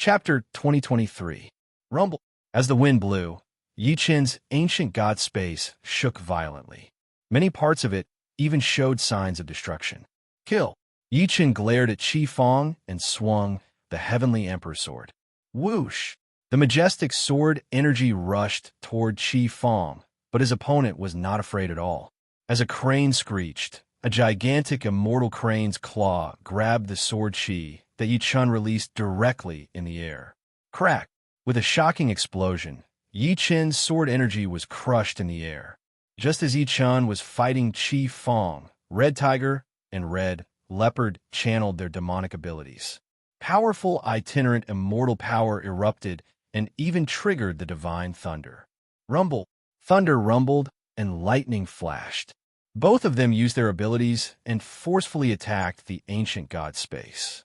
Chapter 2023 Rumble. As the wind blew, Yi Qin's ancient god space shook violently. Many parts of it even showed signs of destruction. Kill! Yi Qin glared at Qi Fong and swung the heavenly emperor sword. Whoosh! The majestic sword energy rushed toward Qi Fong, but his opponent was not afraid at all. As a crane screeched, a gigantic immortal crane's claw grabbed the sword Qi that Yi Chun released directly in the air. Crack! With a shocking explosion, Yi Qin's sword energy was crushed in the air. Just as Yi Chun was fighting Qi Fong, Red Tiger and Red Leopard channeled their demonic abilities. Powerful itinerant immortal power erupted and even triggered the divine thunder. Rumble! Thunder rumbled and lightning flashed. Both of them used their abilities and forcefully attacked the ancient god space.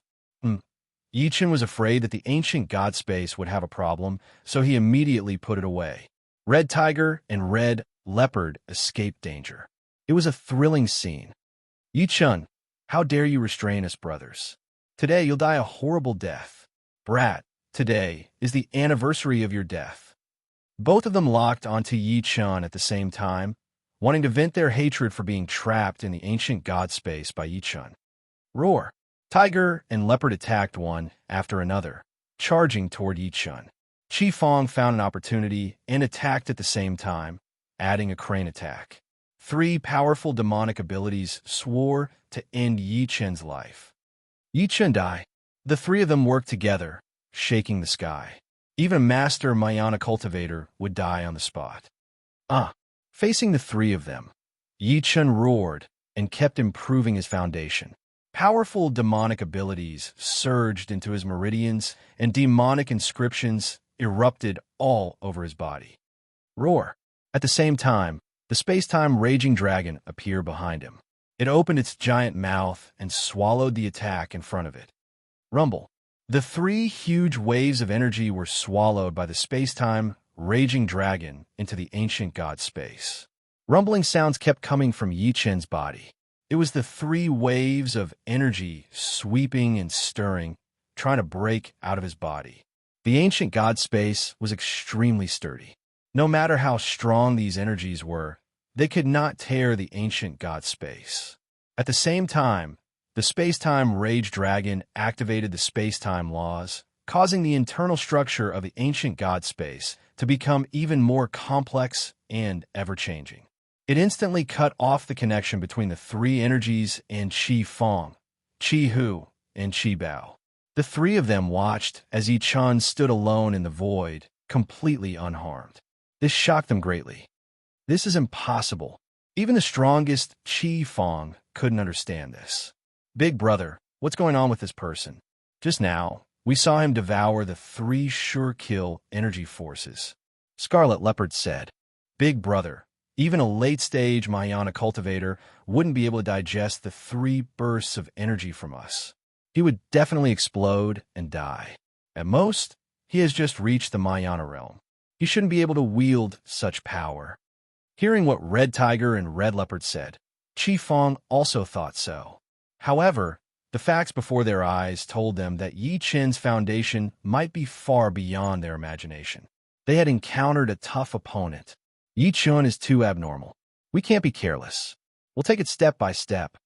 Yi Qin was afraid that the ancient god space would have a problem, so he immediately put it away. Red Tiger and Red Leopard escaped danger. It was a thrilling scene. Yi Chun, how dare you restrain us, brothers? Today you'll die a horrible death. Brat, today is the anniversary of your death. Both of them locked onto Yi Chun at the same time, wanting to vent their hatred for being trapped in the ancient god space by Yi Chun. Roar! Tiger and Leopard attacked one after another, charging toward Yi Chun. Qi Fong found an opportunity and attacked at the same time, adding a crane attack. Three powerful demonic abilities swore to end Yi Chun's life. Yi Chun died. The three of them worked together, shaking the sky. Even a master Mayana cultivator would die on the spot. Facing the three of them, Yi Chun roared and kept improving his foundation. Powerful demonic abilities surged into his meridians, and demonic inscriptions erupted all over his body. Roar! At the same time, the space-time raging dragon appeared behind him. It opened its giant mouth and swallowed the attack in front of it. Rumble! The three huge waves of energy were swallowed by the space-time raging dragon into the ancient god space. Rumbling sounds kept coming from Yi Qin's body. It was the three waves of energy sweeping and stirring, trying to break out of his body. The ancient god space was extremely sturdy. No matter how strong these energies were, they could not tear the ancient god space. At the same time, the space-time rage dragon activated the space-time laws, causing the internal structure of the ancient god space to become even more complex and ever-changing. It instantly cut off the connection between the three energies and Qi Fong, Qi Hu, and Qi Bao. The three of them watched as Yi Chun stood alone in the void, completely unharmed. This shocked them greatly. This is impossible. Even the strongest Qi Fong couldn't understand this. Big brother, what's going on with this person? Just now, we saw him devour the three sure-kill energy forces. Scarlet Leopard said, Big brother, even a late-stage Mayana cultivator wouldn't be able to digest the three bursts of energy from us. He would definitely explode and die. At most, he has just reached the Mayana realm. He shouldn't be able to wield such power. Hearing what Red Tiger and Red Leopard said, Qi Fong also thought so. However, the facts before their eyes told them that Yi Qin's foundation might be far beyond their imagination. They had encountered a tough opponent. Yi Chun is too abnormal. We can't be careless. We'll take it step by step.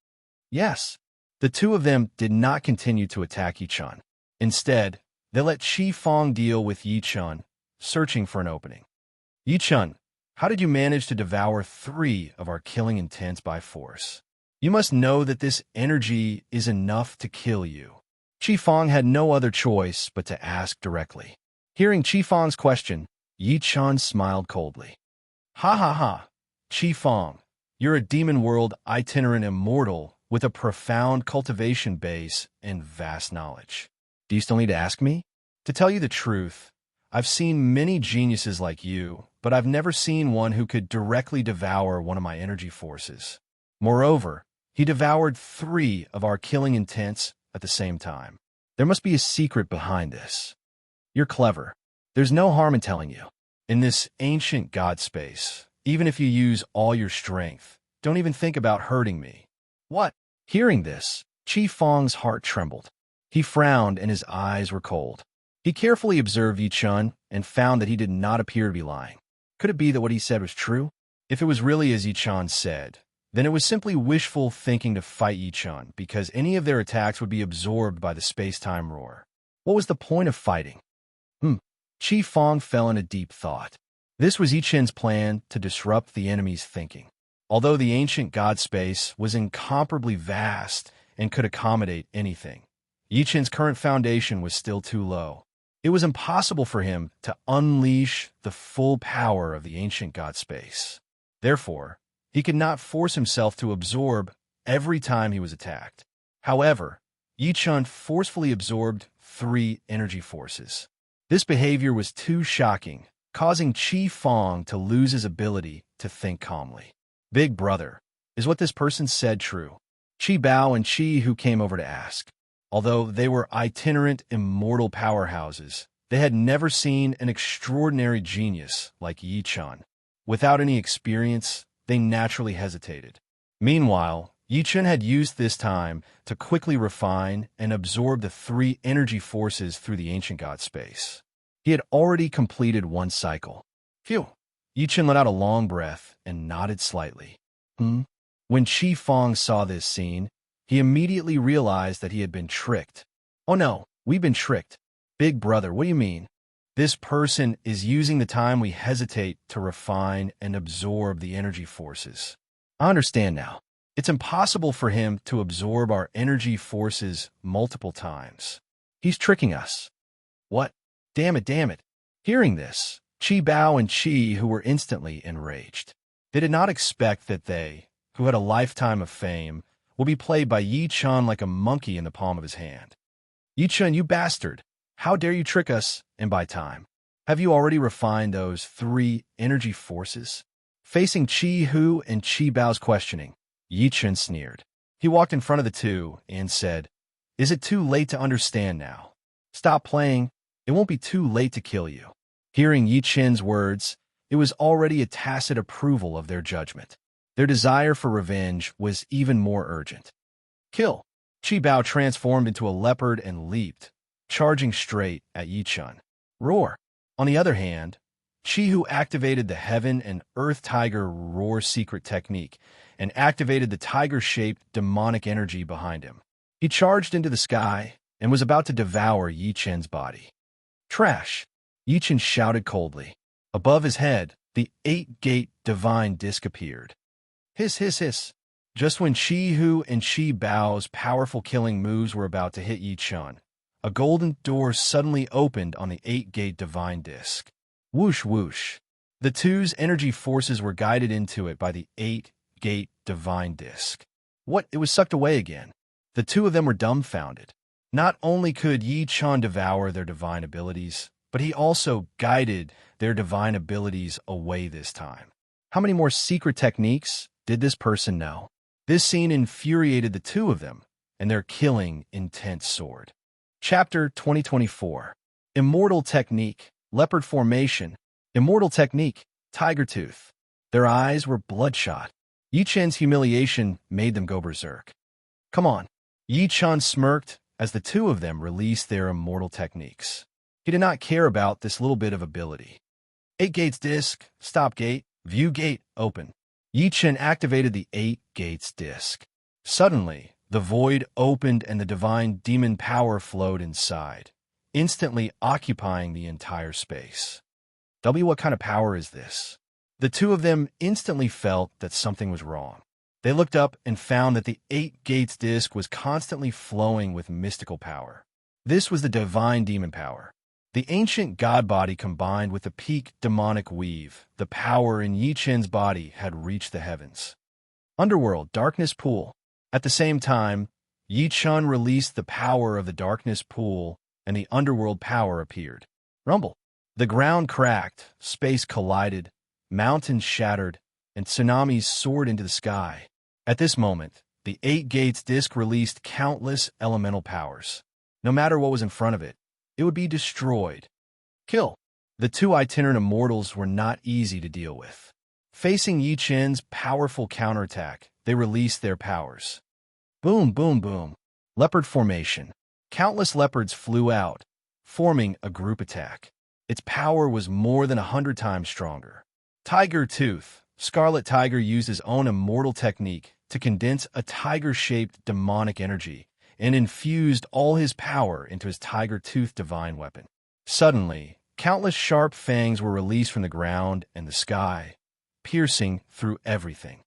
Yes, the two of them did not continue to attack Yi Chun. Instead, they let Qi Fong deal with Yi Chun, searching for an opening. Yi Chun, how did you manage to devour three of our killing intents by force? You must know that this energy is enough to kill you. Qi Fong had no other choice but to ask directly. Hearing Qi Fong's question, Yi Chun smiled coldly. Ha ha ha, Qi Fong, you're a demon world itinerant immortal with a profound cultivation base and vast knowledge. Do you still need to ask me? To tell you the truth, I've seen many geniuses like you, but I've never seen one who could directly devour one of my energy forces. Moreover, he devoured three of our killing intents at the same time. There must be a secret behind this. You're clever. There's no harm in telling you. In this ancient god space, even if you use all your strength, don't even think about hurting me. What? Hearing this, Qi Fong's heart trembled. He frowned and his eyes were cold. He carefully observed Yi Chun and found that he did not appear to be lying. Could it be that what he said was true? If it was really as Yi Chun said, then it was simply wishful thinking to fight Yi Chun, because any of their attacks would be absorbed by the space-time roar. What was the point of fighting? Chi Fong fell into deep thought. This was Yi Chun's plan to disrupt the enemy's thinking. Although the ancient god space was incomparably vast and could accommodate anything, Yi Chun's current foundation was still too low. It was impossible for him to unleash the full power of the ancient god space. Therefore, he could not force himself to absorb every time he was attacked. However, Yi Chun forcefully absorbed 3 energy forces. This behavior was too shocking, causing Chi Fong to lose his ability to think calmly. Big brother, is what this person said true? Chi Bao and Chi Hu came over to ask. Although they were itinerant, immortal powerhouses, they had never seen an extraordinary genius like Yi Chun. Without any experience, they naturally hesitated. Meanwhile, Yi Chun had used this time to quickly refine and absorb the 3 energy forces through the ancient god space. He had already completed 1 cycle. Phew! Yi Chun let out a long breath and nodded slightly. When Chi Fong saw this scene, he immediately realized that he had been tricked. Oh no, we've been tricked. Big brother, what do you mean? This person is using the time we hesitate to refine and absorb the energy forces. I understand now. It's impossible for him to absorb our energy forces multiple times. He's tricking us. What? Damn it. Hearing this, Chi Bao and Chi Hu were instantly enraged. They did not expect that they, who had a lifetime of fame, would be played by Yi Chun like a monkey in the palm of his hand. Yi Chun, you bastard! How dare you trick us and buy time? Have you already refined those 3 energy forces? Facing Chi Hu and Chi Bao's questioning, Yi Chun sneered. He walked in front of the two and said, "Is it too late to understand now? Stop playing. It won't be too late to kill you." Hearing Yi Chun's words, it was already a tacit approval of their judgment. Their desire for revenge was even more urgent. Kill! Chi Bao transformed into a leopard and leaped, charging straight at Yi Chun. Roar! On the other hand, Chi Hu activated the Heaven and Earth Tiger Roar secret technique and activated the tiger-shaped demonic energy behind him. He charged into the sky and was about to devour Yi Chun's body. Trash! Yi Chun shouted coldly. Above his head, the 8-gate divine disc appeared. Hiss, hiss, hiss. Just when Chi Hu and Chi Bao's powerful killing moves were about to hit Yi Chun, a golden door suddenly opened on the 8-gate divine disc. Whoosh, whoosh. The two's energy forces were guided into it by the 8-gate divine disc. What? It was sucked away again. The two of them were dumbfounded. Not only could Yi Chun devour their divine abilities, but he also guided their divine abilities away this time. How many more secret techniques did this person know? This scene infuriated the two of them and their killing intense sword. Chapter 2024. Immortal Technique, Leopard Formation. Immortal Technique, Tiger Tooth. Their eyes were bloodshot. Yi Chun's humiliation made them go berserk. Come on. Yi Chun smirked as the two of them released their immortal techniques. He did not care about this little bit of ability. 8 gates disc, stop gate, view gate, open. Yi Chun activated the 8 gates disc. Suddenly, the void opened and the divine demon power flowed inside, instantly occupying the entire space. What kind of power is this? The two of them instantly felt that something was wrong. They looked up and found that the 8 gates disc was constantly flowing with mystical power. This was the divine demon power. The ancient god body combined with the peak demonic weave, the power in Yi Chun's body had reached the heavens. Underworld, darkness pool. At the same time, Yi Chun released the power of the darkness pool and the underworld power appeared. Rumble. The ground cracked, space collided, mountains shattered, and tsunamis soared into the sky. At this moment, the 8 gates disc released countless elemental powers. No matter what was in front of it, it would be destroyed. Kill. The two itinerant immortals were not easy to deal with. Facing Yi Chun's powerful counterattack, they released their powers. Boom, boom, boom. Leopard formation. Countless leopards flew out, forming a group attack. Its power was more than 100 times stronger. Tiger Tooth. Scarlet Tiger used his own immortal technique to condense a tiger-shaped demonic energy and infused all his power into his Tiger Tooth divine weapon. Suddenly, countless sharp fangs were released from the ground and the sky, piercing through everything.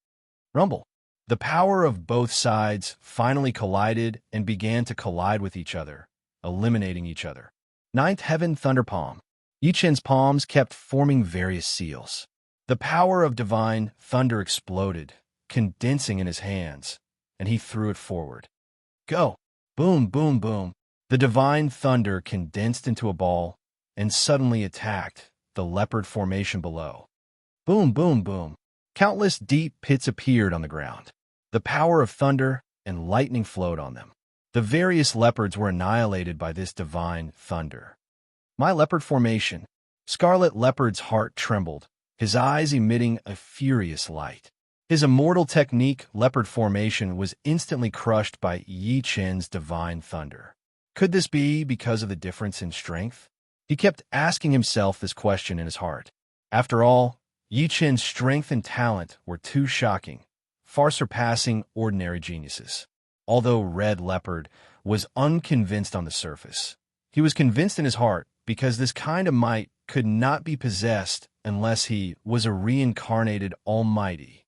Rumble. The power of both sides finally collided and began to collide with each other, eliminating each other. Ninth Heaven Thunder Palm. Yi Chen's palms kept forming various seals. The power of divine thunder exploded, condensing in his hands, and he threw it forward. Go! Boom, boom, boom. The divine thunder condensed into a ball and suddenly attacked the leopard formation below. Boom, boom, boom. Countless deep pits appeared on the ground. The power of thunder and lightning flowed on them. The various leopards were annihilated by this divine thunder. My leopard formation. Scarlet Leopard's heart trembled, his eyes emitting a furious light. His immortal technique, leopard formation, was instantly crushed by Yi Chen's divine thunder. Could this be because of the difference in strength? He kept asking himself this question in his heart. After all, Yi Chen's strength and talent were too shocking, far surpassing ordinary geniuses. Although Red Leopard was unconvinced on the surface, he was convinced in his heart because this kind of might could not be possessed unless he was a reincarnated almighty.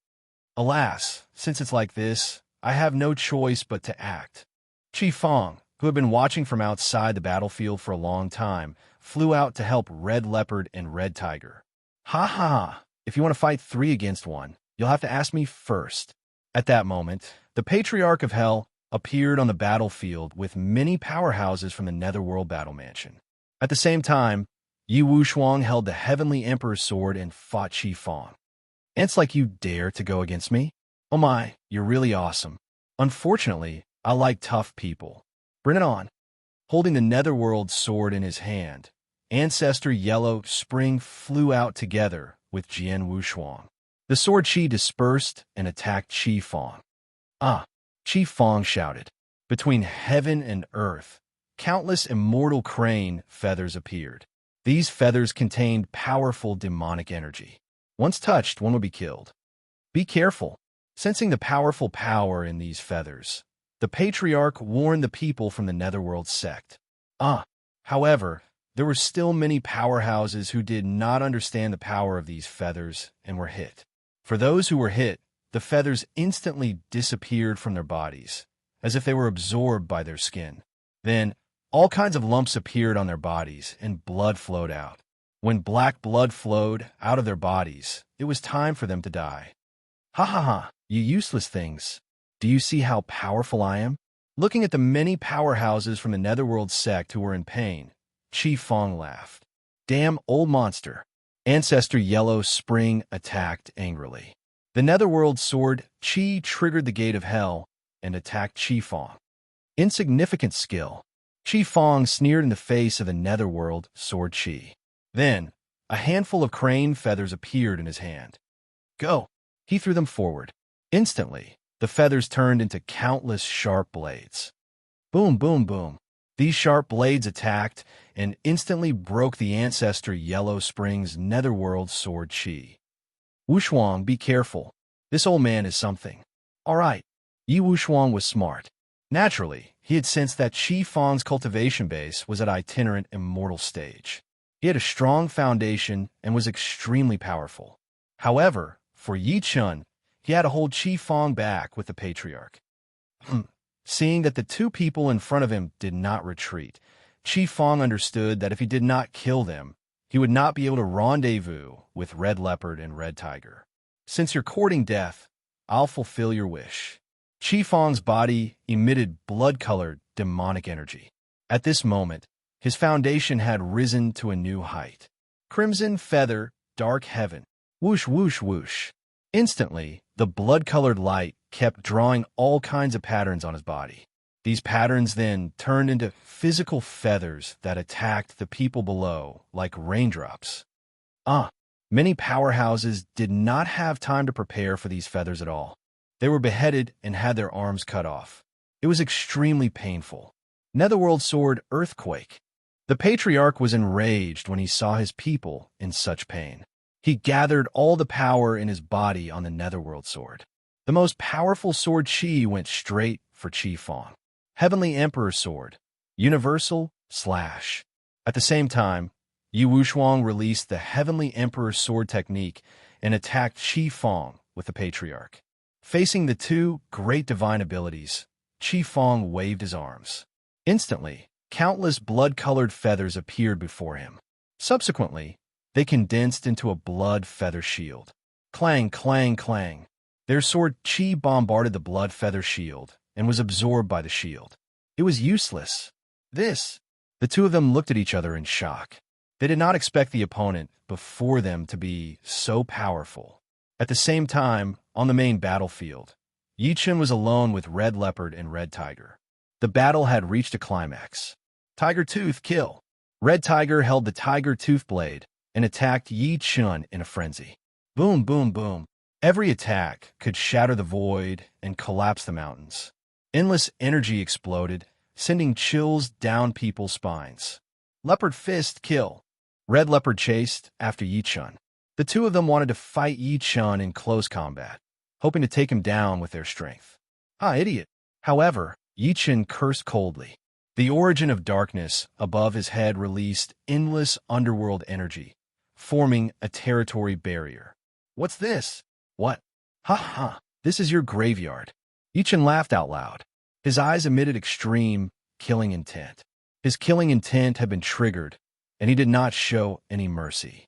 Alas, since it's like this, I have no choice but to act. Qi Fang, who had been watching from outside the battlefield for a long time, flew out to help Red Leopard and Red Tiger. Ha ha ha! If you want to fight 3 against 1, you'll have to ask me first. At that moment, the Patriarch of Hell appeared on the battlefield with many powerhouses from the Netherworld Battle Mansion. At the same time, Yi Wushuang held the Heavenly Emperor's sword and fought Qi Fang. Ants like you dare to go against me? Oh my, you're really awesome. Unfortunately, I like tough people. Bring it on. Holding the Netherworld sword in his hand, Ancestor Yellow Spring flew out together with Jian Wushuang. The sword Qi dispersed and attacked Qi Fang. Ah! Qi Fang shouted. Between heaven and earth, countless immortal crane feathers appeared. These feathers contained powerful demonic energy. Once touched, one would be killed. Be careful. Sensing the powerful power in these feathers, the Patriarch warned the people from the Netherworld sect. However, there were still many powerhouses who did not understand the power of these feathers and were hit. For those who were hit, the feathers instantly disappeared from their bodies, as if they were absorbed by their skin. Then, all kinds of lumps appeared on their bodies, and blood flowed out. When black blood flowed out of their bodies, it was time for them to die. Ha ha ha, you useless things. Do you see how powerful I am? Looking at the many powerhouses from the Netherworld sect who were in pain, Qi Fang laughed. Damn old monster. Ancestor Yellow Spring attacked angrily. The Netherworld sword Qi triggered the gate of hell and attacked Qi Fang. Insignificant skill. Qi Fang sneered in the face of the Netherworld sword Qi. Then, a handful of crane feathers appeared in his hand. Go! He threw them forward. Instantly, the feathers turned into countless sharp blades. Boom, boom, boom. These sharp blades attacked and instantly broke the Ancestor Yellow Spring's Netherworld sword Qi. Wushuang, be careful. This old man is something. All right. Yi Wushuang was smart. Naturally, he had sensed that Qi Fang's cultivation base was at itinerant immortal stage. He had a strong foundation and was extremely powerful. However, for Yi Chun, he had to hold Qi Fang back with the Patriarch. Seeing that the two people in front of him did not retreat, Qi Fang understood that if he did not kill them, he would not be able to rendezvous with Red Leopard and Red Tiger. Since you're courting death, I'll fulfill your wish. Qi Fang's body emitted blood-colored demonic energy. At this moment, his foundation had risen to a new height. Crimson feather, dark heaven. Whoosh, whoosh, whoosh. Instantly, the blood-colored light kept drawing all kinds of patterns on his body. These patterns then turned into physical feathers that attacked the people below like raindrops. Many powerhouses did not have time to prepare for these feathers at all. They were beheaded and had their arms cut off. It was extremely painful. Netherworld sword earthquake. The patriarch was enraged when he saw his people in such pain. He gathered all the power in his body on the netherworld sword. The most powerful sword Qi went straight for Qi Fong. Heavenly Emperor Sword. Universal Slash. At the same time, Yi Wushuang released the Heavenly Emperor Sword technique and attacked Qi Fong with the patriarch. Facing the two great divine abilities, Qi Fong waved his arms. Instantly, countless blood-colored feathers appeared before him. Subsequently, they condensed into a blood feather shield. Clang, clang, clang. Their sword Qi bombarded the blood feather shield and was absorbed by the shield. It was useless. The two of them looked at each other in shock. They did not expect the opponent before them to be so powerful. At the same time, on the main battlefield, Yi Chen was alone with Red Leopard and Red Tiger. The battle had reached a climax. Tiger Tooth kill. Red Tiger held the Tiger Tooth blade and attacked Yi Chen in a frenzy. Boom, boom, boom. Every attack could shatter the void and collapse the mountains. Endless energy exploded, sending chills down people's spines. Leopard Fist kill. Red Leopard chased after Yi Chen. The two of them wanted to fight Yi Chen in close combat, hoping to take him down with their strength. Idiot. However, Yi Chen cursed coldly. The origin of darkness above his head released endless underworld energy, forming a territory barrier. What's this? What? Ha ha, this is your graveyard. Yi Chen laughed out loud. His eyes emitted extreme, killing intent. His killing intent had been triggered, and he did not show any mercy.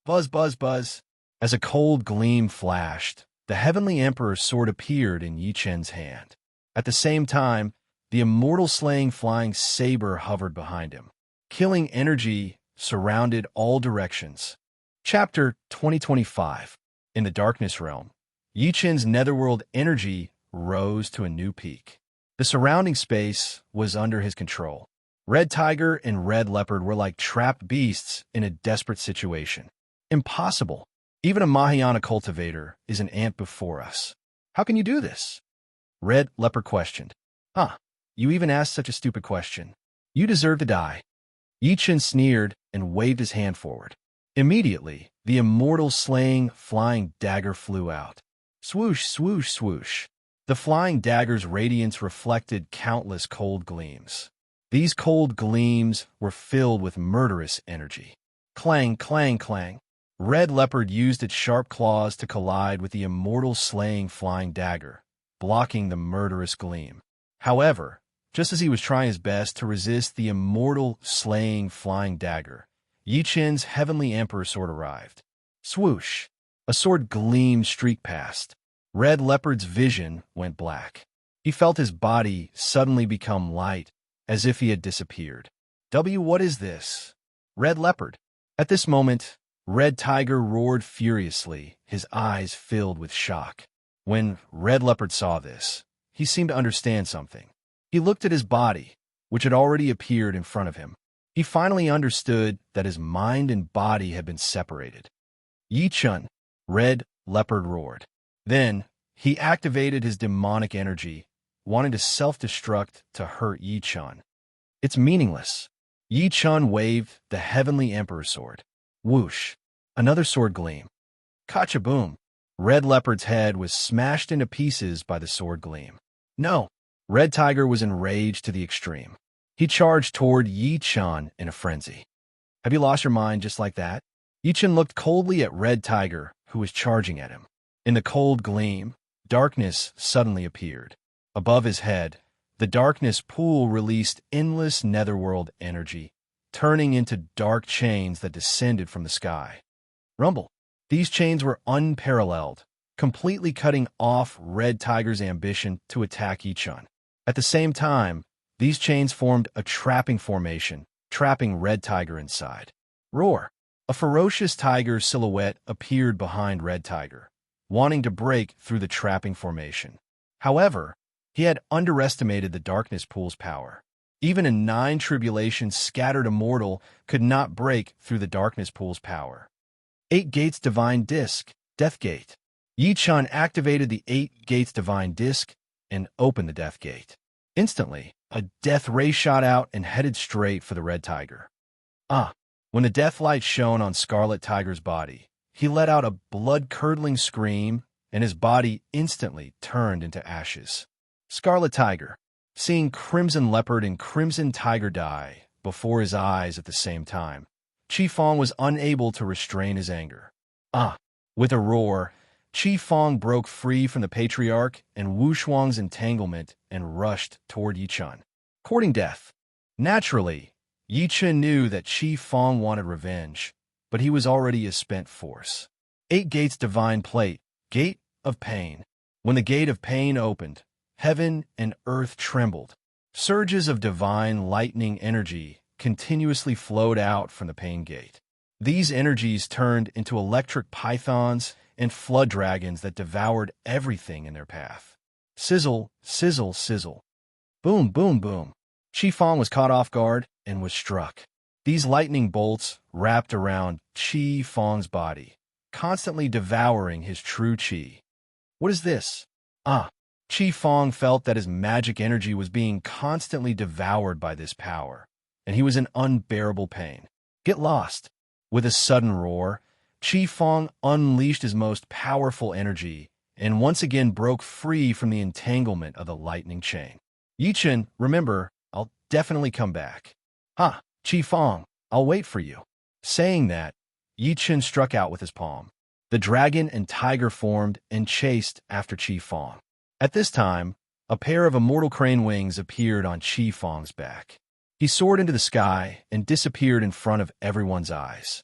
Buzz, buzz, buzz. As a cold gleam flashed, the Heavenly Emperor's sword appeared in Yi Chen's hand. At the same time, the immortal slaying flying saber hovered behind him. Killing energy surrounded all directions. Chapter 2025. In the Darkness Realm, Yi Chen's netherworld energy rose to a new peak. The surrounding space was under his control. Red Tiger and Red Leopard were like trapped beasts in a desperate situation. Impossible. Even a Mahayana cultivator is an ant before us. How can you do this? Red Leopard questioned. You even asked such a stupid question. You deserve to die. Yi Chen sneered and waved his hand forward. Immediately, the immortal slaying flying dagger flew out. Swoosh, swoosh, swoosh. The flying dagger's radiance reflected countless cold gleams. These cold gleams were filled with murderous energy. Clang, clang, clang. Red Leopard used its sharp claws to collide with the immortal slaying flying dagger, blocking the murderous gleam. However, just as he was trying his best to resist the immortal slaying flying dagger, Yi Chen's Heavenly Emperor sword arrived. Swoosh! A sword gleam streaked past. Red Leopard's vision went black. He felt his body suddenly become light, as if he had disappeared. What is this? Red Leopard. At this moment, Red Tiger roared furiously, his eyes filled with shock. When Red Leopard saw this, he seemed to understand something. He looked at his body, which had already appeared in front of him. He finally understood that his mind and body had been separated. Yi Chen, Red Leopard roared. Then, he activated his demonic energy, wanting to self-destruct to hurt Yi Chen. It's meaningless. Yi Chen waved the Heavenly Emperor sword. Whoosh! Another sword gleam. Kacha-boom! Red Leopard's head was smashed into pieces by the sword gleam. No! Red Tiger was enraged to the extreme. He charged toward Yi Chen in a frenzy. Have you lost your mind just like that? Yi Chen looked coldly at Red Tiger, who was charging at him. In the cold gleam, darkness suddenly appeared. Above his head, the darkness pool released endless netherworld energy, turning into dark chains that descended from the sky. Rumble. These chains were unparalleled, completely cutting off Red Tiger's ambition to attack Yi Chen. At the same time, these chains formed a trapping formation, trapping Red Tiger inside. Roar! A ferocious tiger silhouette appeared behind Red Tiger, wanting to break through the trapping formation. However, he had underestimated the darkness pool's power. Even a 9 tribulations scattered immortal could not break through the darkness pool's power. 8 Gates Divine Disc, Death Gate. Yi Chen activated the 8 Gates Divine Disc and opened the Death Gate. Instantly, a death ray shot out and headed straight for the Red Tiger. Ah! When the death light shone on Scarlet Tiger's body, he let out a blood-curdling scream, and his body instantly turned into ashes. Scarlet Tiger, seeing Crimson Leopard and Crimson Tiger die before his eyes at the same time, Chi Fong was unable to restrain his anger. Ah! With a roar, Chi Fong broke free from the patriarch and Wu Shuang's entanglement and rushed toward Yi Chun, courting death. Naturally, Yi Chun knew that Chi Fong wanted revenge, but he was already a spent force. 8 Gates Divine Plate, Gate of Pain. When the Gate of Pain opened, heaven and earth trembled. Surges of divine lightning energy continuously flowed out from the Pain Gate. These energies turned into electric pythons and flood dragons that devoured everything in their path. Sizzle, sizzle, sizzle. Boom, boom, boom. Chi Fong was caught off guard and was struck. These lightning bolts wrapped around Chi Fong's body, constantly devouring his true chi. What is this? Ah! Chi Fong felt that his magic energy was being constantly devoured by this power, and he was in unbearable pain. Get lost! With a sudden roar, Chi Fong unleashed his most powerful energy and once again broke free from the entanglement of the lightning chain. Yi Chun, remember, I'll definitely come back. Ha! Chi Fong, I'll wait for you. Saying that, Yi Chun struck out with his palm. The dragon and tiger formed and chased after Chi Fong. At this time, a pair of immortal crane wings appeared on Chi Fong's back. He soared into the sky and disappeared in front of everyone's eyes.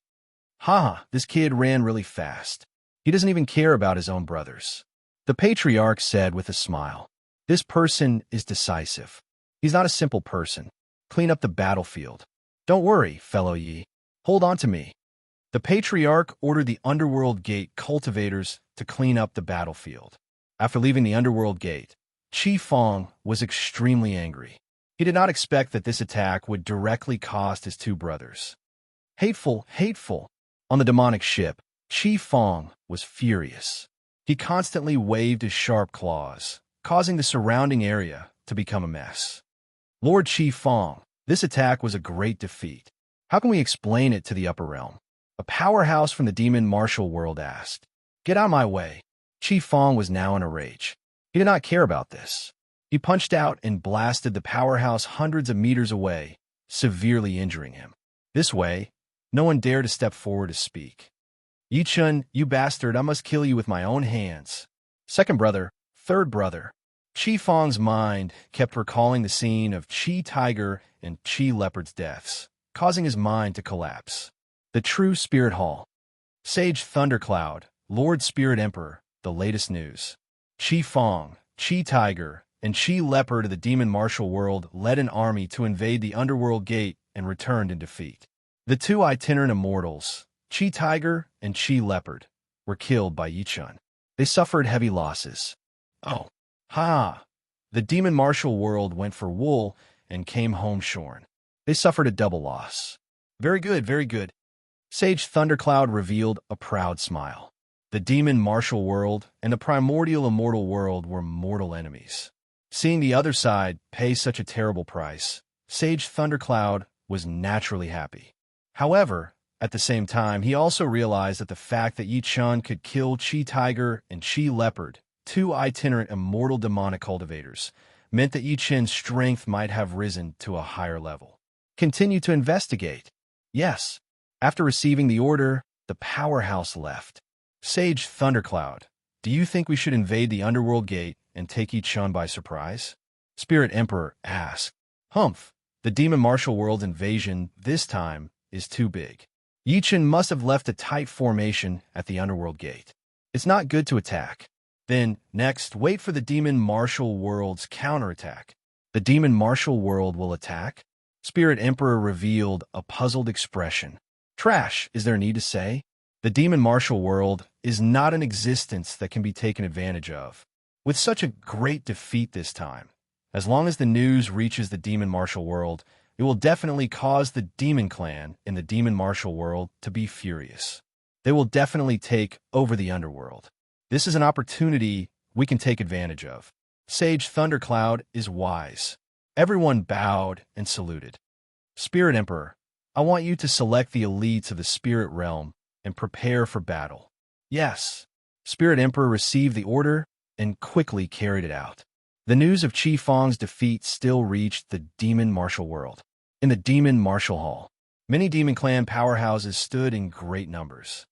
Ha! This kid ran really fast. He doesn't even care about his own brothers. The patriarch said with a smile. This person is decisive. He's not a simple person. Clean up the battlefield. Don't worry, fellow Yi. Hold on to me. The patriarch ordered the Underworld Gate cultivators to clean up the battlefield. After leaving the Underworld Gate, Chi Fong was extremely angry. He did not expect that this attack would directly cost his 2 brothers. Hateful, hateful. On the demonic ship, Chi Fong was furious. He constantly waved his sharp claws, causing the surrounding area to become a mess. Lord Chi Fong, this attack was a great defeat. How can we explain it to the upper realm? A powerhouse from the demon martial world asked. Get out of my way. Chi Fong was now in a rage. He did not care about this. He punched out and blasted the powerhouse hundreds of meters away, severely injuring him. This way, no one dared to step forward to speak. Yi Chun, you bastard, I must kill you with my own hands. Second brother, third brother. Chi Fong's mind kept recalling the scene of Chi Tiger and Chi Leopard's deaths, causing his mind to collapse. The true Spirit Hall. Sage Thundercloud, Lord Spirit Emperor, the latest news. Chi Fong, Chi Tiger, and Chi Leopard of the demon martial world led an army to invade the Underworld Gate and returned in defeat. The 2 itinerant immortals, Chi Tiger and Chi Leopard, were killed by Yi Chun. They suffered heavy losses. Oh, ha! The demon martial world went for wool and came home shorn. They suffered a double loss. Very good, very good. Sage Thundercloud revealed a proud smile. The demon martial world and the primordial immortal world were mortal enemies. Seeing the other side pay such a terrible price, Sage Thundercloud was naturally happy. However, at the same time, he also realized that the fact that Yi Chun could kill Chi Tiger and Chi Leopard, 2 itinerant immortal demonic cultivators, meant that Yi Chun's strength might have risen to a higher level. Continue to investigate. Yes. After receiving the order, the powerhouse left. Sage Thundercloud, do you think we should invade the Underworld Gate and take Yi Chun by surprise? Spirit Emperor asked. Humph, the demon martial world invasion this time is too big. Yi Chun must have left a tight formation at the Underworld Gate. It's not good to attack. Then, next, wait for the demon martial world's counterattack. The demon martial world will attack? Spirit Emperor revealed a puzzled expression. Trash, is there need to say? The demon martial world is not an existence that can be taken advantage of. With such a great defeat this time, as long as the news reaches the demon martial world, it will definitely cause the demon clan in the demon martial world to be furious. They will definitely take over the underworld. This is an opportunity we can take advantage of. Sage Thundercloud is wise. Everyone bowed and saluted. Spirit Emperor, I want you to select the elites of the spirit realm and prepare for battle. Yes. Spirit Emperor received the order and quickly carried it out. The news of Qi Feng's defeat still reached the demon martial world. In the demon martial hall, many demon clan powerhouses stood in great numbers.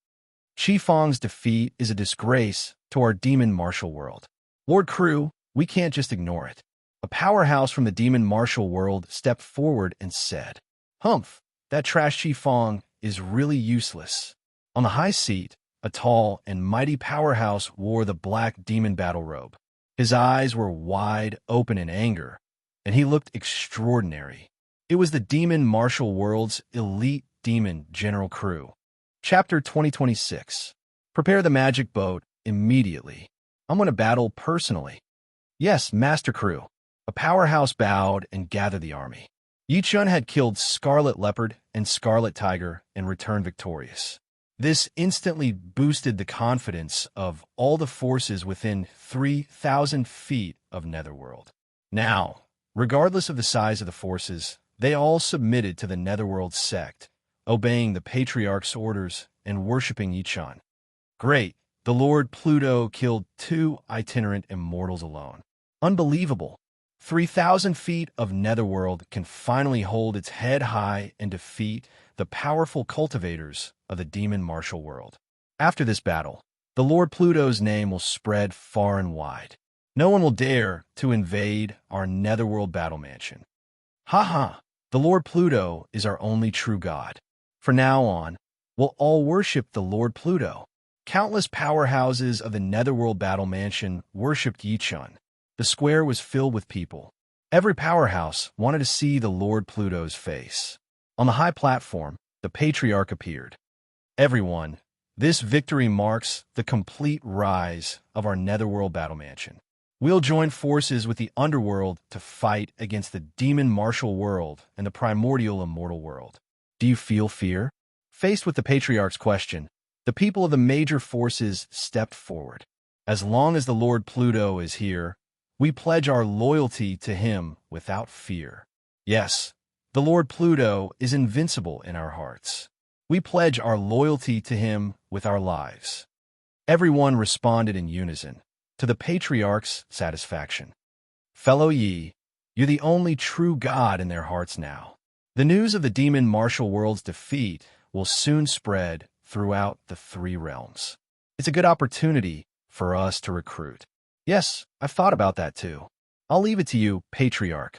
Qi Feng's defeat is a disgrace to our demon martial world. Lord Crew, we can't just ignore it. A powerhouse from the demon martial world stepped forward and said, "Humph, that trash Qi Feng is really useless." On the high seat, a tall and mighty powerhouse wore the black demon battle robe. His eyes were wide open in anger, and he looked extraordinary. It was the demon martial world's elite demon general Crew. Chapter 2026. Prepare the magic boat immediately. I'm going to battle personally. Yes, Master Crew. A powerhouse bowed and gathered the army. Yi Chun had killed Scarlet Leopard and Scarlet Tiger and returned victorious. This instantly boosted the confidence of all the forces within 3,000 feet of Netherworld. Now, regardless of the size of the forces, they all submitted to the Netherworld sect, obeying the Patriarch's orders and worshipping Yi Chun. Great, the Lord Pluto killed 2 itinerant immortals alone. Unbelievable. 3,000 feet of Netherworld can finally hold its head high and defeat the powerful cultivators of the demon martial world. After this battle, the Lord Pluto's name will spread far and wide. No one will dare to invade our Netherworld battle mansion. Ha ha! The Lord Pluto is our only true god. From now on, we'll all worship the Lord Pluto. Countless powerhouses of the Netherworld battle mansion worshipped Yi Chun. The square was filled with people. Every powerhouse wanted to see the Lord Pluto's face. On the high platform, the Patriarch appeared. Everyone, this victory marks the complete rise of our Netherworld battle mansion. We'll join forces with the Underworld to fight against the demon martial world and the primordial immortal world. Do you feel fear? Faced with the Patriarch's question, the people of the major forces stepped forward. As long as the Lord Pluto is here, we pledge our loyalty to him without fear. Yes, the Lord Pluto is invincible in our hearts. We pledge our loyalty to him with our lives. Everyone responded in unison, to the Patriarch's satisfaction. Fellow Yi, you're the only true god in their hearts now. The news of the demon martial world's defeat will soon spread throughout the 3 realms. It's a good opportunity for us to recruit. Yes, I've thought about that too. I'll leave it to you, Patriarch.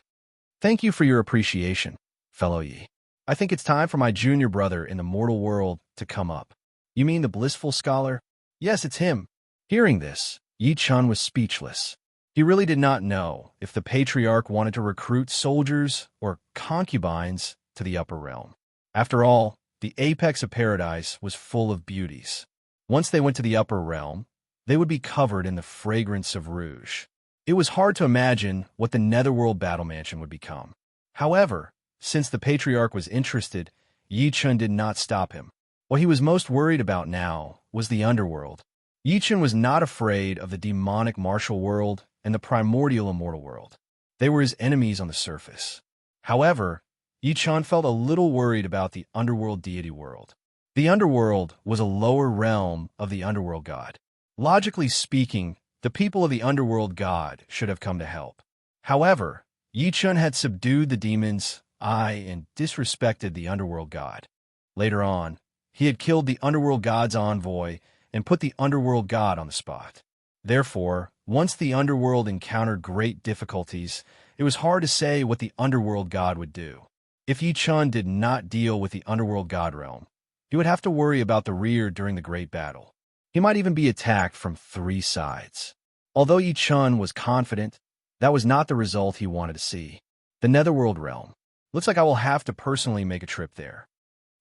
Thank you for your appreciation, fellow Yi. I think it's time for my junior brother in the mortal world to come up. You mean the blissful scholar? Yes, it's him. Hearing this, Yi Chun was speechless. He really did not know if the Patriarch wanted to recruit soldiers or concubines to the upper realm. After all, the apex of paradise was full of beauties. Once they went to the upper realm, they would be covered in the fragrance of rouge. It was hard to imagine what the Netherworld battle mansion would become. However, since the Patriarch was interested, Yi Chun did not stop him. What he was most worried about now was the Underworld. Yi Chun was not afraid of the demonic martial world and the primordial immortal world. They were his enemies on the surface. However, Yi Chun felt a little worried about the Underworld deity world. The Underworld was a lower realm of the Underworld god. Logically speaking, the people of the Underworld god should have come to help. However, Yi Chun had subdued the demon's eye and disrespected the Underworld god. Later on, he had killed the Underworld god's envoy and put the Underworld god on the spot. Therefore, once the Underworld encountered great difficulties, it was hard to say what the Underworld god would do. If Yi Chun did not deal with the Underworld god realm, he would have to worry about the rear during the great battle. He might even be attacked from 3 sides. Although Yi Chun was confident, that was not the result he wanted to see. The Netherworld realm. Looks like I will have to personally make a trip there.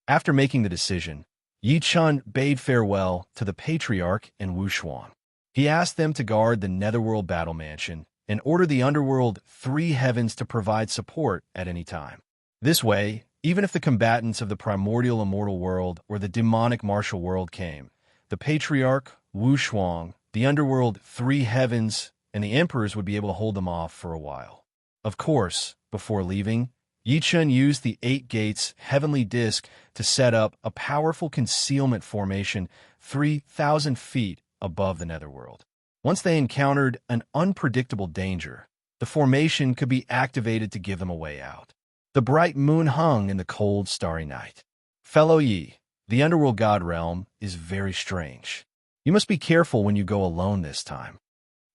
After making the decision, Yi Chun bade farewell to the Patriarch and Wu Xuan. He asked them to guard the Netherworld battle mansion and order the Underworld 3 heavens to provide support at any time. This way, even if the combatants of the primordial immortal world or the demonic martial world came, the Patriarch, Wu Xuan, the Underworld 3 heavens, and the emperors would be able to hold them off for a while. Of course, before leaving, Yi Chun used the Eight Gates heavenly disc to set up a powerful concealment formation 3,000 feet above the netherworld. Once they encountered an unpredictable danger, the formation could be activated to give them a way out. The bright moon hung in the cold, starry night. Fellow Yi, the underworld god realm is very strange. You must be careful when you go alone this time.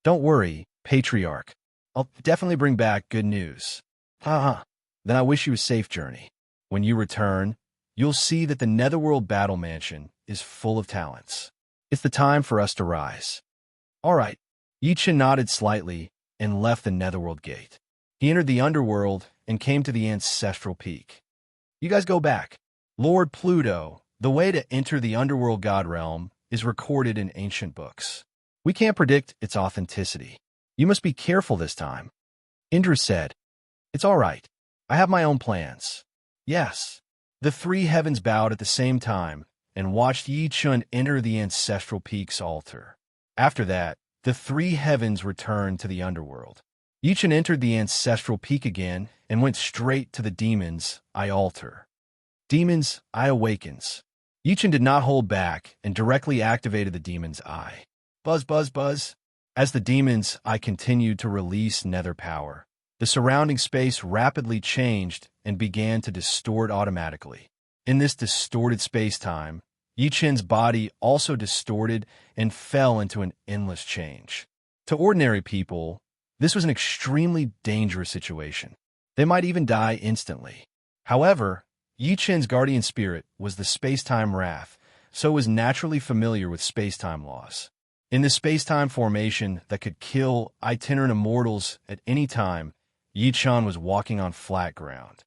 Don't worry, Patriarch. I'll definitely bring back good news. Haha. Then I wish you a safe journey. When you return, you'll see that the netherworld battle mansion is full of talents. It's the time for us to rise. All right. Yi Chun nodded slightly and left the netherworld gate. He entered the underworld and came to the ancestral peak. You guys go back. Lord Pluto, the way to enter the underworld god realm is recorded in ancient books. We can't predict its authenticity. You must be careful this time. Indra said, It's all right. I have my own plans. Yes. The three heavens bowed at the same time and watched Yi Chun enter the ancestral peak's altar. After that, the three heavens returned to the underworld. Yi Chun entered the ancestral peak again and went straight to the demon's eye altar. Demon's eye awakens. Yi Chun did not hold back and directly activated the demon's eye. Buzz, buzz, buzz. As the demon's eye continued to release nether power, the surrounding space rapidly changed and began to distort automatically. In this distorted space-time, Yi Chun's body also distorted and fell into an endless change. To ordinary people, this was an extremely dangerous situation. They might even die instantly. However, Yi Chun's guardian spirit was the space-time wrath, so was naturally familiar with space-time laws. In the space-time formation that could kill itinerant immortals at any time, Yi Chun was walking on flat ground.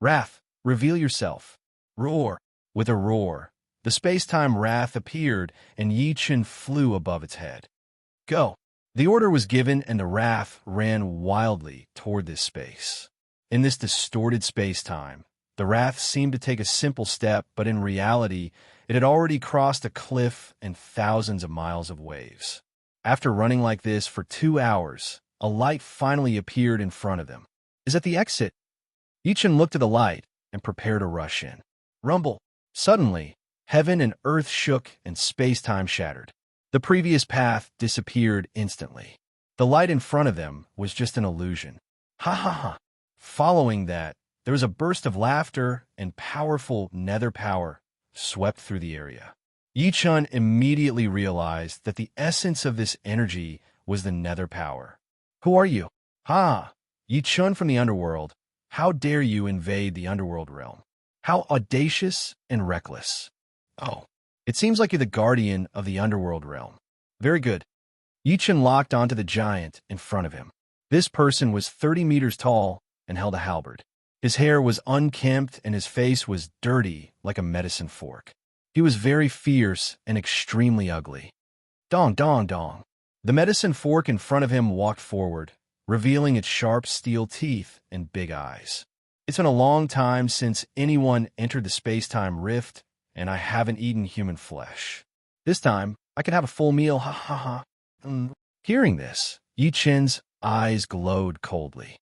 Wrath, reveal yourself. Roar. With a roar, the space-time wrath appeared and Yi Chun flew above its head. Go. The order was given and the wrath ran wildly toward this space. In this distorted space-time, the wrath seemed to take a simple step, but in reality, it had already crossed a cliff and thousands of miles of waves. After running like this for 2 hours, a light finally appeared in front of them. Is at the exit. Yi Chun looked at the light and prepared to rush in. Rumble. Suddenly, heaven and earth shook and space-time shattered. The previous path disappeared instantly. The light in front of them was just an illusion. Ha ha ha. Following that, there was a burst of laughter and powerful nether power swept through the area. Yi Chun immediately realized that the essence of this energy was the nether power. Who are you? Ha! Yi Chun from the underworld. How dare you invade the underworld realm? How audacious and reckless. Oh, it seems like you're the guardian of the underworld realm. Very good. Yi Chun locked onto the giant in front of him. This person was 30 meters tall and held a halberd. His hair was unkempt and his face was dirty like a medicine fork. He was very fierce and extremely ugly. Dong, dong, dong. The medicine fork in front of him walked forward, revealing its sharp steel teeth and big eyes. It's been a long time since anyone entered the space-time rift, and I haven't eaten human flesh. This time, I can have a full meal, ha ha ha. Hearing this, Yi Chun's eyes glowed coldly.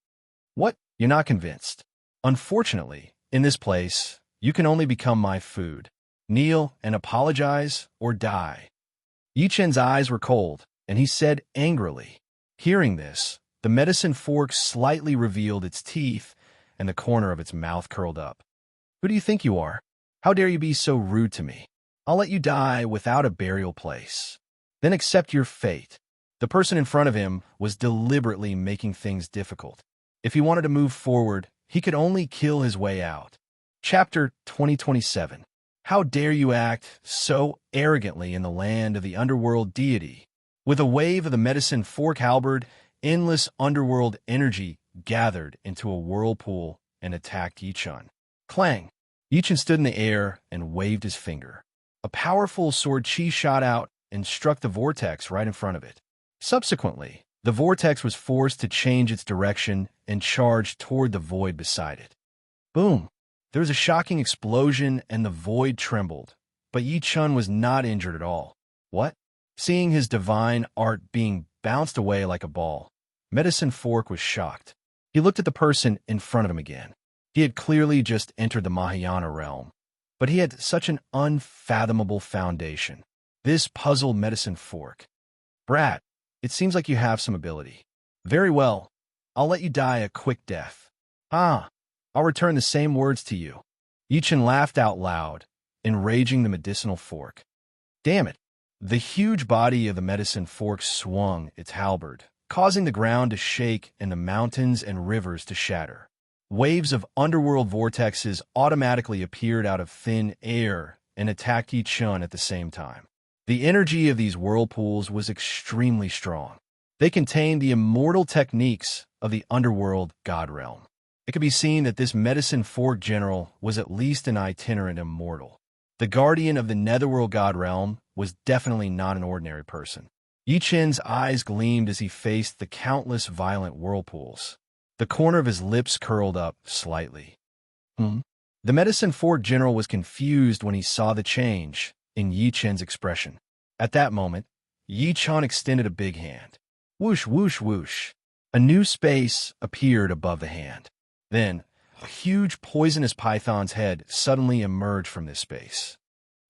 What? You're not convinced? Unfortunately, in this place, you can only become my food. Kneel and apologize or die. Yi Chun's eyes were cold, and he said angrily. Hearing this, the medicine fork slightly revealed its teeth, and the corner of its mouth curled up. Who do you think you are? How dare you be so rude to me? I'll let you die without a burial place. Then accept your fate. The person in front of him was deliberately making things difficult. If he wanted to move forward, he could only kill his way out. Chapter 2027. How dare you act so arrogantly in the land of the underworld deity? With a wave of the medicine fork halberd, endless underworld energy gathered into a whirlpool and attacked Yi Chun. Clang! Yi Chun stood in the air and waved his finger. A powerful sword chi shot out and struck the vortex right in front of it. Subsequently, the vortex was forced to change its direction and charge toward the void beside it. Boom! There was a shocking explosion and the void trembled, but Yi Chun was not injured at all. What? Seeing his divine art being bounced away like a ball, Medicine Fork was shocked. He looked at the person in front of him again. He had clearly just entered the Mahayana realm, but he had such an unfathomable foundation. This puzzled Medicine Fork. Brat, it seems like you have some ability. Very well. I'll let you die a quick death. Ah, I'll return the same words to you. Yichen laughed out loud, enraging the medicinal fork. Damn it. The huge body of the medicine fork swung its halberd, causing the ground to shake and the mountains and rivers to shatter. Waves of underworld vortexes automatically appeared out of thin air and attacked Yi Chun at the same time. The energy of these whirlpools was extremely strong. They contained the immortal techniques of the underworld god realm. It could be seen that this medicine fork general was at least an itinerant immortal. The guardian of the netherworld god realm was definitely not an ordinary person. Yi Chen's eyes gleamed as he faced the countless violent whirlpools. The corner of his lips curled up slightly. The medicine fork general was confused when he saw the change in Yi Chen's expression. At that moment, Yi Chen extended a big hand. Whoosh, whoosh, whoosh. A new space appeared above the hand. Then, a huge poisonous python's head suddenly emerged from this space.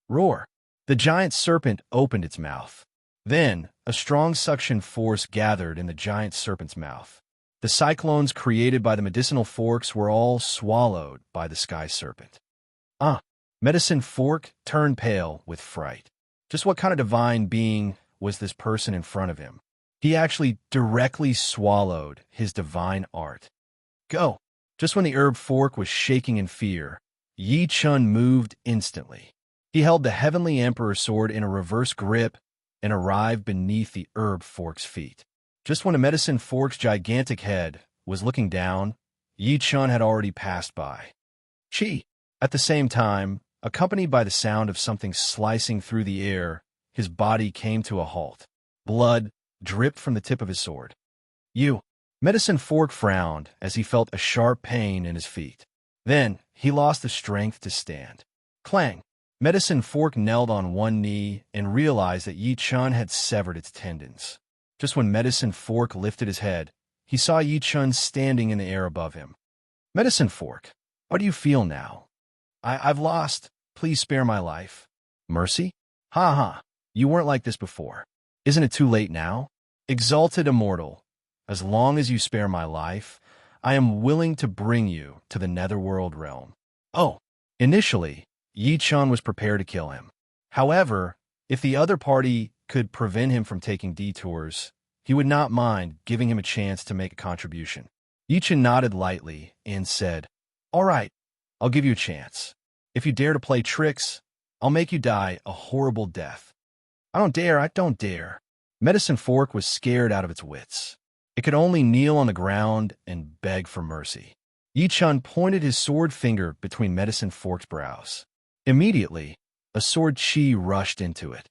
Roar! The giant serpent opened its mouth. Then, a strong suction force gathered in the giant serpent's mouth. The cyclones created by the medicinal forks were all swallowed by the sky serpent. Medicine Fork turned pale with fright. Just what kind of divine being was this person in front of him? He actually directly swallowed his divine art. Go! Just when the herb fork was shaking in fear, Yi Chun moved instantly. He held the Heavenly Emperor sword in a reverse grip and arrived beneath the herb fork's feet. Just when the medicine fork's gigantic head was looking down, Yi Chun had already passed by. Chi! At the same time, accompanied by the sound of something slicing through the air, his body came to a halt. Blood dripped from the tip of his sword. You! Medicine Fork frowned as he felt a sharp pain in his feet. Then, he lost the strength to stand. Clang! Medicine Fork knelt on one knee and realized that Yi Chun had severed its tendons. Just when Medicine Fork lifted his head, he saw Yi Chun standing in the air above him. Medicine Fork, how do you feel now? I've lost. Please spare my life. Mercy? Ha ha. You weren't like this before. Isn't it too late now? Exalted Immortal, as long as you spare my life, I am willing to bring you to the netherworld realm. Oh, initially, Yi Chun was prepared to kill him. However, if the other party could prevent him from taking detours, he would not mind giving him a chance to make a contribution. Yi Chun nodded lightly and said, All right, I'll give you a chance. If you dare to play tricks, I'll make you die a horrible death. I don't dare. Medicine Fork was scared out of its wits. It could only kneel on the ground and beg for mercy. Yi Chun pointed his sword finger between Medicine Fork's brows. Immediately, a sword chi rushed into it.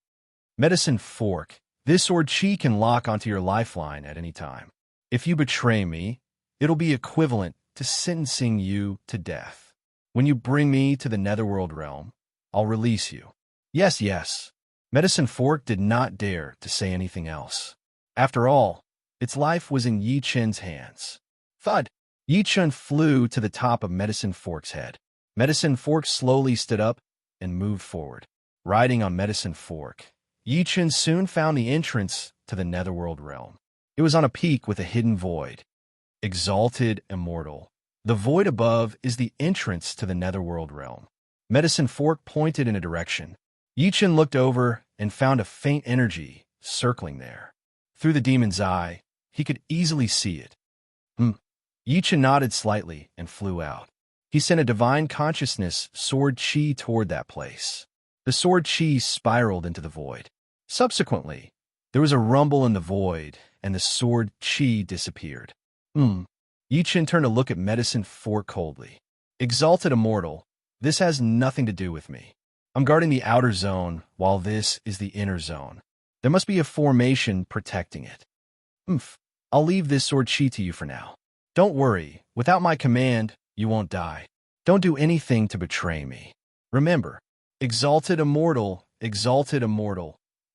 Medicine Fork, this sword chi can lock onto your lifeline at any time. If you betray me, it'll be equivalent to sentencing you to death. When you bring me to the netherworld realm, I'll release you. Yes. Medicine Fork did not dare to say anything else. After all, its life was in Yi Chen's hands. Thud! Yi Chen flew to the top of Medicine Fork's head. Medicine Fork slowly stood up and moved forward. Riding on Medicine Fork, Yi Chen soon found the entrance to the netherworld realm. It was on a peak with a hidden void. Exalted Immortal. The void above is the entrance to the netherworld realm. Medicine Fork pointed in a direction. Yi Chen looked over and found a faint energy circling there. Through the demon's eye, he could easily see it. Yi Chen nodded slightly and flew out. He sent a divine consciousness sword chi toward that place. The sword chi spiraled into the void. Subsequently, there was a rumble in the void, and the sword chi disappeared. Yi Chen turned to look at Medicine Fork coldly. Exalted Immortal, this has nothing to do with me. I'm guarding the outer zone, while this is the inner zone. There must be a formation protecting it. I'll leave this sword chi to you for now. Don't worry, without my command, you won't die. Don't do anything to betray me. Remember, Exalted Immortal,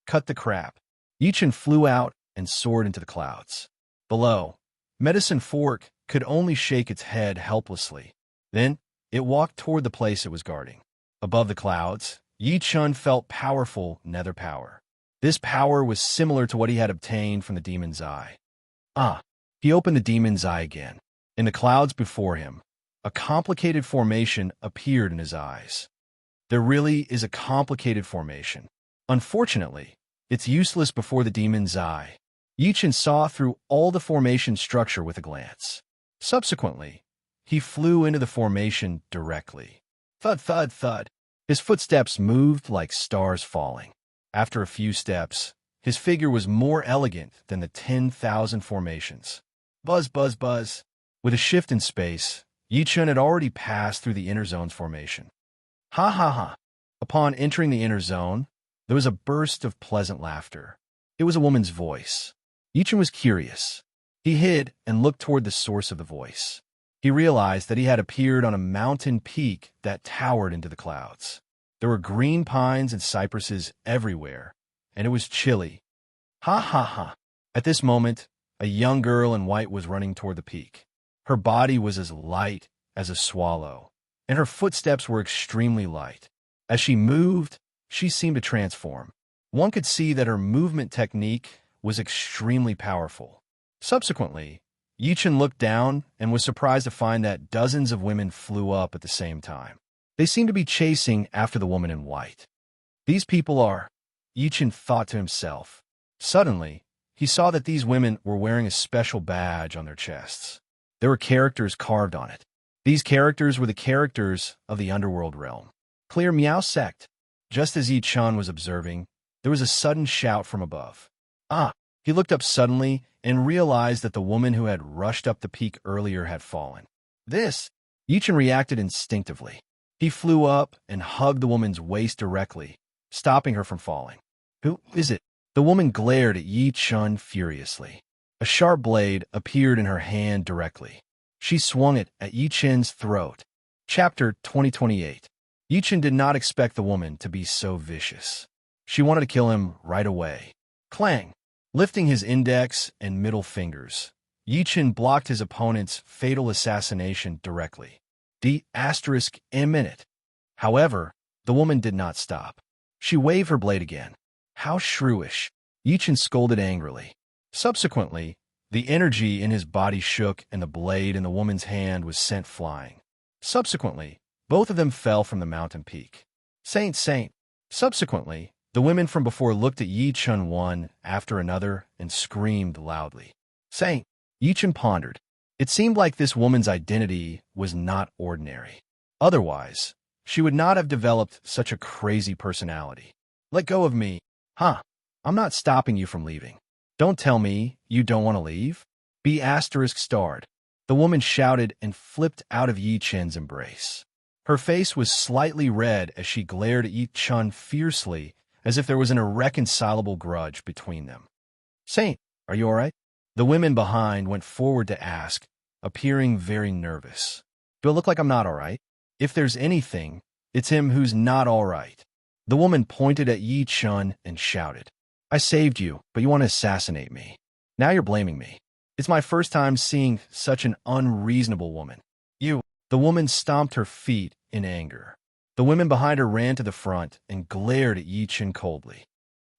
cut the crap. Yi Chen flew out and soared into the clouds. Below, Medicine Fork could only shake its head helplessly. Then, it walked toward the place it was guarding. Above the clouds, Yi Chun felt powerful nether power. This power was similar to what he had obtained from the demon's eye. He opened the demon's eye again. In the clouds before him, a complicated formation appeared in his eyes. There really is a complicated formation. Unfortunately, it's useless before the demon's eye. Yi Chun saw through all the formation structure with a glance. Subsequently, he flew into the formation directly. Thud, thud, thud. His footsteps moved like stars falling. After a few steps, his figure was more elegant than the 10,000 formations. Buzz, buzz, buzz. With a shift in space, Yi Chun had already passed through the inner zone's formation. Ha ha ha. Upon entering the inner zone, there was a burst of pleasant laughter. It was a woman's voice. Yi Chun was curious. He hid and looked toward the source of the voice. He realized that he had appeared on a mountain peak that towered into the clouds. There were green pines and cypresses everywhere, and it was chilly. Ha ha ha. At this moment, a young girl in white was running toward the peak. Her body was as light as a swallow, and her footsteps were extremely light. As she moved, she seemed to transform. One could see that her movement technique was extremely powerful. Subsequently, Yi Chun looked down and was surprised to find that dozens of women flew up at the same time. They seemed to be chasing after the woman in white. These people are, Yi Chun thought to himself. Suddenly, he saw that these women were wearing a special badge on their chests. There were characters carved on it. These characters were the characters of the underworld realm. Clear Meow Sect. Just as Yi Chun was observing, there was a sudden shout from above. He looked up suddenly and realized that the woman who had rushed up the peak earlier had fallen. Yi Chun reacted instinctively. He flew up and hugged the woman's waist directly, stopping her from falling. Who is it? The woman glared at Yi Chun furiously. A sharp blade appeared in her hand directly. She swung it at Yi Chun's throat. Chapter 2028. Yi Chun did not expect the woman to be so vicious. She wanted to kill him right away. Clang! Lifting his index and middle fingers, Yi Chun blocked his opponent's fatal assassination directly. D***. However, the woman did not stop. She waved her blade again. How shrewish! Yi Chun scolded angrily. Subsequently, the energy in his body shook and the blade in the woman's hand was sent flying. Subsequently, both of them fell from the mountain peak. Saint. Subsequently, the women from before looked at Yi Chun one after another and screamed loudly. Saint. Yi Chun pondered. It seemed like this woman's identity was not ordinary. Otherwise, she would not have developed such a crazy personality. Let go of me. I'm not stopping you from leaving. Don't tell me you don't want to leave. B*****. The woman shouted and flipped out of Yi Chun's embrace. Her face was slightly red as she glared at Yi Chun fiercely, as if there was an irreconcilable grudge between them. Saint, are you all right? The women behind went forward to ask, appearing very nervous. Do I look like I'm not all right? If there's anything, it's him who's not all right. The woman pointed at Yi Chun and shouted, I saved you, but you want to assassinate me. Now you're blaming me. It's my first time seeing such an unreasonable woman. The woman stomped her feet in anger. The women behind her ran to the front and glared at Yi Chun coldly.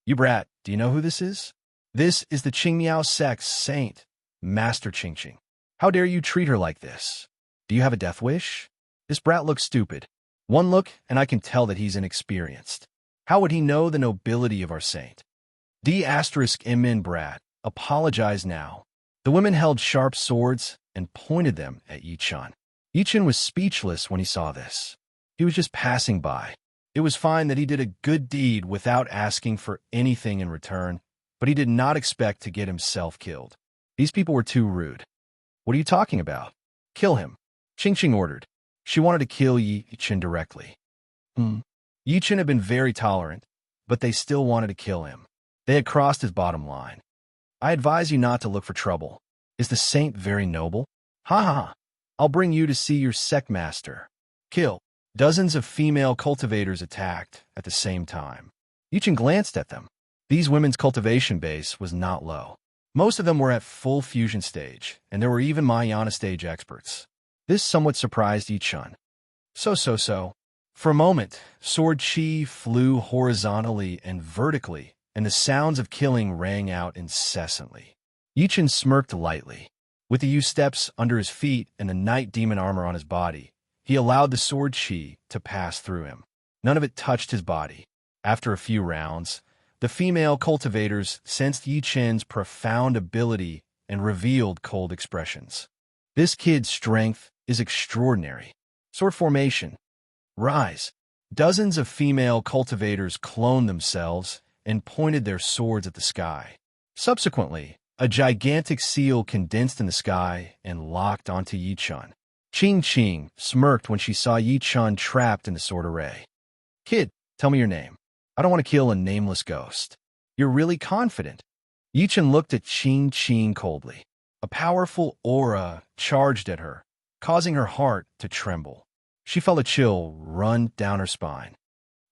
You brat, do you know who this is? This is the Qingmiao sect's saint, Master Qingqing. How dare you treat her like this? Do you have a death wish? This brat looks stupid. One look and I can tell that he's inexperienced. How would he know the nobility of our saint? D*****, brat, apologize now. The women held sharp swords and pointed them at Yi Chun. Yi Chun was speechless when he saw this. He was just passing by. It was fine that he did a good deed without asking for anything in return, but he did not expect to get himself killed. These people were too rude. What are you talking about? Kill him. Qingqing ordered. She wanted to kill Yi Chun directly. Yi Chun had been very tolerant, but they still wanted to kill him. They had crossed his bottom line. I advise you not to look for trouble. Is the saint very noble? Ha. I'll bring you to see your sect master. Kill. Dozens of female cultivators attacked at the same time. Yi Chun glanced at them. These women's cultivation base was not low. Most of them were at full fusion stage, and there were even Mahayana stage experts. This somewhat surprised Yi-chun. So. For a moment, sword chi flew horizontally and vertically, and the sounds of killing rang out incessantly. Yi-chun smirked lightly. With the steps under his feet and the night demon armor on his body, he allowed the sword chi to pass through him. None of it touched his body. After a few rounds, the female cultivators sensed Yi-chun's profound ability and revealed cold expressions. This kid's strength is extraordinary. Sword formation. Rise. Dozens of female cultivators cloned themselves and pointed their swords at the sky. Subsequently, a gigantic seal condensed in the sky and locked onto Yi-chun. Ching smirked when she saw Yi-chun trapped in the sword array. Kid, tell me your name. I don't want to kill a nameless ghost. You're really confident. Yi-chun looked at Ching coldly. A powerful aura charged at her, causing her heart to tremble. She felt a chill run down her spine.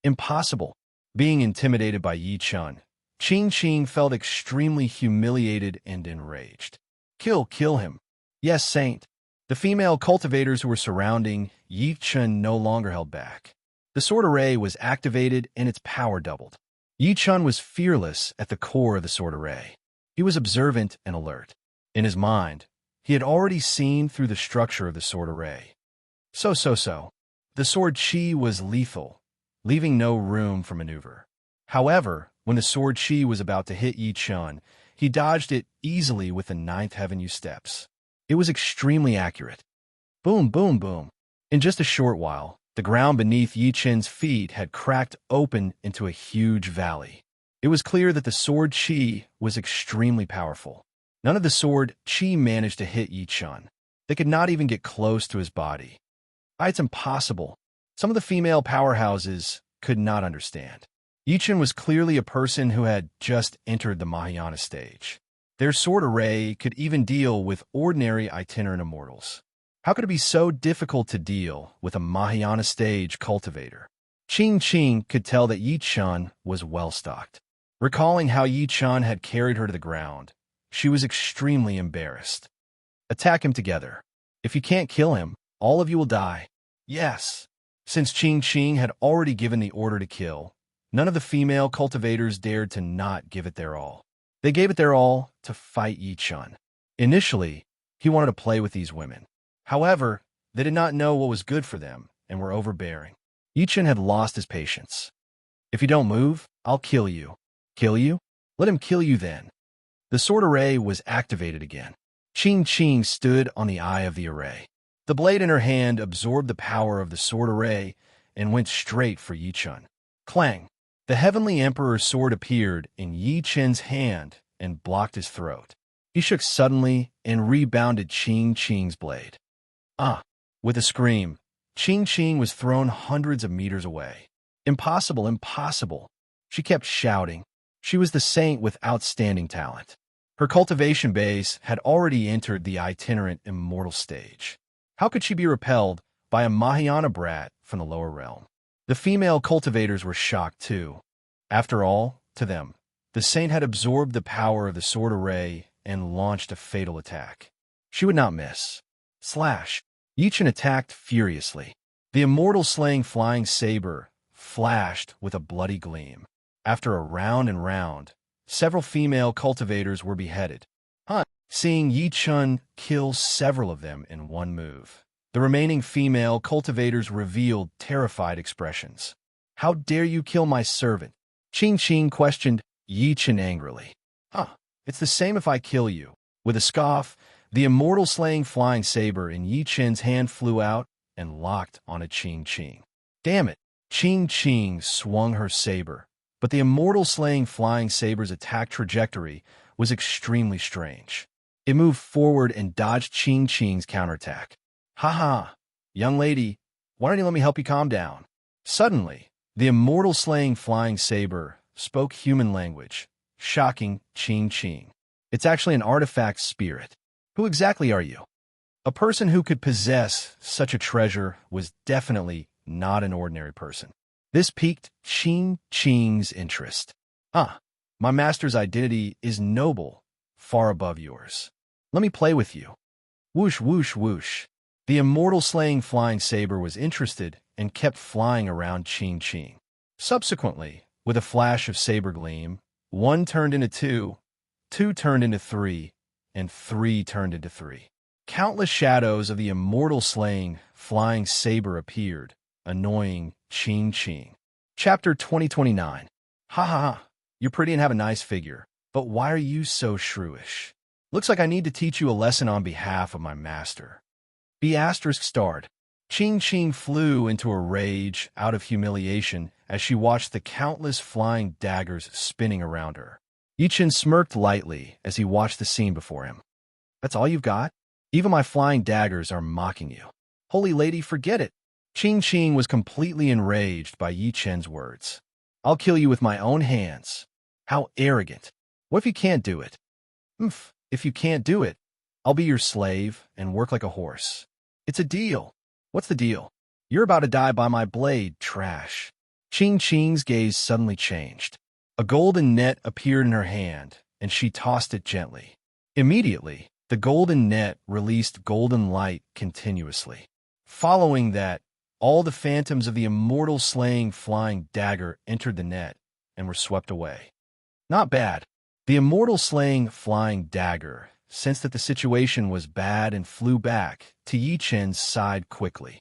Impossible. Being intimidated by Yi-chun, Ching felt extremely humiliated and enraged. Kill him. Yes, Saint. The female cultivators who were surrounding Yi-chun no longer held back. The sword array was activated and its power doubled. Yi-chun was fearless at the core of the sword array. He was observant and alert. In his mind, he had already seen through the structure of the sword array. So. The sword chi was lethal, leaving no room for maneuver. However, when the sword chi was about to hit Yi-chun, he dodged it easily with the ninth heaven steps. It was extremely accurate. Boom. In just a short while, the ground beneath Yi-chun's feet had cracked open into a huge valley. It was clear that the sword chi was extremely powerful. None of the sword chi managed to hit Yi-chun. They could not even get close to his body. It's impossible. Some of the female powerhouses could not understand. Yi-chun was clearly a person who had just entered the Mahayana stage. Their sword array could even deal with ordinary itinerant immortals. How could it be so difficult to deal with a Mahayana stage cultivator? Ching could tell that Yi-chun was well-stocked. Recalling how Yi-chun had carried her to the ground, she was extremely embarrassed. Attack him together. If you can't kill him, all of you will die. Yes. Since Ching had already given the order to kill, none of the female cultivators dared to not give it their all. They gave it their all to fight Yi-chun. Initially, he wanted to play with these women. However, they did not know what was good for them and were overbearing. Yi-chun had lost his patience. If you don't move, I'll kill you. Kill you? Let him kill you then. The sword array was activated again. Ching stood on the eye of the array. The blade in her hand absorbed the power of the sword array and went straight for Yi-chun. Clang! The Heavenly Emperor's sword appeared in Yi-chun's hand and blocked his throat. He shook suddenly and rebounded Ching's blade. With a scream, Ching was thrown hundreds of meters away. Impossible. She kept shouting. She was the saint with outstanding talent. Her cultivation base had already entered the itinerant immortal stage. How could she be repelled by a Mahayana brat from the lower realm? The female cultivators were shocked too. After all, to them, the saint had absorbed the power of the sword array and launched a fatal attack. She would not miss. Slash! Yi-chun attacked furiously. The immortal slaying flying saber flashed with a bloody gleam. After a round and round, several female cultivators were beheaded. Seeing Yi-chun kill several of them in one move, the remaining female cultivators revealed terrified expressions. How dare you kill my servant? Ching questioned Yi-chun angrily. It's the same if I kill you. With a scoff, the immortal slaying flying saber in Yi-chun's hand flew out and locked onto Ching. Damn it! Ching swung her saber, but the immortal slaying flying saber's attack trajectory was extremely strange. It moved forward and dodged Ching's counterattack. Young lady, why don't you let me help you calm down? Suddenly, the immortal slaying flying saber spoke human language, shocking Ching. It's actually an artifact spirit. Who exactly are you? A person who could possess such a treasure was definitely not an ordinary person. This piqued Ching's interest. My master's identity is noble, far above yours. Let me play with you. Whoosh. The immortal-slaying flying saber was interested and kept flying around Ching. Subsequently, with a flash of saber gleam, 1 turned into 2, 2 turned into 3, and 3 turned into 3. Countless shadows of the immortal-slaying flying saber appeared, annoying Ching. Chapter 2029. Ha ha ha. You're pretty and have a nice figure, but why are you so shrewish? Looks like I need to teach you a lesson on behalf of my master. B** starred. Ching flew into a rage out of humiliation as she watched the countless flying daggers spinning around her. Yi-Chin smirked lightly as he watched the scene before him. That's all you've got? Even my flying daggers are mocking you. Holy lady, forget it. Ching was completely enraged by Yi-Chin's words. I'll kill you with my own hands. How arrogant. What if you can't do it? If you can't do it, I'll be your slave and work like a horse. It's a deal. What's the deal? You're about to die by my blade, trash. Ching's gaze suddenly changed. A golden net appeared in her hand, and she tossed it gently. Immediately, the golden net released golden light continuously. Following that, all the phantoms of the immortal-slaying flying dagger entered the net and were swept away. Not bad. The immortal-slaying flying dagger sensed that the situation was bad and flew back to Yi-Chin's side quickly.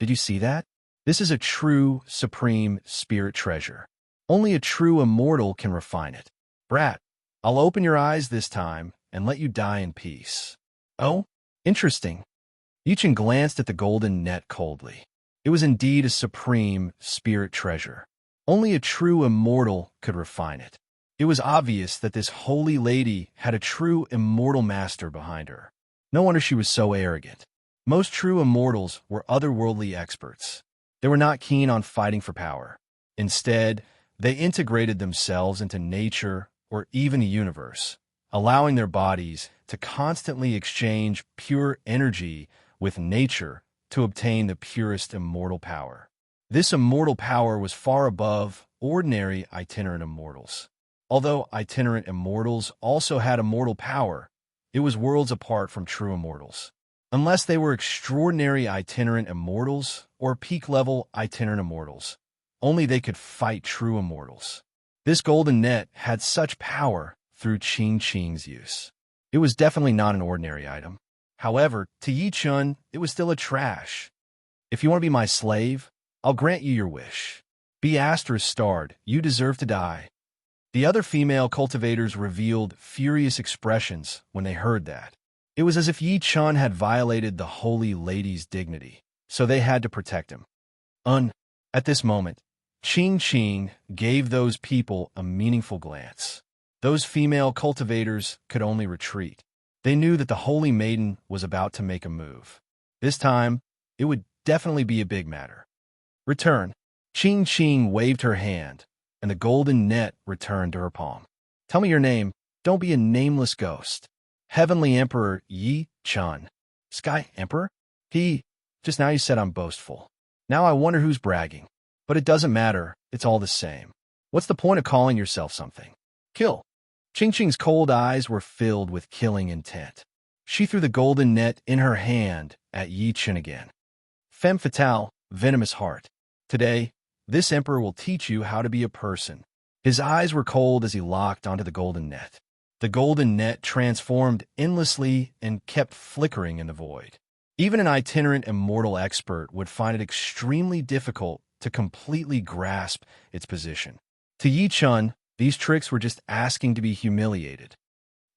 Did you see that? This is a true, supreme spirit treasure. Only a true immortal can refine it. Brat, I'll open your eyes this time and let you die in peace. Oh, interesting. Yi-Chin glanced at the golden net coldly. It was indeed a supreme spirit treasure. Only a true immortal could refine it. It was obvious that this holy lady had a true immortal master behind her. No wonder she was so arrogant. Most true immortals were otherworldly experts. They were not keen on fighting for power. Instead, they integrated themselves into nature or even the universe, allowing their bodies to constantly exchange pure energy with nature to obtain the purest immortal power. This immortal power was far above ordinary itinerant immortals. Although itinerant immortals also had immortal power, it was worlds apart from true immortals. Unless they were extraordinary itinerant immortals or peak-level itinerant immortals, only they could fight true immortals. This golden net had such power through Ching's use. It was definitely not an ordinary item. However, to Yi-Chin, it was still a trash. If you want to be my slave, I'll grant you your wish. B** starred. You deserve to die. The other female cultivators revealed furious expressions when they heard that. It was as if Yi-Chin had violated the holy lady's dignity, so they had to protect him. At this moment, Ching gave those people a meaningful glance. Those female cultivators could only retreat. They knew that the holy maiden was about to make a move. This time, it would definitely be a big matter. Return. Ching waved her hand, and the golden net returned to her palm. Tell me your name. Don't be a nameless ghost. Heavenly Emperor Yi-Chin. Sky Emperor? Just now you said I'm boastful. Now I wonder who's bragging. But it doesn't matter. It's all the same. What's the point of calling yourself something? Kill. Ching's cold eyes were filled with killing intent. She threw the golden net in her hand at Yi-Chin again. Femme fatale, venomous heart. Today, this emperor will teach you how to be a person. His eyes were cold as he locked onto the golden net. The golden net transformed endlessly and kept flickering in the void. Even an itinerant immortal expert would find it extremely difficult to completely grasp its position. To Yi-Chin, these tricks were just asking to be humiliated.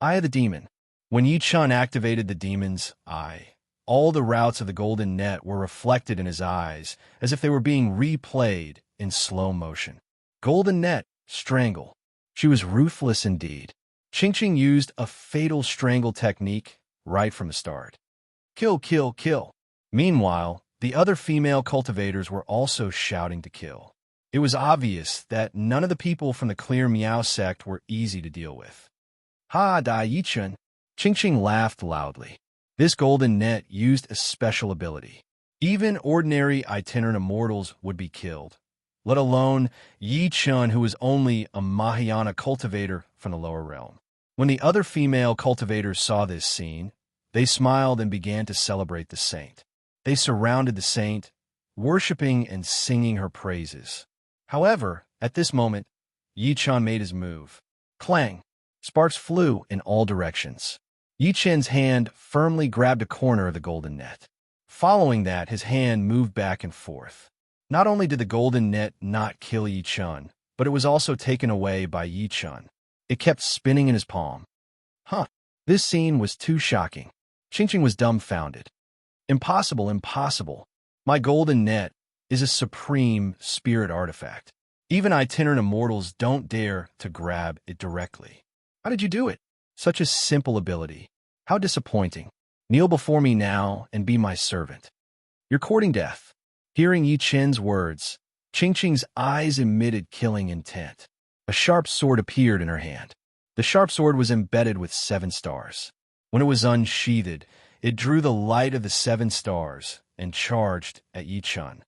Eye of the Demon. When Yi-Chin activated the demon's eye, all the routes of the golden net were reflected in his eyes, as if they were being replayed in slow motion. Golden net, strangle. She was ruthless indeed. Ching used a fatal strangle technique right from the start. Kill, kill, kill. Meanwhile, the other female cultivators were also shouting to kill. It was obvious that none of the people from the Clear Meow sect were easy to deal with. Ha, da Yi-Chin. Ching laughed loudly. This golden net used a special ability. Even ordinary itinerant immortals would be killed, let alone Yi-Chin, who was only a Mahayana cultivator from the lower realm. When the other female cultivators saw this scene, they smiled and began to celebrate the saint. They surrounded the saint, worshipping and singing her praises. However, at this moment, Yi Chen made his move. Clang! Sparks flew in all directions. Yi Chen's hand firmly grabbed a corner of the golden net. Following that, his hand moved back and forth. Not only did the golden net not kill Yi Chen, but it was also taken away by Yi Chen. It kept spinning in his palm. Huh. This scene was too shocking. Qingqing was dumbfounded. Impossible, impossible. My golden net is a supreme spirit artifact. Even itinerant immortals don't dare to grab it directly. How did you do it? Such a simple ability. How disappointing. Kneel before me now and be my servant. You're courting death. Hearing Yi Chen's words, Qingqing's eyes emitted killing intent. A sharp sword appeared in her hand. The sharp sword was embedded with 7 stars. When it was unsheathed, it drew the light of the 7 stars and charged at Yi Chen.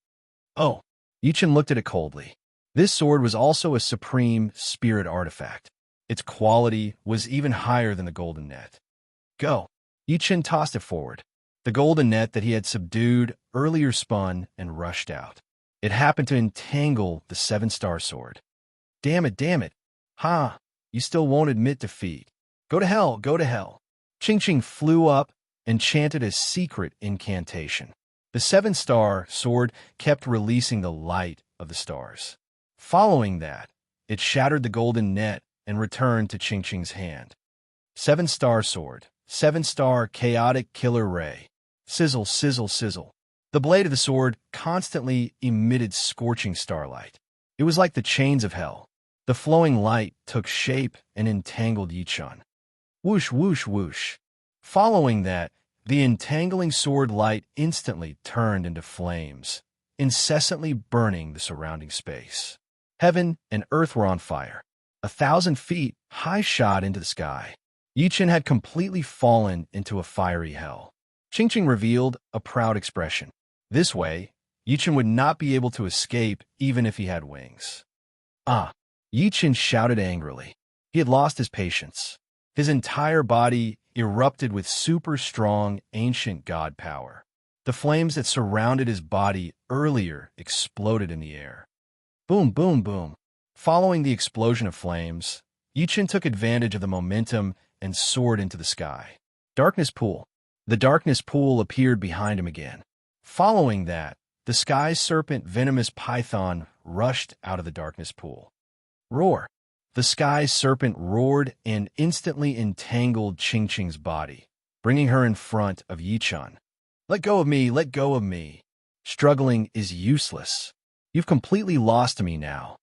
Oh, Yi Chen looked at it coldly. This sword was also a supreme spirit artifact. Its quality was even higher than the golden net. Go. Yi Chen tossed it forward. The golden net that he had subdued earlier spun and rushed out. It happened to entangle the 7-star sword. Damn it, damn it. Ha! You still won't admit defeat. Go to hell, go to hell. Qingqing flew up and chanted a secret incantation. The 7-star sword kept releasing the light of the stars. Following that, it shattered the golden net and returned to Qingqing's hand. 7-star sword, 7-star chaotic killer ray. Sizzle, sizzle, sizzle. The blade of the sword constantly emitted scorching starlight. It was like the chains of hell. The flowing light took shape and entangled Yi Chen. Whoosh, whoosh, whoosh. Following that, the entangling sword light instantly turned into flames, incessantly burning the surrounding space. Heaven and earth were on fire. 1,000 feet high shot into the sky. Yi Chen had completely fallen into a fiery hell. Qingqing revealed a proud expression. This way, Yi Chen would not be able to escape even if he had wings. Ah! Yi Chen shouted angrily. He had lost his patience. His entire body erupted with super strong ancient god power. The flames that surrounded his body earlier exploded in the air. Boom, boom, boom. Following the explosion of flames, Yi Chen took advantage of the momentum and soared into the sky. Darkness pool. The darkness pool appeared behind him again. Following that, the sky serpent venomous python rushed out of the darkness pool. Roar. The sky serpent roared and instantly entangled Qingqing's body, bringing her in front of Yi Chen. Let go of me, let go of me. Struggling is useless. You've completely lost me now.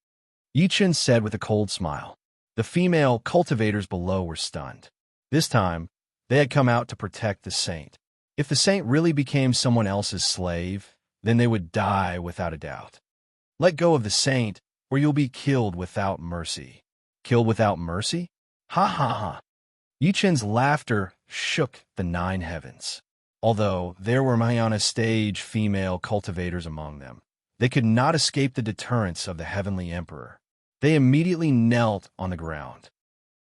Yi Chen said with a cold smile. The female cultivators below were stunned. This time, they had come out to protect the saint. If the saint really became someone else's slave, then they would die without a doubt. Let go of the saint, or you'll be killed without mercy. Killed without mercy? Ha ha ha. Yi Chen's laughter shook the 9 heavens. Although there were Mayana stage female cultivators among them, they could not escape the deterrence of the heavenly emperor. They immediately knelt on the ground.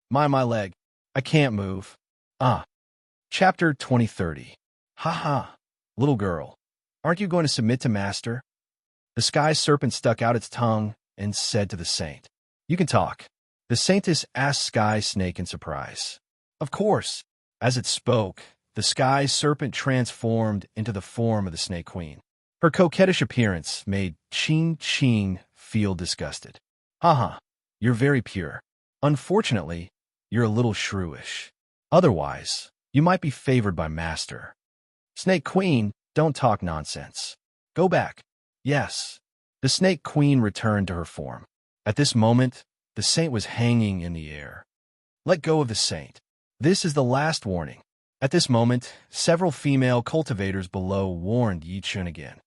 My leg. I can't move. Ah. Chapter 2030. Ha ha. Little girl, aren't you going to submit to master? The sky serpent stuck out its tongue and said to the saint, You can talk. The saintess asked Sky Snake in surprise. Of course. As it spoke, the sky serpent transformed into the form of the Snake Queen. Her coquettish appearance made Qing feel disgusted. Haha, you're very pure. Unfortunately, you're a little shrewish. Otherwise, you might be favored by master. Snake Queen, don't talk nonsense. Go back. Yes. The Snake Queen returned to her form. At this moment, the saint was hanging in the air. Let go of the saint. This is the last warning. At this moment, several female cultivators below warned Yi Chen again.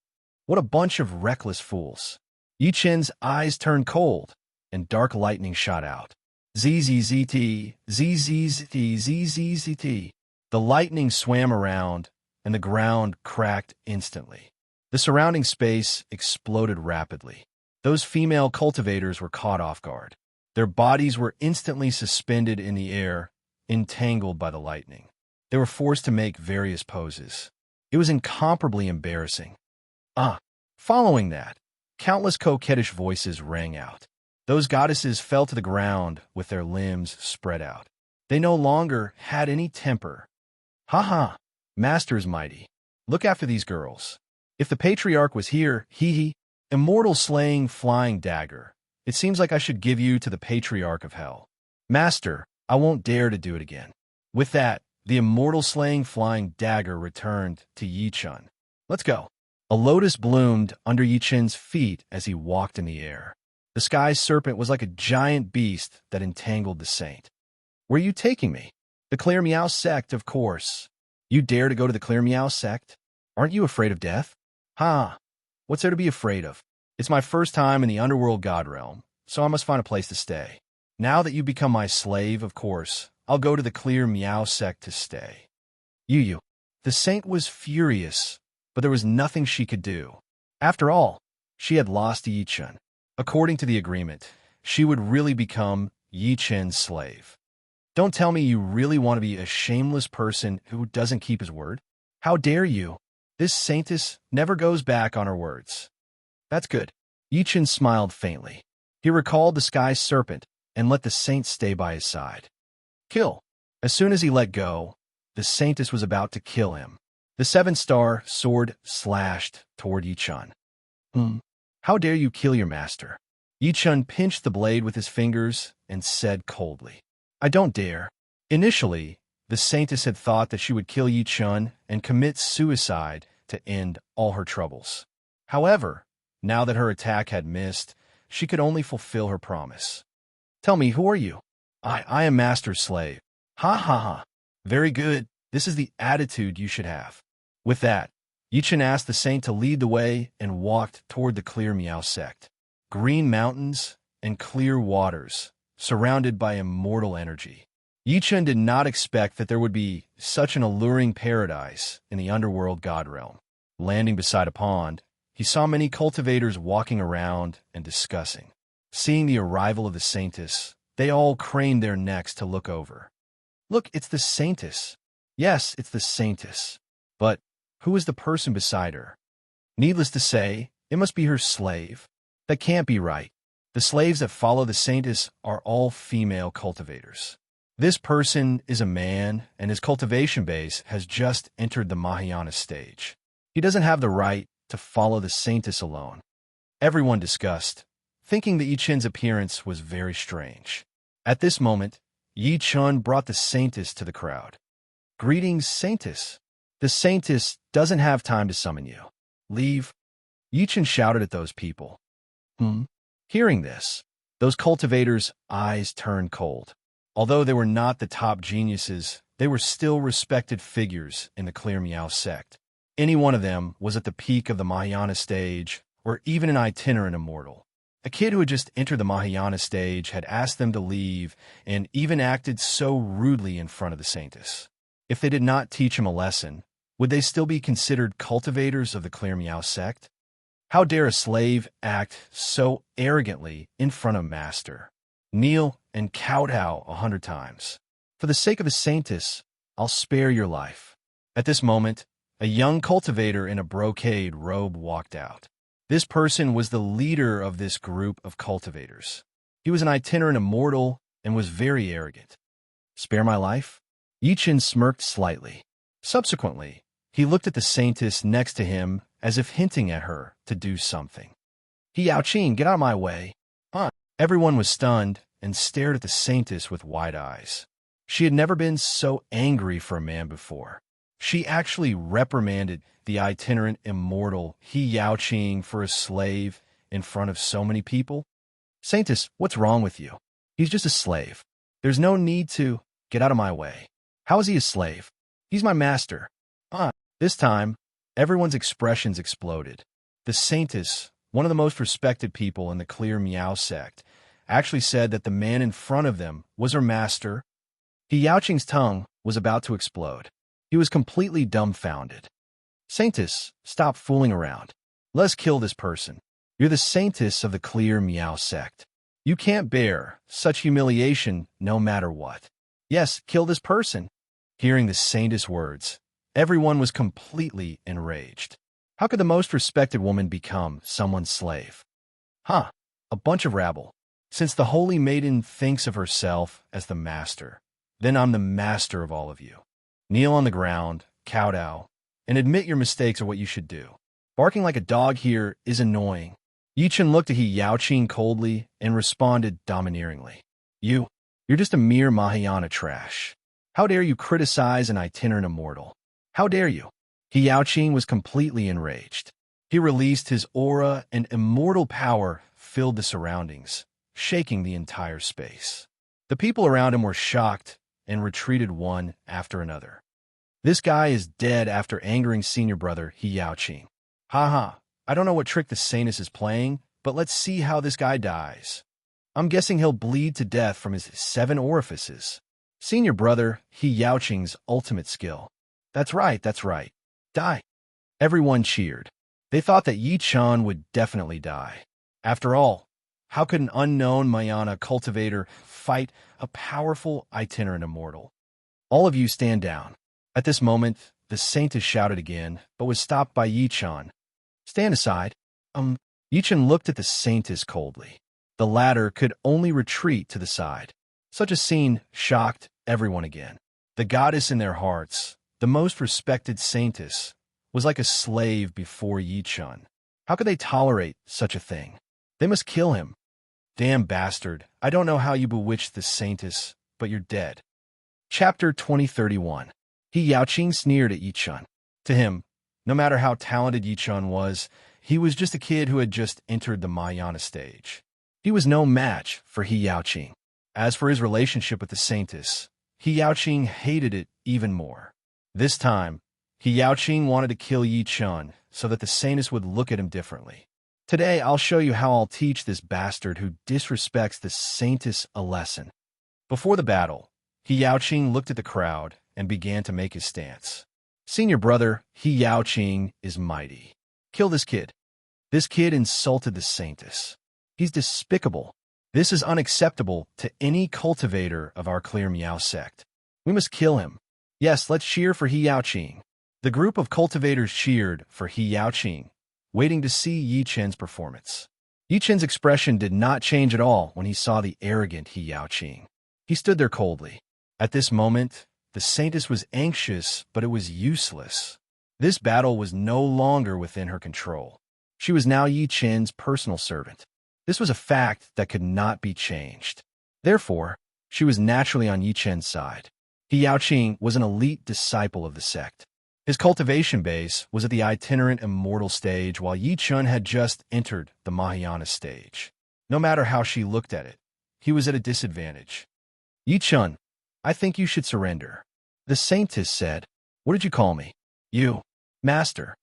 What a bunch of reckless fools. Yi Chen's eyes turned cold, and dark lightning shot out. ZZZT, ZZZT, ZZZT. The lightning swam around, and the ground cracked instantly. The surrounding space exploded rapidly. Those female cultivators were caught off guard. Their bodies were instantly suspended in the air, entangled by the lightning. They were forced to make various poses. It was incomparably embarrassing. Ah, following that, countless coquettish voices rang out. Those goddesses fell to the ground with their limbs spread out. They no longer had any temper. Ha ha, Master is mighty. Look after these girls. If the patriarch was here, hee, immortal slaying flying dagger. It seems like I should give you to the patriarch of hell. Master, I won't dare to do it again. With that, the immortal slaying flying dagger returned to Yi Chun. Let's go. A lotus bloomed under Yi Chun's feet as he walked in the air. The sky serpent was like a giant beast that entangled the saint. Where are you taking me? The Clear Meow sect, of course. You dare to go to the Clear Meow sect? Aren't you afraid of death? Ha! What's there to be afraid of? It's my first time in the underworld god realm, so I must find a place to stay. Now that you become my slave, of course, I'll go to the Clear Meow sect to stay. You. The saint was furious, but there was nothing she could do. After all, she had lost to Yi Chun. According to the agreement, she would really become Yi Chun's slave. Don't tell me you really want to be a shameless person who doesn't keep his word. How dare you? This saintess never goes back on her words. That's good. Yi Chun smiled faintly. He recalled the sky serpent and let the saint stay by his side. Kill. As soon as he let go, the saintess was about to kill him. The seven-star sword slashed toward Yi Chun. How dare you kill your master? Yi Chun pinched the blade with his fingers and said coldly, I don't dare. Initially, the saintess had thought that she would kill Yi Chun and commit suicide to end all her troubles. However, now that her attack had missed, she could only fulfill her promise. Tell me, who are you? I am Master's slave. Ha ha ha. Very good. This is the attitude you should have. With that, Yi Chun asked the saint to lead the way and walked toward the Clear Meow sect. Green mountains and clear waters, surrounded by immortal energy. Yi Chun did not expect that there would be such an alluring paradise in the underworld god realm. Landing beside a pond, he saw many cultivators walking around and discussing. Seeing the arrival of the saintess, they all craned their necks to look over. Look, it's the saintess. Yes, it's the saintess. But who is the person beside her? Needless to say, it must be her slave. That can't be right. The slaves that follow the saintess are all female cultivators. This person is a man, and his cultivation base has just entered the Mahayana stage. He doesn't have the right to follow the saintess alone. Everyone discussed, thinking that Yi Chun's appearance was very strange. At this moment, Yi Chun brought the saintess to the crowd. Greetings, saintess. The saintess doesn't have time to summon you. Leave. Yi Chun shouted at those people. Hearing this, those cultivators' eyes turned cold. Although they were not the top geniuses, they were still respected figures in the Clear Meow sect. Any one of them was at the peak of the Mahayana stage, or even an itinerant immortal. A kid who had just entered the Mahayana stage had asked them to leave and even acted so rudely in front of the saintess. If they did not teach him a lesson, would they still be considered cultivators of the Clear Meow sect? How dare a slave act so arrogantly in front of master? Kneel and kowtow 100 times. For the sake of the saintess, I'll spare your life. At this moment, a young cultivator in a brocade robe walked out. This person was the leader of this group of cultivators. He was an itinerant immortal and was very arrogant. Spare my life? Yi Chun smirked slightly. Subsequently, he looked at the saintess next to him as if hinting at her to do something. Yao Qing, get out of my way. Everyone was stunned and stared at the saintess with wide eyes. She had never been so angry for a man before. She actually reprimanded the itinerant immortal Yao Qing for a slave in front of so many people. Saintess, what's wrong with you? He's just a slave. There's no need to get out of my way. How is he a slave? He's my master. This time, everyone's expressions exploded. The saintess, one of the most respected people in the Clear Meow sect, actually said that the man in front of them was her master. Yao Qing's tongue was about to explode. He was completely dumbfounded. Saintess, stop fooling around. Let's kill this person. You're the saintess of the Clear Meow sect. You can't bear such humiliation no matter what. Yes, kill this person. Hearing the saintess' words, Everyone was completely enraged. How could the most respected woman become someone's slave? Huh, a bunch of rabble. Since the holy maiden thinks of herself as the master, then I'm the master of all of you. Kneel on the ground, kowtow, and admit your mistakes are what you should do. Barking like a dog here is annoying. Yichen looked at He Yaoqing coldly and responded domineeringly. You're just a mere Mahayana trash. How dare you criticize an itinerant immortal? How dare you? He Yaoqing was completely enraged. He released his aura and immortal power filled the surroundings, shaking the entire space. The people around him were shocked and retreated one after another. This guy is dead after angering senior brother He Yaoqing. Haha, I don't know what trick the Sanus is playing, but let's see how this guy dies. I'm guessing he'll bleed to death from his 7 orifices. Senior brother He Yaoqing's ultimate skill. That's right. Die. Everyone cheered. They thought that Yi Chan would definitely die. After all, how could an unknown Mayana cultivator fight a powerful itinerant immortal? All of you stand down. At this moment, the saintess shouted again, but was stopped by Yi Chan. Stand aside. Yi Chan looked at the saintess coldly. The latter could only retreat to the side. Such a scene shocked everyone again. The goddess in their hearts, the most respected saintess, was like a slave before Yi Chan. How could they tolerate such a thing? They must kill him. Damn bastard, I don't know how you bewitched the saintess, but you're dead. Chapter 2031. He Yaoqing sneered at Yi Chan. To him, no matter how talented Yi Chan was, he was just a kid who had just entered the Mahayana stage. He was no match for He Yaoqing. As for his relationship with the saintess, He Yaoqing hated it even more. This time, He Yaoqing wanted to kill Yi Chan so that the saintess would look at him differently. Today, I'll show you how I'll teach this bastard who disrespects the saintess a lesson. Before the battle, He Yaoqing looked at the crowd and began to make his stance. Senior brother He Yaoqing is mighty. Kill this kid. This kid insulted the saintess. He's despicable. This is unacceptable to any cultivator of our Clear Meow sect. We must kill him. Yes, let's cheer for He Yaoqing. The group of cultivators cheered for He Yaoqing, waiting to see Yi Chen's performance. Yi Chen's expression did not change at all when he saw the arrogant He Yaoqing. He stood there coldly. At this moment, the saintess was anxious, but it was useless. This battle was no longer within her control. She was now Yi Chen's personal servant. This was a fact that could not be changed. Therefore, she was naturally on Yi Chen's side. He Yaoqing was an elite disciple of the sect. His cultivation base was at the itinerant immortal stage, while Yi Chen had just entered the Mahayana stage. No matter how she looked at it, he was at a disadvantage. Yi Chen, I think you should surrender. The saintess said. What did you call me? You. Master.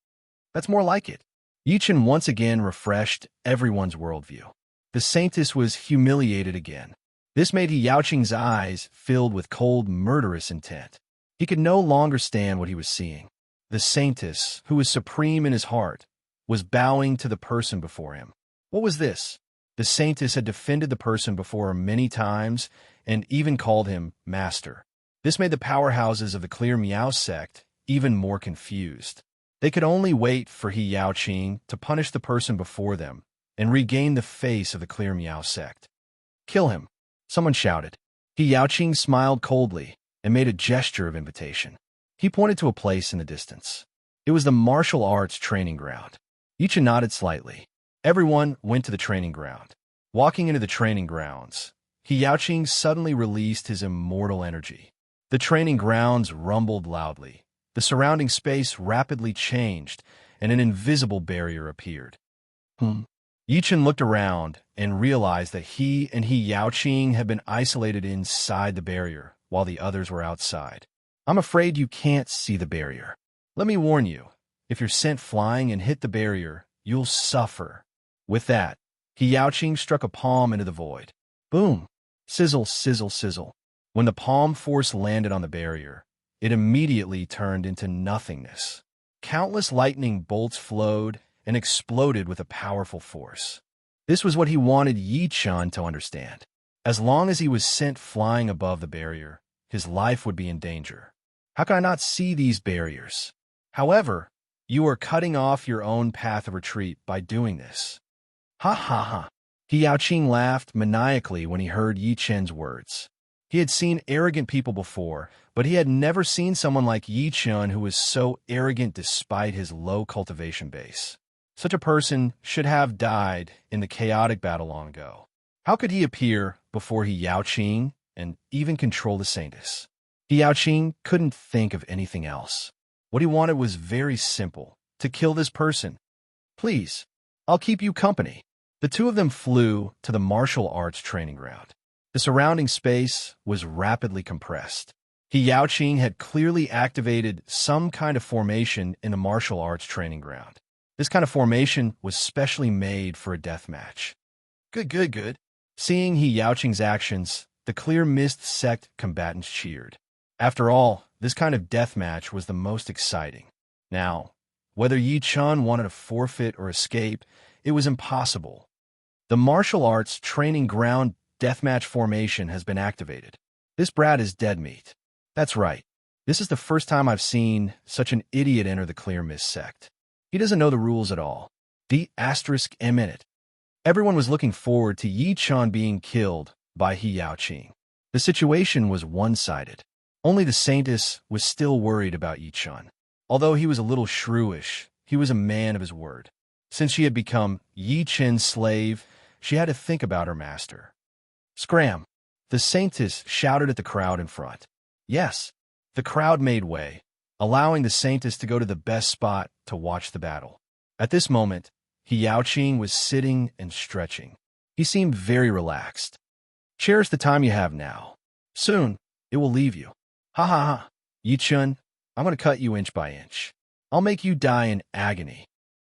That's more like it. Yi Chen once again refreshed everyone's worldview. The saintess was humiliated again. This made He Yaoqing's eyes filled with cold, murderous intent. He could no longer stand what he was seeing. The saintess, who was supreme in his heart, was bowing to the person before him. What was this? The saintess had defended the person before her many times and even called him master. This made the powerhouses of the Clear Meow sect even more confused. They could only wait for He Yaoqing to punish the person before them and regain the face of the Clear Meow sect. Kill him, someone shouted. He Yaoqing smiled coldly and made a gesture of invitation. He pointed to a place in the distance. It was the martial arts training ground. Yi Chen nodded slightly. Everyone went to the training ground. Walking into the training grounds, He Yaoqing suddenly released his immortal energy. The training grounds rumbled loudly. The surrounding space rapidly changed, and an invisible barrier appeared. Yi Chen looked around and realized that he and He Yaoqing had been isolated inside the barrier, while the others were outside. I'm afraid you can't see the barrier. Let me warn you, if you're sent flying and hit the barrier, you'll suffer. With that, He Yaoqing struck a palm into the void. Boom! Sizzle, sizzle, sizzle. When the palm force landed on the barrier, it immediately turned into nothingness. Countless lightning bolts flowed and exploded with a powerful force. This was what he wanted Yi Chen to understand. As long as he was sent flying above the barrier, his life would be in danger. How can I not see these barriers? However, you are cutting off your own path of retreat by doing this. Ha ha ha. He Yaoqing laughed maniacally when he heard Yi Chen's words. He had seen arrogant people before, but he had never seen someone like Yi Chen who was so arrogant despite his low cultivation base. Such a person should have died in the chaotic battle long ago. How could he appear before He Yaoqing and even control the Saintess? He Yaoqing couldn't think of anything else. What he wanted was very simple, to kill this person. Please, I'll keep you company. The two of them flew to the martial arts training ground. The surrounding space was rapidly compressed. He Yaoqing had clearly activated some kind of formation in the martial arts training ground. This kind of formation was specially made for a death match. Good. Seeing He Yaoqing's actions, the Clear Mist sect combatants cheered. After all, this kind of death match was the most exciting. Now, whether Yi Chen wanted to forfeit or escape, it was impossible. The martial arts training ground deathmatch formation has been activated. This brat is dead meat. That's right. This is the first time I've seen such an idiot enter the Clear Mist sect. He doesn't know the rules at all. *M in it. Everyone was looking forward to Yi Chen being killed by He Yaoqing. The situation was one-sided. Only the Saintess was still worried about Yi Chen. Although he was a little shrewish, he was a man of his word. Since she had become Yi Chen's slave, she had to think about her master. Scram! The Saintess shouted at the crowd in front. Yes, the crowd made way, allowing the Saintess to go to the best spot to watch the battle. At this moment, He Yaoqing was sitting and stretching. He seemed very relaxed. Cherish the time you have now. Soon, it will leave you. Ha ha ha. Yi Chen, I'm going to cut you inch by inch. I'll make you die in agony.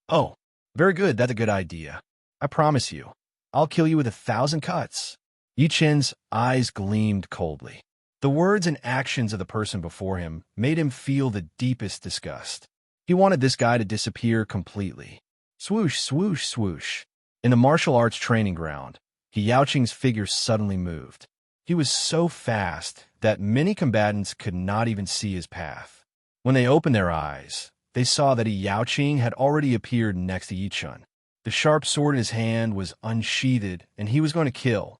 Oh, very good, that's a good idea. I promise you, I'll kill you with 1,000 cuts. Yi Chen's eyes gleamed coldly. The words and actions of the person before him made him feel the deepest disgust. He wanted this guy to disappear completely. Swoosh, swoosh, swoosh. In the martial arts training ground, He Yaoqing's figure suddenly moved. He was so fast that many combatants could not even see his path. When they opened their eyes, they saw that He Yaoqing had already appeared next to Yi Chen. The sharp sword in his hand was unsheathed, and he was going to kill.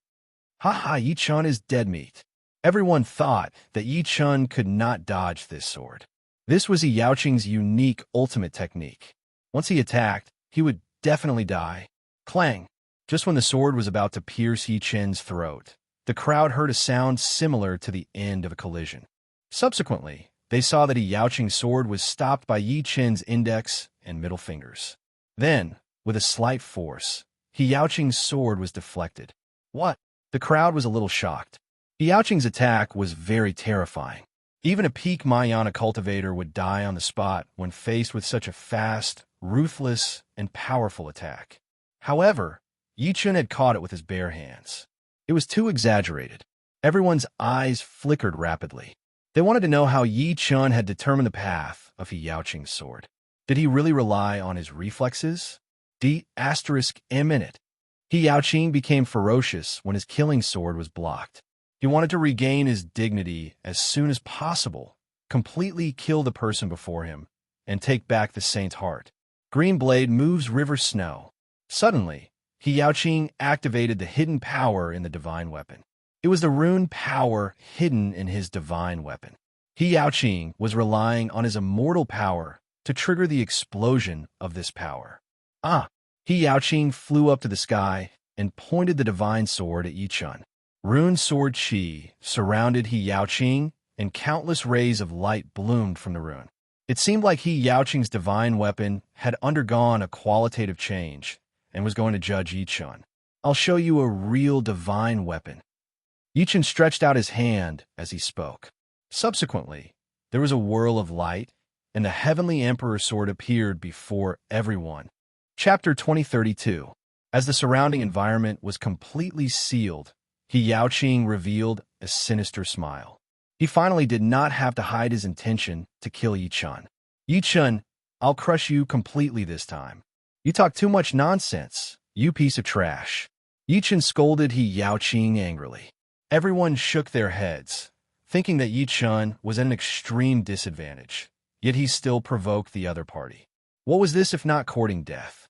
Ha ha, Yi Chen is dead meat. Everyone thought that Yi Chen could not dodge this sword. This was He Yaoqing's unique ultimate technique. Once he attacked, he would definitely die. Clang! Just when the sword was about to pierce Yi Chen's throat, the crowd heard a sound similar to the end of a collision. Subsequently, they saw that He Yaoqing's sword was stopped by Yi Chen's index and middle fingers. Then, with a slight force, He Yaoqing's sword was deflected. What? The crowd was a little shocked. He Yaoqing's attack was very terrifying. Even a peak Mayana cultivator would die on the spot when faced with such a fast, ruthless, and powerful attack. However, Yi Chen had caught it with his bare hands. It was too exaggerated. Everyone's eyes flickered rapidly. They wanted to know how Yi Chen had determined the path of He Yaoqing's sword. Did he really rely on his reflexes? *M in it. He Yaoqing became ferocious when his killing sword was blocked. He wanted to regain his dignity as soon as possible, completely kill the person before him, and take back the saint's heart. Green blade moves river snow. Suddenly, He Yaoqing activated the hidden power in the divine weapon. It was the rune power hidden in his divine weapon. He Yaoqing was relying on his immortal power to trigger the explosion of this power. He Yaoqing flew up to the sky and pointed the divine sword at Yi Chen. Rune sword chi surrounded He Yaoqing, and countless rays of light bloomed from the rune. It seemed like He Yaoqing's divine weapon had undergone a qualitative change and was going to judge Yi Chen. I'll show you a real divine weapon. Yi Chen stretched out his hand as he spoke. Subsequently, there was a whirl of light, and the heavenly emperor sword appeared before everyone. Chapter 2032. As the surrounding environment was completely sealed, He Yaoqing revealed a sinister smile. He finally did not have to hide his intention to kill Yi Chen. Yi Chen, I'll crush you completely this time. You talk too much nonsense, you piece of trash. Yi Chen scolded He Yaoqing angrily. Everyone shook their heads, thinking that Yi Chun was at an extreme disadvantage, yet he still provoked the other party. What was this if not courting death?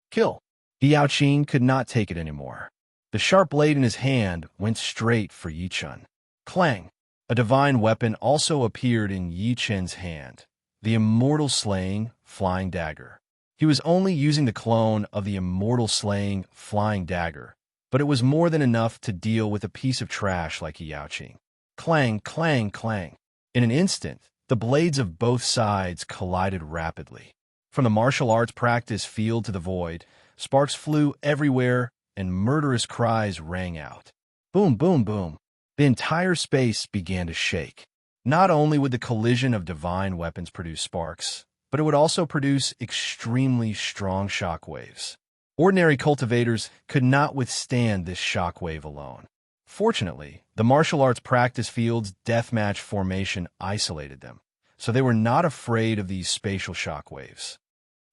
Kill. Yao Qing could not take it anymore. The sharp blade in his hand went straight for Yi Chun. Clang! A divine weapon also appeared in Yi Chun's hand, the immortal slaying flying dagger. He was only using the clone of the immortal slaying flying dagger, but it was more than enough to deal with a piece of trash like Yao Qing. Clang, clang, clang. In an instant, the blades of both sides collided rapidly. From the martial arts practice field to the void, sparks flew everywhere and murderous cries rang out. Boom, boom, boom. The entire space began to shake. Not only would the collision of divine weapons produce sparks, but it would also produce extremely strong shockwaves. Ordinary cultivators could not withstand this shockwave alone. Fortunately, the martial arts practice field's deathmatch formation isolated them, so they were not afraid of these spatial shockwaves.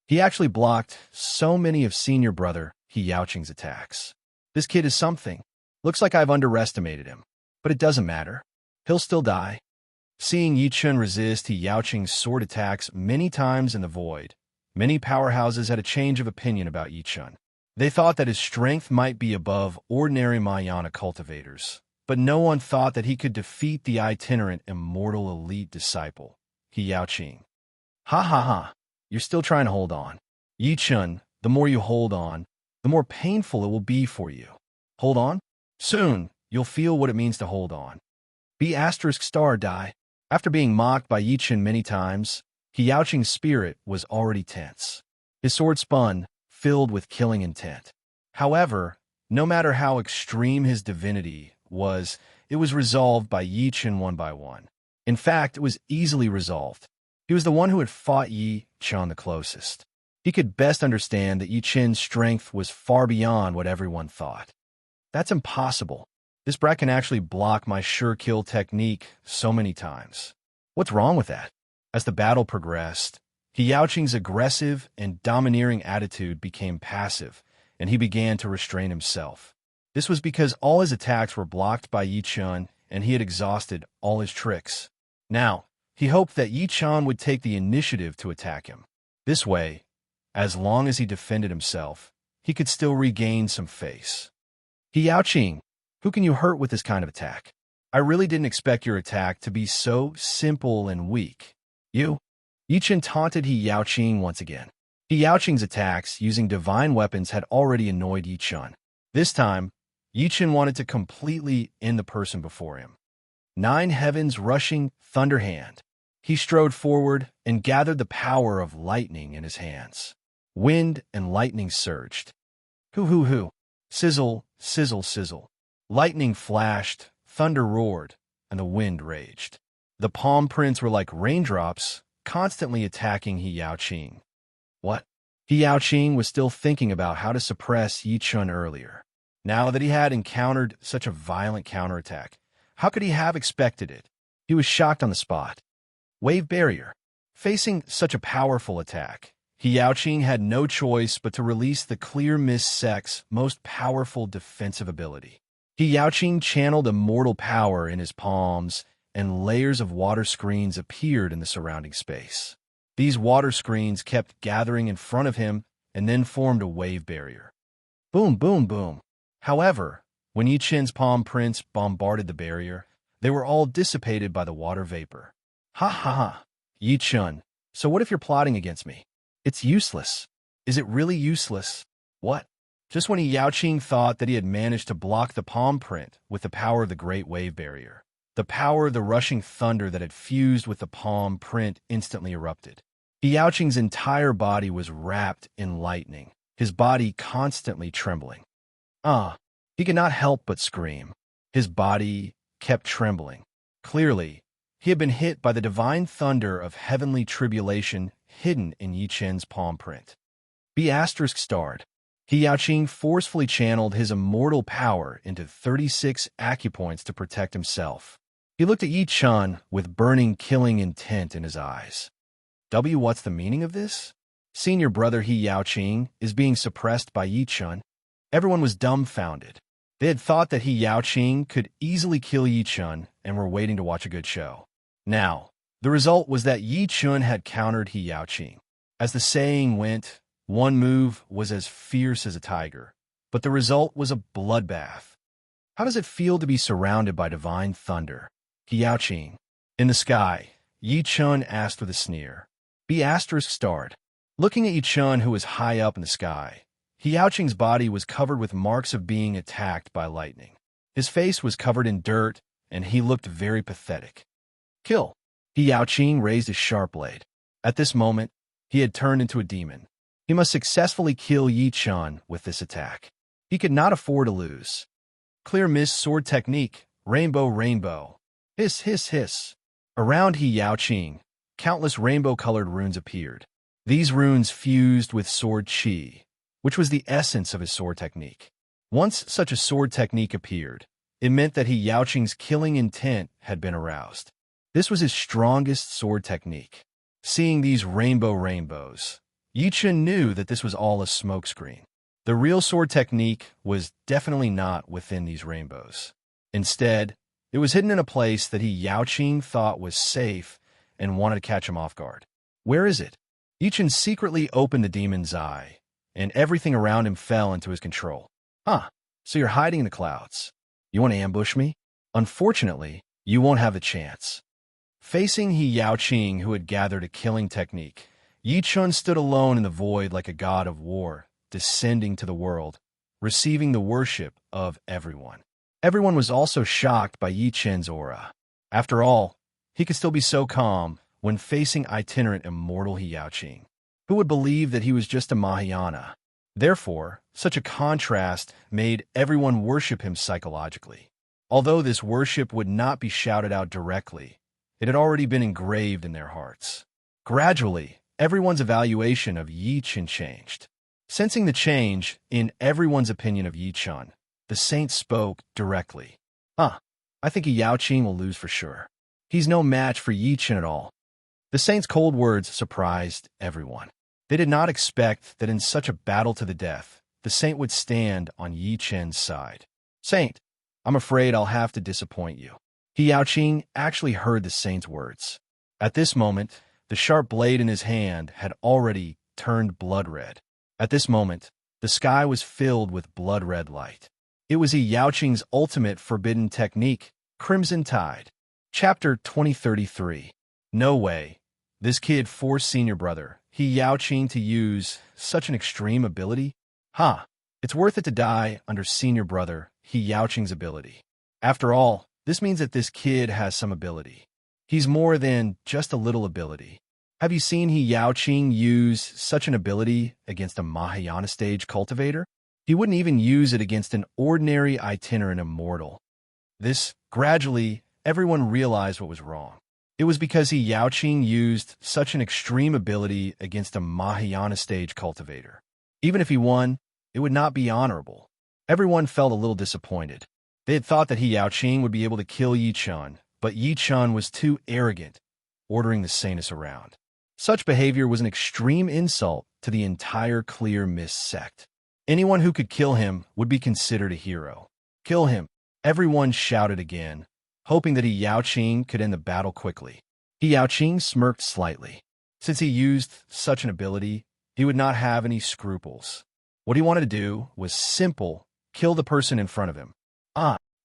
He actually blocked so many of senior brother He Yaoqing's attacks. This kid is something. Looks like I've underestimated him, but it doesn't matter. He'll still die. Seeing Yi Chun resist He Yaoqing's sword attacks many times in the void, many powerhouses had a change of opinion about Yi Chun. They thought that his strength might be above ordinary Mahayana cultivators, but no one thought that he could defeat the itinerant immortal elite disciple, He Yaoqing. Ha ha ha, you're still trying to hold on. Yi Chun, the more you hold on, the more painful it will be for you. Hold on? Soon, you'll feel what it means to hold on. ** die. After being mocked by Yi Chun many times, He Yaoqing's spirit was already tense. His sword spun, filled with killing intent. However, no matter how extreme his divinity was, it was resolved by Yi Chun one by one. In fact, it was easily resolved. He was the one who had fought Yi Chun the closest. He could best understand that Yi Chun's strength was far beyond what everyone thought. That's impossible. This brat can actually block my sure kill technique so many times. What's wrong with that? As the battle progressed, He Yaoqing's aggressive and domineering attitude became passive, and he began to restrain himself. This was because all his attacks were blocked by Yi Chun, and he had exhausted all his tricks. Now, he hoped that Yi Chun would take the initiative to attack him. This way, as long as he defended himself, he could still regain some face. He Yaoqing, who can you hurt with this kind of attack? I really didn't expect your attack to be so simple and weak. You? Yi Chun taunted He Yaoqing once again. He Yaoqing's attacks using divine weapons had already annoyed Yi Chun. This time, Yi Chun wanted to completely end the person before him. 9 heavens rushing thunder hand. He strode forward and gathered the power of lightning in his hands. Wind and lightning surged. Hoo. Sizzle, sizzle, sizzle. Lightning flashed, thunder roared, and the wind raged. The palm prints were like raindrops, constantly attacking He Yaoqing. What? He Yaoqing was still thinking about how to suppress Yi Chun earlier. Now that he had encountered such a violent counterattack, how could he have expected it? He was shocked on the spot. Wave barrier. Facing such a powerful attack, He Yaoqing had no choice but to release the clear mist sect's most powerful defensive ability. He Yaoqing channeled immortal power in his palms, and layers of water screens appeared in the surrounding space. These water screens kept gathering in front of him and then formed a wave barrier. Boom, boom, boom. However, when Yi Chun's palm prints bombarded the barrier, they were all dissipated by the water vapor. Ha ha ha. Yi Chun, so what if you're plotting against me? It's useless. Is it really useless? What? Just when He Yaoqing thought that he had managed to block the palm print with the power of the great wave barrier, the power of the rushing thunder that had fused with the palm print instantly erupted. He Yaoqing's entire body was wrapped in lightning, his body constantly trembling. He could not help but scream. His body kept trembling. Clearly, he had been hit by the divine thunder of heavenly tribulation hidden in Yi Chun's palm print. ****. He Yaoqing forcefully channeled his immortal power into 36 acupoints to protect himself. He looked at Yi Chun with burning, killing intent in his eyes. What's the meaning of this? Senior brother He Yaoqing is being suppressed by Yi Chun. Everyone was dumbfounded. They had thought that He Yaoqing could easily kill Yi Chun and were waiting to watch a good show. Now, the result was that Yi Chun had countered He Yaoqing. As the saying went, one move was as fierce as a tiger, but the result was a bloodbath. How does it feel to be surrounded by divine thunder? He Yaoqing. In the sky, Yi Chun asked with a sneer. Be asterisk starred. Looking at Yi Chun, who was high up in the sky, He Yaoqing's body was covered with marks of being attacked by lightning. His face was covered in dirt, and he looked very pathetic. Kill. He Yaoqing raised his sharp blade. At this moment, he had turned into a demon. He must successfully kill Yi Chun with this attack. He could not afford to lose. Clear mist sword technique, rainbow, rainbow. Hiss, hiss, hiss. Around He Yaoqing, countless rainbow-colored runes appeared. These runes fused with sword qi, which was the essence of his sword technique. Once such a sword technique appeared, it meant that He Yaoqing's killing intent had been aroused. This was his strongest sword technique. Seeing these rainbows, Yi Chun knew that this was all a smokescreen. The real sword technique was definitely not within these rainbows. Instead, it was hidden in a place that He Yaoqing thought was safe and wanted to catch him off guard. Where is it? Yi Chun secretly opened the demon's eye, and everything around him fell into his control. So you're hiding in the clouds. You want to ambush me? Unfortunately, you won't have a chance. Facing He Yaoqing, who had gathered a killing technique, Yi Chun stood alone in the void like a god of war, descending to the world, receiving the worship of everyone. Everyone was also shocked by Yi Chun's aura. After all, he could still be so calm when facing itinerant immortal He Yaoqing. Who would believe that he was just a Mahayana? Therefore, such a contrast made everyone worship him psychologically. Although this worship would not be shouted out directly, it had already been engraved in their hearts. Gradually, everyone's evaluation of Yi Chun changed. Sensing the change in everyone's opinion of Yi Chun, the saint spoke directly. I think He Yaoqing will lose for sure. He's no match for Yi Chun at all. The saint's cold words surprised everyone. They did not expect that in such a battle to the death, the saint would stand on Yi Chun's side. Saint, I'm afraid I'll have to disappoint you. He Yaoqing actually heard the saint's words. At this moment, the sharp blade in his hand had already turned blood red. At this moment, the sky was filled with blood-red light. It was He Yaoqing's ultimate forbidden technique, Crimson Tide. Chapter 2033. No way. This kid forced senior brother, He Yaoqing, to use such an extreme ability? It's worth it to die under senior brother, He Yaoqing's ability. After all, this means that this kid has some ability. He's more than just a little ability. Have you seen He Yaoqing use such an ability against a Mahayana stage cultivator? He wouldn't even use it against an ordinary itinerant immortal. Gradually, everyone realized what was wrong. It was because He Yaoqing used such an extreme ability against a Mahayana stage cultivator. Even if he won, it would not be honorable. Everyone felt a little disappointed. They had thought that He Yaoqing would be able to kill Yi Chun, but Yi Chun was too arrogant, ordering the saintess around. Such behavior was an extreme insult to the entire Clear Mist sect. Anyone who could kill him would be considered a hero. Kill him! Everyone shouted again, hoping that He Yaoqing could end the battle quickly. He Yaoqing smirked slightly. Since he used such an ability, he would not have any scruples. What he wanted to do was simple: kill the person in front of him.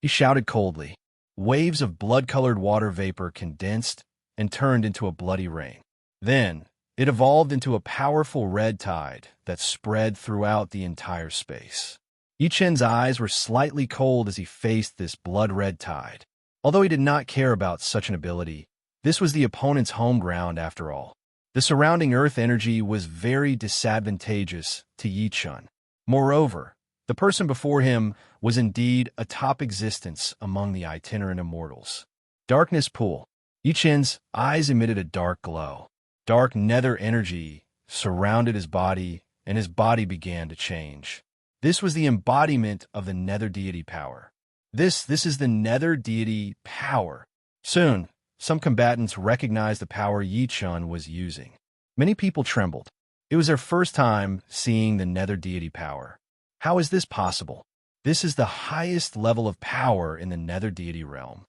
He shouted coldly. Waves of blood-colored water vapor condensed and turned into a bloody rain. Then, it evolved into a powerful red tide that spread throughout the entire space. Yi Chun's eyes were slightly cold as he faced this blood-red tide. Although he did not care about such an ability, this was the opponent's home ground after all. The surrounding earth energy was very disadvantageous to Yi Chun. Moreover, the person before him was indeed a top existence among the itinerant immortals. Darkness pool. Yi Chun's eyes emitted a dark glow. Dark nether energy surrounded his body, and his body began to change. This was the embodiment of the nether deity power. This is the nether deity power. Soon, some combatants recognized the power Yi Chun was using. Many people trembled. It was their first time seeing the nether deity power. How is this possible? This is the highest level of power in the nether deity realm.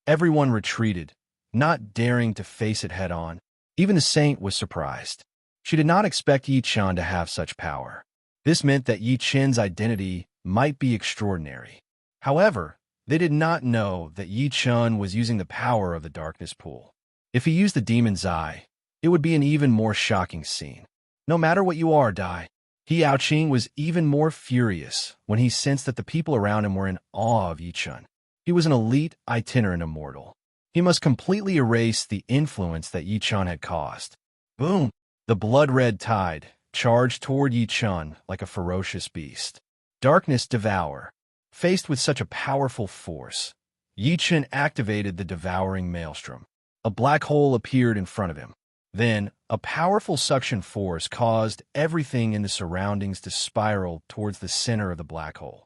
Everyone retreated, not daring to face it head-on. Even the saint was surprised. She did not expect Yi Chen to have such power. This meant that Yi Chen's identity might be extraordinary. However, they did not know that Yi Chen was using the power of the darkness pool. If he used the demon's eye, it would be an even more shocking scene. No matter what you are, Dai. He Yaoqing was even more furious when he sensed that the people around him were in awe of Yi Chen. He was an elite itinerant immortal. He must completely erase the influence that Yi Chen had caused. Boom! The blood-red tide charged toward Yi Chen like a ferocious beast. Darkness devour. Faced with such a powerful force, Yi Chen activated the devouring maelstrom. A black hole appeared in front of him. Then, a powerful suction force caused everything in the surroundings to spiral towards the center of the black hole.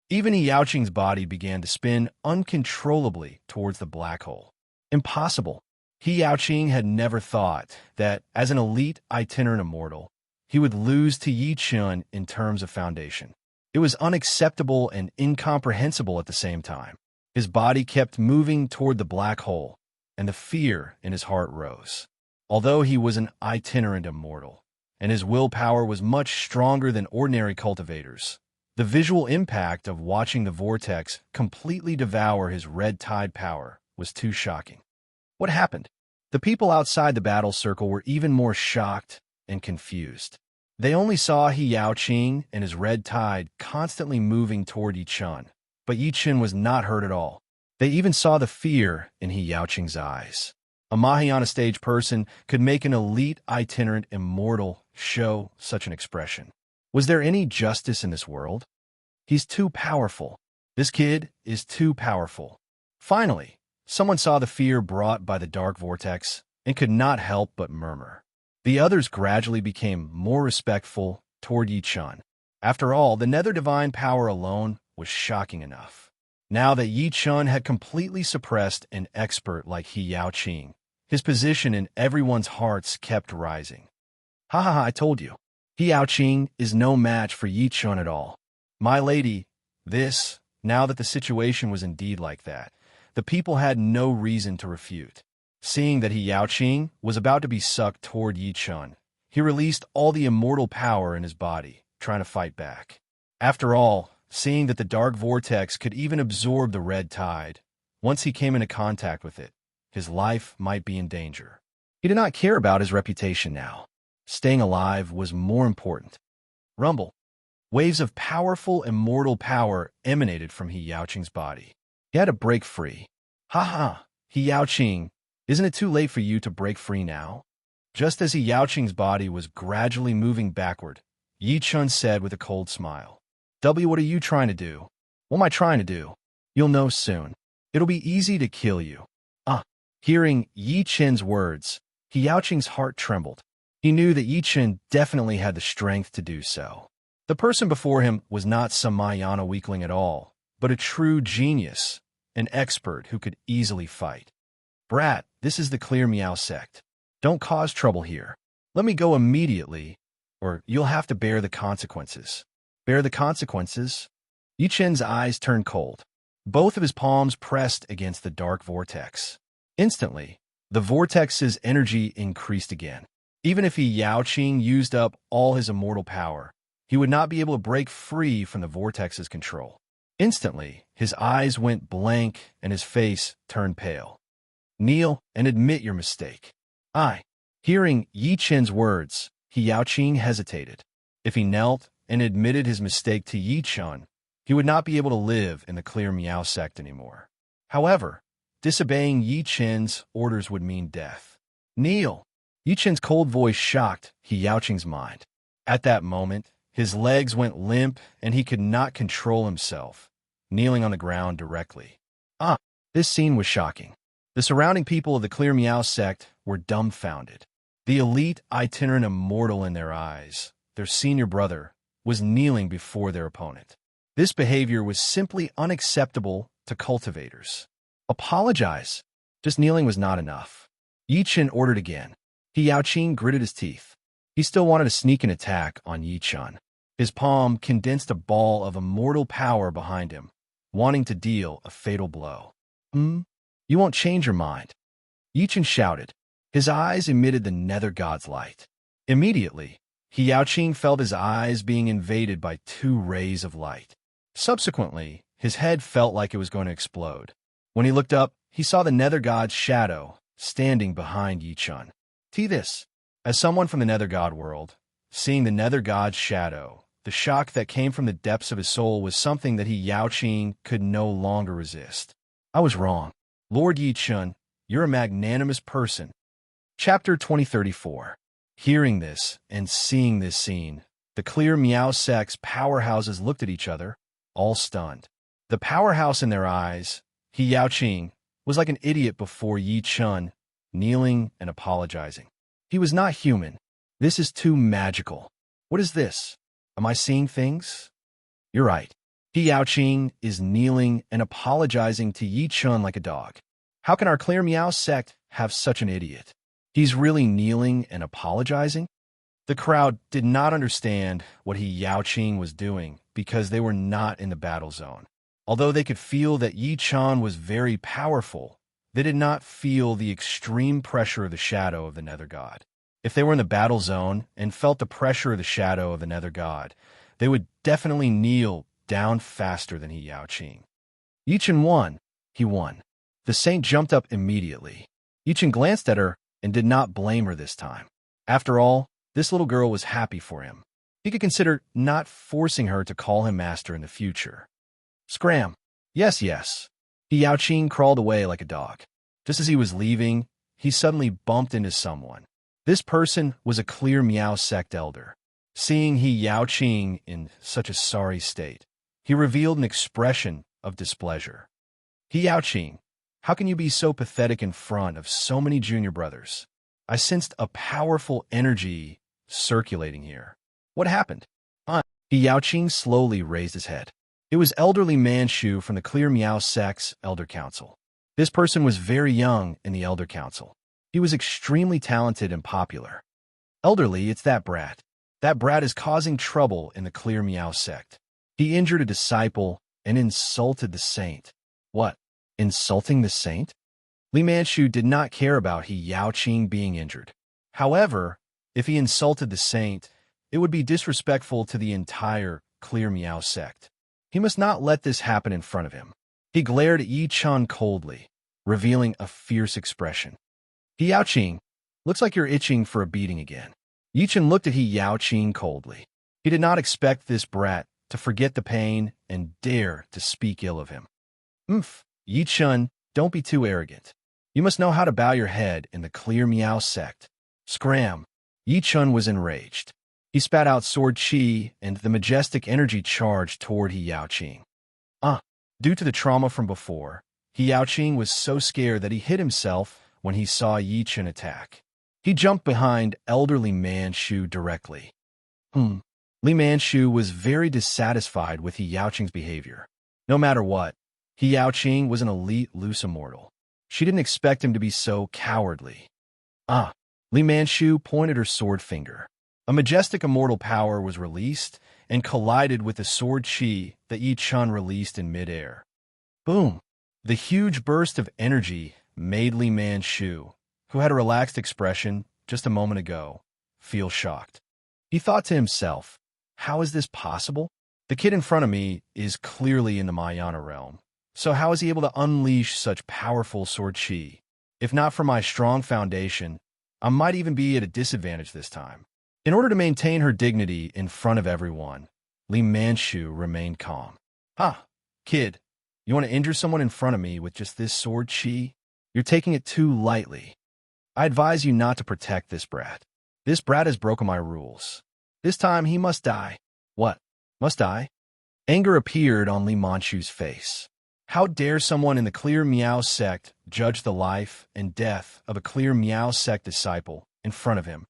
Even Yi Yaoqing's body began to spin uncontrollably towards the black hole. Impossible. Yi Yaoqing had never thought that, as an elite itinerant immortal, he would lose to Yi Chen in terms of foundation. It was unacceptable and incomprehensible at the same time. His body kept moving toward the black hole, and the fear in his heart rose. Although he was an itinerant immortal, and his willpower was much stronger than ordinary cultivators, the visual impact of watching the vortex completely devour his red tide power was too shocking. What happened? The people outside the battle circle were even more shocked and confused. They only saw Yi Yaoqing and his red tide constantly moving toward Yi Chen, but Yi Chen was not hurt at all. They even saw the fear in Yi Yaoqing's eyes. A Mahayana stage person could make an elite itinerant immortal show such an expression. Was there any justice in this world? He's too powerful. This kid is too powerful. Finally, someone saw the fear brought by the dark vortex and could not help but murmur. The others gradually became more respectful toward Yi Chen. After all, the nether divine power alone was shocking enough. Now that Yi Chen had completely suppressed an expert like Yi Yaoqing, his position in everyone's hearts kept rising. I told you. Yi Yaoqing is no match for Yi Chen at all. My lady, now that the situation was indeed like that, the people had no reason to refute. Seeing that Yi Yaoqing was about to be sucked toward Yi Chen, he released all the immortal power in his body, trying to fight back. After all, seeing that the dark vortex could even absorb the red tide, once he came into contact with it, his life might be in danger. He did not care about his reputation now. Staying alive was more important. Rumble. Waves of powerful immortal power emanated from Yi Yaoqing's body. He had to break free. Yi Yaoqing, isn't it too late for you to break free now? Just as Yi Yaoqing's body was gradually moving backward, Yi Chen said with a cold smile. What are you trying to do? What am I trying to do? You'll know soon. It'll be easy to kill you. Hearing Yi Chen's words, Yi Yaoqing's heart trembled. He knew that Yi Chen definitely had the strength to do so. The person before him was not some Mahayana weakling at all, but a true genius, an expert who could easily fight. Brat, this is the Clear Meow sect. Don't cause trouble here. Let me go immediately, or you'll have to bear the consequences. Bear the consequences? Yi Chen's eyes turned cold. Both of his palms pressed against the dark vortex. Instantly, the vortex's energy increased again. Even if Yi Yaoqing used up all his immortal power, he would not be able to break free from the vortex's control. Instantly, his eyes went blank and his face turned pale. Kneel and admit your mistake. Hearing Yi Chen's words, Yi Yaoqing hesitated. If he knelt and admitted his mistake to Yi Chen, he would not be able to live in the Clear Meow sect anymore. However, disobeying Yi Chen's orders would mean death. Kneel! Yi Chen's cold voice shocked Yi Yaoqing's mind. At that moment, his legs went limp and he could not control himself, kneeling on the ground directly. This scene was shocking. The surrounding people of the Clear Meow sect were dumbfounded. The elite itinerant immortal in their eyes, their senior brother, was kneeling before their opponent. This behavior was simply unacceptable to cultivators. Apologize. Just kneeling was not enough. Yi Chen ordered again. Yi Yaoqing gritted his teeth. He still wanted to sneak an attack on Yi Chen. His palm condensed a ball of immortal power behind him, wanting to deal a fatal blow. You won't change your mind, Yichen shouted. His eyes emitted the nether god's light. Immediately, Yaoqing felt his eyes being invaded by two rays of light. Subsequently, his head felt like it was going to explode. When he looked up, he saw the nether god's shadow standing behind Yichen. This. As someone from the nether god world, seeing the nether god's shadow, the shock that came from the depths of his soul was something that Yaoqing could no longer resist. I was wrong. Lord Yichen, you're a magnanimous person. Chapter 2034. Hearing this and seeing this scene, the clear Miao sect's powerhouses looked at each other, all stunned. The powerhouse in their eyes, Yaoqing, was like an idiot before Yichen, kneeling and apologizing. He was not human. This is too magical. What is this? Am I seeing things? You're right. Yaoqing is kneeling and apologizing to Yichen like a dog. How can our clear Miao sect have such an idiot? He's really kneeling and apologizing? The crowd did not understand what Yaoqing was doing because they were not in the battle zone. Although they could feel that Yichen was very powerful, they did not feel the extreme pressure of the shadow of the nether god. If they were in the battle zone and felt the pressure of the shadow of the nether god, they would definitely kneel down faster than Yaoqing. Yichen won. He won. The saint jumped up immediately. Yichen glanced at her and did not blame her this time. After all, this little girl was happy for him. He could consider not forcing her to call him master in the future. Scram. Yes, yes. Yaoqing crawled away like a dog. Just as he was leaving, he suddenly bumped into someone. This person was a clear Miao sect elder. Seeing Yaoqing in such a sorry state, he revealed an expression of displeasure. Yaoqing, how can you be so pathetic in front of so many junior brothers? I sensed a powerful energy circulating here. What happened? Yaoqing slowly raised his head. It was elderly Manchu from the Clear Miao sect's Elder Council. This person was very young in the Elder Council. He was extremely talented and popular. Elderly, it's that brat. That brat is causing trouble in the Clear Miao sect. He injured a disciple and insulted the saint. What? Insulting the saint? Li Manchu did not care about Yaoqing being injured. However, if he insulted the saint, it would be disrespectful to the entire Clear Miao sect. He must not let this happen in front of him. He glared at Yichen coldly, revealing a fierce expression. Yaoqing, looks like you're itching for a beating again. Yichen looked at Yaoqing coldly. He did not expect this brat to forget the pain and dare to speak ill of him. Yichen, don't be too arrogant. You must know how to bow your head in the Clear Miao sect. Scram. Yichen was enraged. He spat out sword chi and the majestic energy charged toward Yaoqing. Due to the trauma from before, Yaoqing was so scared that he hit himself when he saw Yichen attack. He jumped behind elderly Manchu directly. Li Manchu was very dissatisfied with Yaoqing's behavior. No matter what, Yaoqing was an elite loose immortal. She didn't expect him to be so cowardly. Li Manchu pointed her sword finger. A majestic immortal power was released and collided with the sword chi that Yichen released in midair. Boom! The huge burst of energy made Li Manchu, who had a relaxed expression just a moment ago, feel shocked. He thought to himself, how is this possible? The kid in front of me is clearly in the Mayana realm. So how is he able to unleash such powerful sword chi? If not for my strong foundation, I might even be at a disadvantage this time. In order to maintain her dignity in front of everyone, Li Manchu remained calm. Kid, you want to injure someone in front of me with just this sword chi? You're taking it too lightly. I advise you not to protect this brat. This brat has broken my rules. This time he must die. What? Must die? Anger appeared on Li Manchu's face. How dare someone in the Clear Miao sect judge the life and death of a Clear Miao sect disciple in front of him?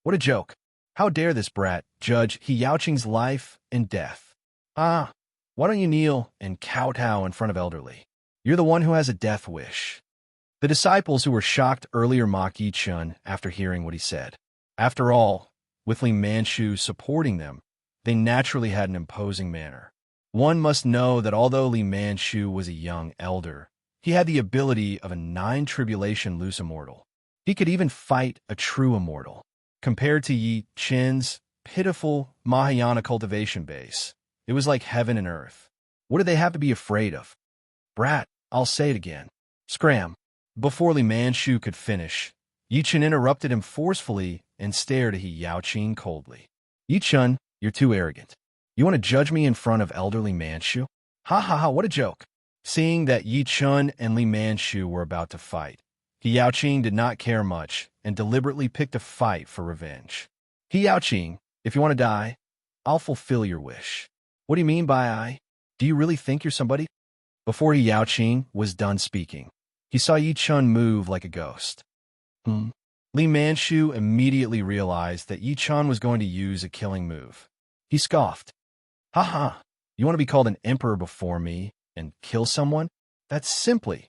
What a joke. How dare this brat judge Yaoqing's life and death? Why don't you kneel and kowtow in front of elderly? You're the one who has a death wish. The disciples who were shocked earlier mocked Yichen after hearing what he said. After all, with Li Manchu supporting them, they naturally had an imposing manner. One must know that although Li Manchu was a young elder, he had the ability of a nine-tribulation loose immortal. He could even fight a true immortal. Compared to Yi Qin's pitiful Mahayana cultivation base, it was like heaven and earth. What did they have to be afraid of? Brat, I'll say it again. Scram. Before Li Manchu could finish, Yi Qin interrupted him forcefully and stared at He Yaoqing coldly. Yi Qin, you're too arrogant. You want to judge me in front of elderly Manchu? Ha ha ha, what a joke. Seeing that Yi Qin and Li Manchu were about to fight, He Yaoqing did not care much and deliberately picked a fight for revenge. He Yaoqing, if you want to die, I'll fulfill your wish. What do you mean by I? Do you really think you're somebody? Before He Yaoqing was done speaking, he saw Yi Qin move like a ghost. Li Manchu immediately realized that Yi Qin was going to use a killing move. He scoffed. Ha ha, you want to be called an emperor before me and kill someone? That's simply.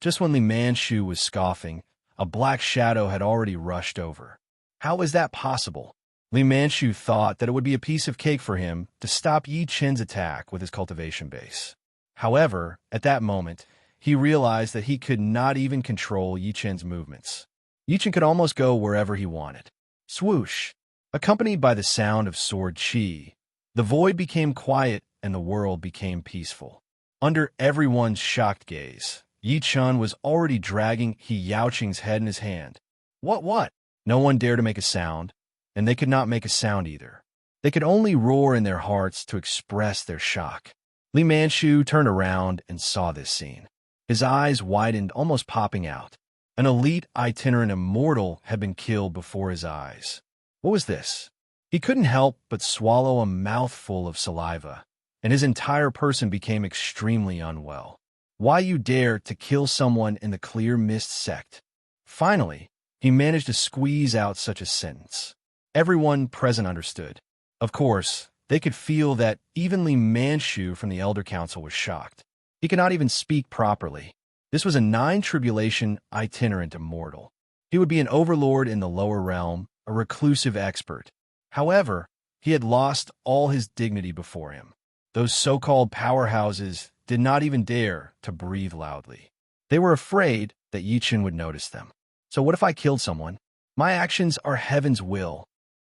Just when Li Manchu was scoffing, a black shadow had already rushed over. How was that possible? Li Manchu thought that it would be a piece of cake for him to stop Yi Qin's attack with his cultivation base. However, at that moment, he realized that he could not even control Yi Qin's movements. Yi Qin could almost go wherever he wanted. Swoosh! Accompanied by the sound of sword chi, the void became quiet and the world became peaceful. Under everyone's shocked gaze, Yi Qin was already dragging He Yaoqing's head in his hand. What? No one dared to make a sound, and they could not make a sound either. They could only roar in their hearts to express their shock. Li Manchu turned around and saw this scene. His eyes widened, almost popping out. An elite itinerant immortal had been killed before his eyes. What was this? He couldn't help but swallow a mouthful of saliva, and his entire person became extremely unwell. Why you dare to kill someone in the Clear Mist sect? Finally, he managed to squeeze out such a sentence. Everyone present understood. Of course, they could feel that even Li Manchu from the Elder Council was shocked. He could not even speak properly. This was a nine-tribulation itinerant immortal. He would be an overlord in the lower realm, a reclusive expert. However, he had lost all his dignity before him. Those so-called powerhouses did not even dare to breathe loudly. They were afraid that Yi Qin would notice them. So what if I killed someone? My actions are heaven's will.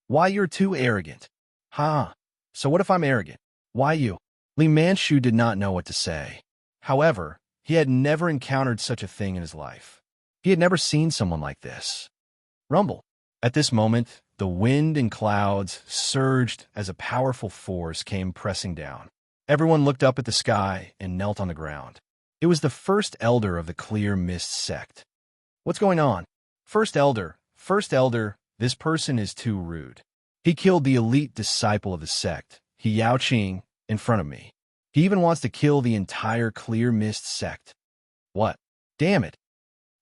Why, you're too arrogant. So what if I'm arrogant? Why you? Li Manchu did not know what to say. However, he had never encountered such a thing in his life. He had never seen someone like this. Rumble. At this moment, the wind and clouds surged as a powerful force came pressing down. Everyone looked up at the sky and knelt on the ground. It was the first elder of the Clear Mist sect. What's going on? First elder, this person is too rude. He killed the elite disciple of the sect, He Yaoqing, in front of me. He even wants to kill the entire Clear Mist sect. What? Damn it.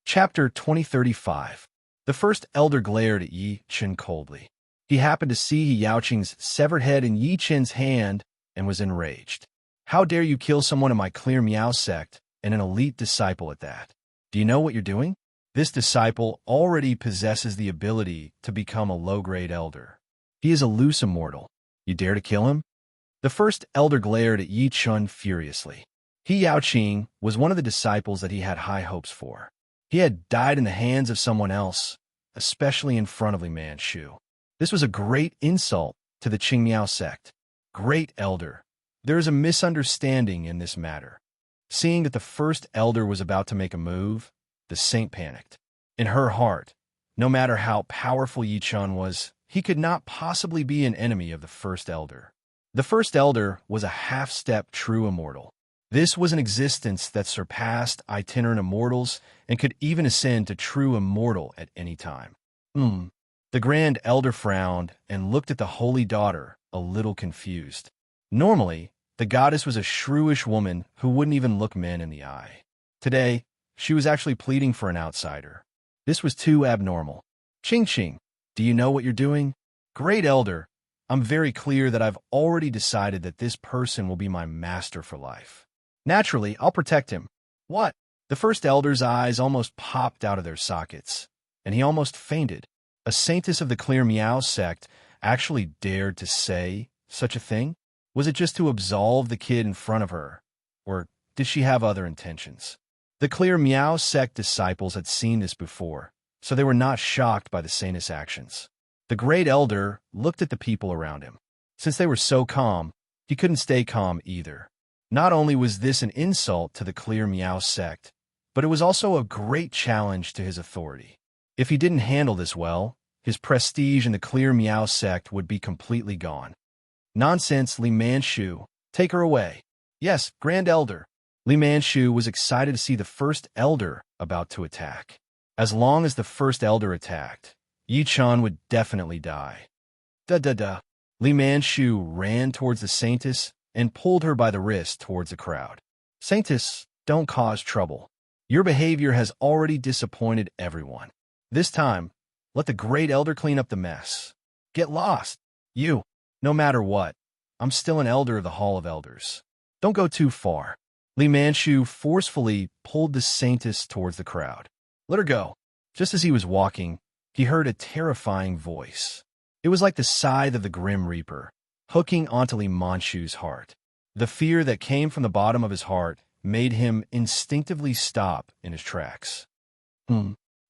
Chapter 2035. The first elder glared at Yi Qin coldly. He happened to see He Yaoqing's severed head in Yi Qin's hand and was enraged. How dare you kill someone in my Clear Miao sect, and an elite disciple at that? Do you know what you're doing? This disciple already possesses the ability to become a low-grade elder. He is a loose immortal. You dare to kill him? The first elder glared at Yi Qin furiously. He Yaoqing was one of the disciples that he had high hopes for. He had died in the hands of someone else, especially in front of Li Manchu. This was a great insult to the Qingmiao sect. Great elder, there is a misunderstanding in this matter. Seeing that the first elder was about to make a move, the saint panicked. In her heart, no matter how powerful Yi Qin was, he could not possibly be an enemy of the first elder. The first elder was a half-step true immortal. This was an existence that surpassed itinerant immortals and could even ascend to true immortal at any time. The grand elder frowned and looked at the holy daughter, a little confused. Normally, the goddess was a shrewish woman who wouldn't even look men in the eye. Today, she was actually pleading for an outsider. This was too abnormal. Qing, do you know what you're doing? Great elder, I'm very clear that I've already decided that this person will be my master for life. Naturally, I'll protect him. What? The first elder's eyes almost popped out of their sockets, and he almost fainted. A saintess of the Clear Miao sect actually dared to say such a thing? Was it just to absolve the kid in front of her? Or did she have other intentions? The clear Miao sect disciples had seen this before, so they were not shocked by the saint's actions. The great elder looked at the people around him. Since they were so calm, he couldn't stay calm either. Not only was this an insult to the clear Miao sect, but it was also a great challenge to his authority. If he didn't handle this well, his prestige in the clear Miao sect would be completely gone. Nonsense, Li Manchu. Take her away. Yes, Grand Elder. Li Manchu was excited to see the first elder about to attack. As long as the first elder attacked, Yi Chun would definitely die. Da-da-da. Li Manchu ran towards the saintess and pulled her by the wrist towards the crowd. Saintess, don't cause trouble. Your behavior has already disappointed everyone. This time, let the great elder clean up the mess. Get lost. You. No matter what, I'm still an elder of the Hall of Elders. Don't go too far. Li Manchu forcefully pulled the saintess towards the crowd. Let her go. Just as he was walking, he heard a terrifying voice. It was like the scythe of the Grim Reaper, hooking onto Li Manchu's heart. The fear that came from the bottom of his heart made him instinctively stop in his tracks.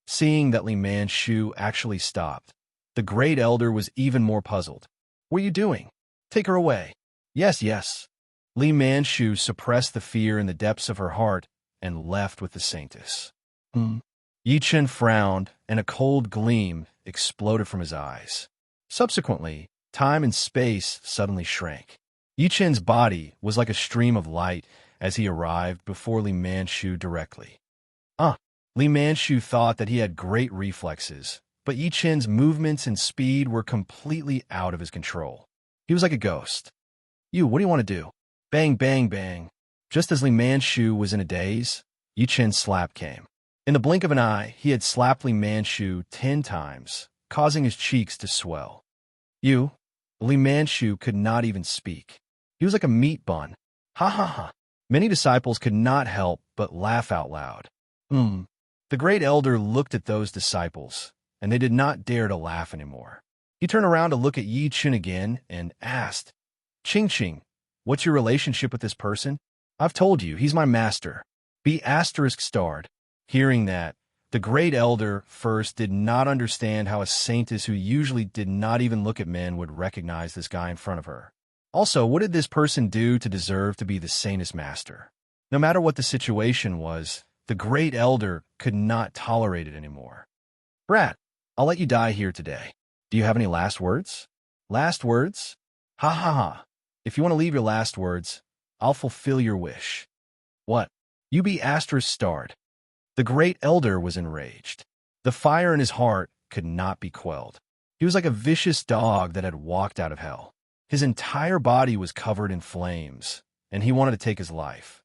Seeing that Li Manchu actually stopped, the great elder was even more puzzled. What are you doing? Take her away. Yes, yes. Li Manchu suppressed the fear in the depths of her heart and left with the saintess. Yi Chen frowned, and a cold gleam exploded from his eyes. Subsequently, time and space suddenly shrank. Yi Chen's body was like a stream of light as he arrived before Li Manchu directly. Li Manchu thought that he had great reflexes, but Yi Chen's movements and speed were completely out of his control. He was like a ghost. What do you want to do? Bang, bang, bang. Just as Li Manchu was in a daze, Yi Chen's slap came. In the blink of an eye, he had slapped Li Manchu 10 times, causing his cheeks to swell. Li Manchu could not even speak. He was like a meat bun. Ha ha ha. Many disciples could not help but laugh out loud. The great elder looked at those disciples, and they did not dare to laugh anymore. He turned around to look at Yi Chen again and asked, Ching, what's your relationship with this person? I've told you, he's my master. Be ****. Hearing that, the great elder first did not understand how a saintess who usually did not even look at men would recognize this guy in front of her. Also, what did this person do to deserve to be the saintess master? No matter what the situation was, the great elder could not tolerate it anymore. Brat, I'll let you die here today. Do you have any last words? Last words? Ha ha ha. If you want to leave your last words, I'll fulfill your wish. What? You be ****. The great elder was enraged. The fire in his heart could not be quelled. He was like a vicious dog that had walked out of hell. His entire body was covered in flames, and he wanted to take his life.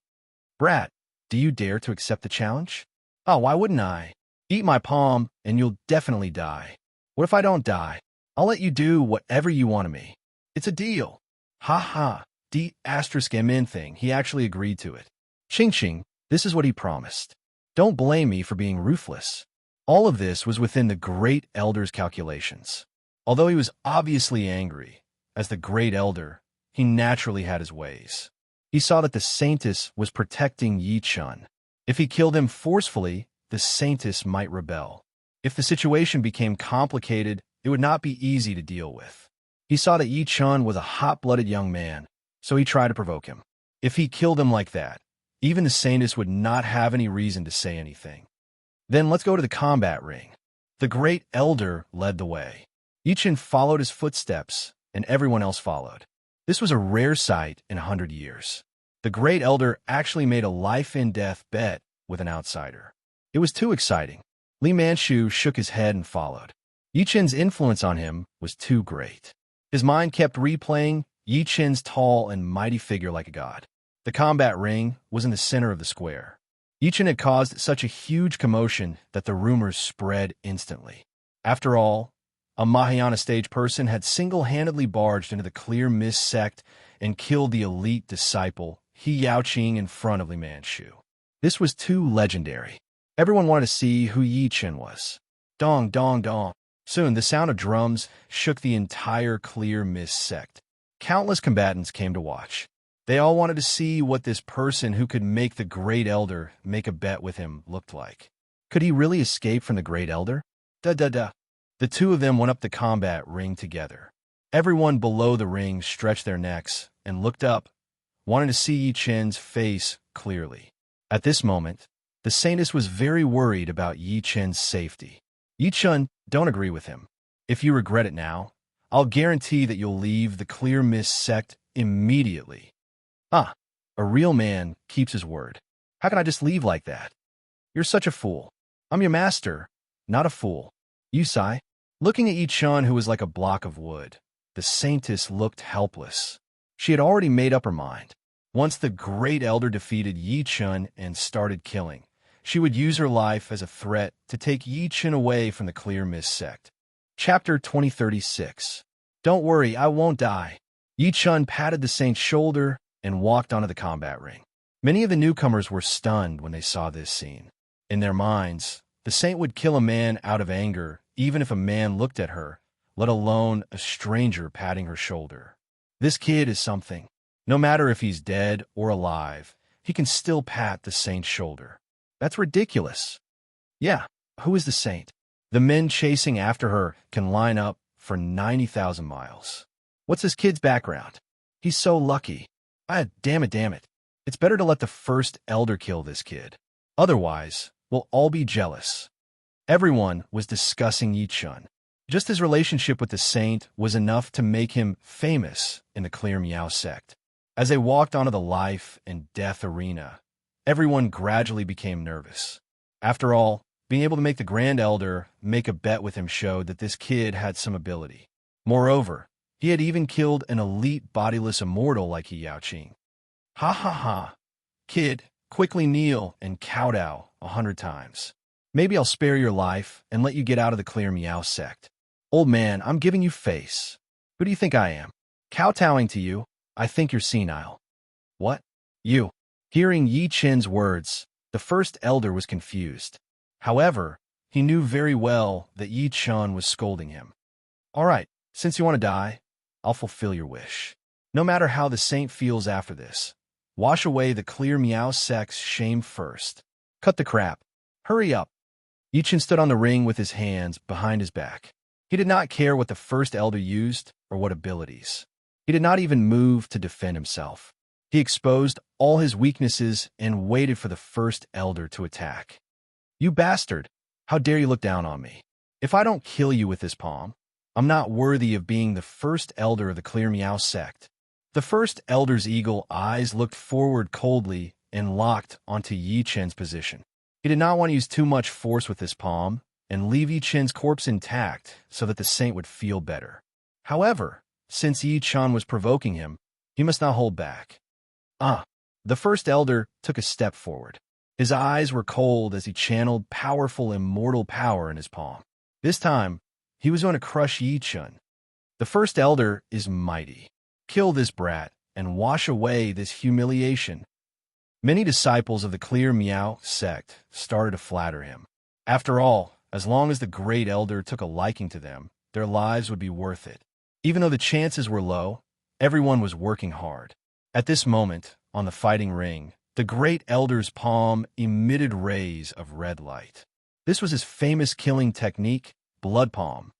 Brat, do you dare to accept the challenge? Oh, why wouldn't I? Eat my palm, and you'll definitely die. What if I don't die? I'll let you do whatever you want of me. It's a deal. Ha ha. D********. thing. He actually agreed to it. Ching, this is what he promised. Don't blame me for being ruthless. All of this was within the great elder's calculations. Although he was obviously angry, as the great elder, he naturally had his ways. He saw that the saintess was protecting Yi Chun. If he killed him forcefully, the saintess might rebel. If the situation became complicated, it would not be easy to deal with. He saw that Yi Chun was a hot-blooded young man, so he tried to provoke him. If he killed him like that, even the saintess would not have any reason to say anything. Then let's go to the combat ring. The great elder led the way. Yi Chun followed his footsteps, and everyone else followed. This was a rare sight in 100 years. The great elder actually made a life-and-death bet with an outsider. It was too exciting. Li Manchu shook his head and followed. Yi Chen's influence on him was too great. His mind kept replaying Yi Chen's tall and mighty figure like a god. The combat ring was in the center of the square. Yi Chen had caused such a huge commotion that the rumors spread instantly. After all, a Mahayana stage person had single-handedly barged into the Clear Mist sect and killed the elite disciple, He Yaoqing, in front of Li Manchu. This was too legendary. Everyone wanted to see who Yi Chen was. Dong, dong, dong. Soon, the sound of drums shook the entire Clear Mist sect. Countless combatants came to watch. They all wanted to see what this person who could make the Great Elder make a bet with him looked like. Could he really escape from the Great Elder? Da-da-da. The two of them went up the combat ring together. Everyone below the ring stretched their necks and looked up, wanting to see Yi Chen's face clearly. At this moment, the Saintess was very worried about Yi Chen's safety. Yi Chen, don't agree with him. If you regret it now, I'll guarantee that you'll leave the Clear Mist sect immediately. Ah, a real man keeps his word. How can I just leave like that? You're such a fool. I'm your master, not a fool. You sigh. Looking at Yi Chen, who was like a block of wood, the Saintess looked helpless. She had already made up her mind. Once the Great Elder defeated Yi Chen and started killing, she would use her life as a threat to take Yi Chen away from the Clear Mist sect. Chapter 2036. Don't worry, I won't die. Yi Chen patted the Saint's shoulder and walked onto the combat ring. Many of the newcomers were stunned when they saw this scene. In their minds, the Saint would kill a man out of anger, even if a man looked at her, let alone a stranger patting her shoulder. This kid is something. No matter if he's dead or alive, he can still pat the Saint's shoulder. That's ridiculous. Yeah, who is the Saint? The men chasing after her can line up for 90,000 miles. What's this kid's background? He's so lucky. Damn it. It's better to let the first elder kill this kid. Otherwise, we'll all be jealous. Everyone was discussing Yi Chen. Just his relationship with the Saint was enough to make him famous in the Clear Meow sect. As they walked onto the life and death arena, everyone gradually became nervous. After all, being able to make the Grand Elder make a bet with him showed that this kid had some ability. Moreover, he had even killed an elite bodiless immortal like He Yaoqing. Ha ha ha. Kid, quickly kneel and kowtow 100 times. Maybe I'll spare your life and let you get out of the Clear Meow sect. Old man, I'm giving you face. Who do you think I am? Kowtowing to you? I think you're senile. What? You. Hearing Yi Chen's words, the first elder was confused. However, he knew very well that Yi Chen was scolding him. All right, since you want to die, I'll fulfill your wish. No matter how the Saint feels after this, wash away the Clear Meow sect's shame first. Cut the crap. Hurry up. Yi Chen stood on the ring with his hands behind his back. He did not care what the first elder used or what abilities. He did not even move to defend himself. He exposed all his weaknesses and waited for the first elder to attack. You bastard! How dare you look down on me? If I don't kill you with this palm, I'm not worthy of being the first elder of the Clear Meow sect. The first elder's eagle eyes looked forward coldly and locked onto Yi Chen's position. He did not want to use too much force with his palm and leave Yi Chen's corpse intact so that the Saint would feel better. However, since Yi Chen was provoking him, he must not hold back. The first elder took a step forward. His eyes were cold as he channeled powerful immortal power in his palm. This time, he was going to crush Yi Chen. The first elder is mighty. Kill this brat and wash away this humiliation. Many disciples of the Clear Meow sect started to flatter him. After all, as long as the Great Elder took a liking to them, their lives would be worth it. Even though the chances were low, everyone was working hard. At this moment, on the fighting ring, the Great Elder's palm emitted rays of red light. This was his famous killing technique, blood palm.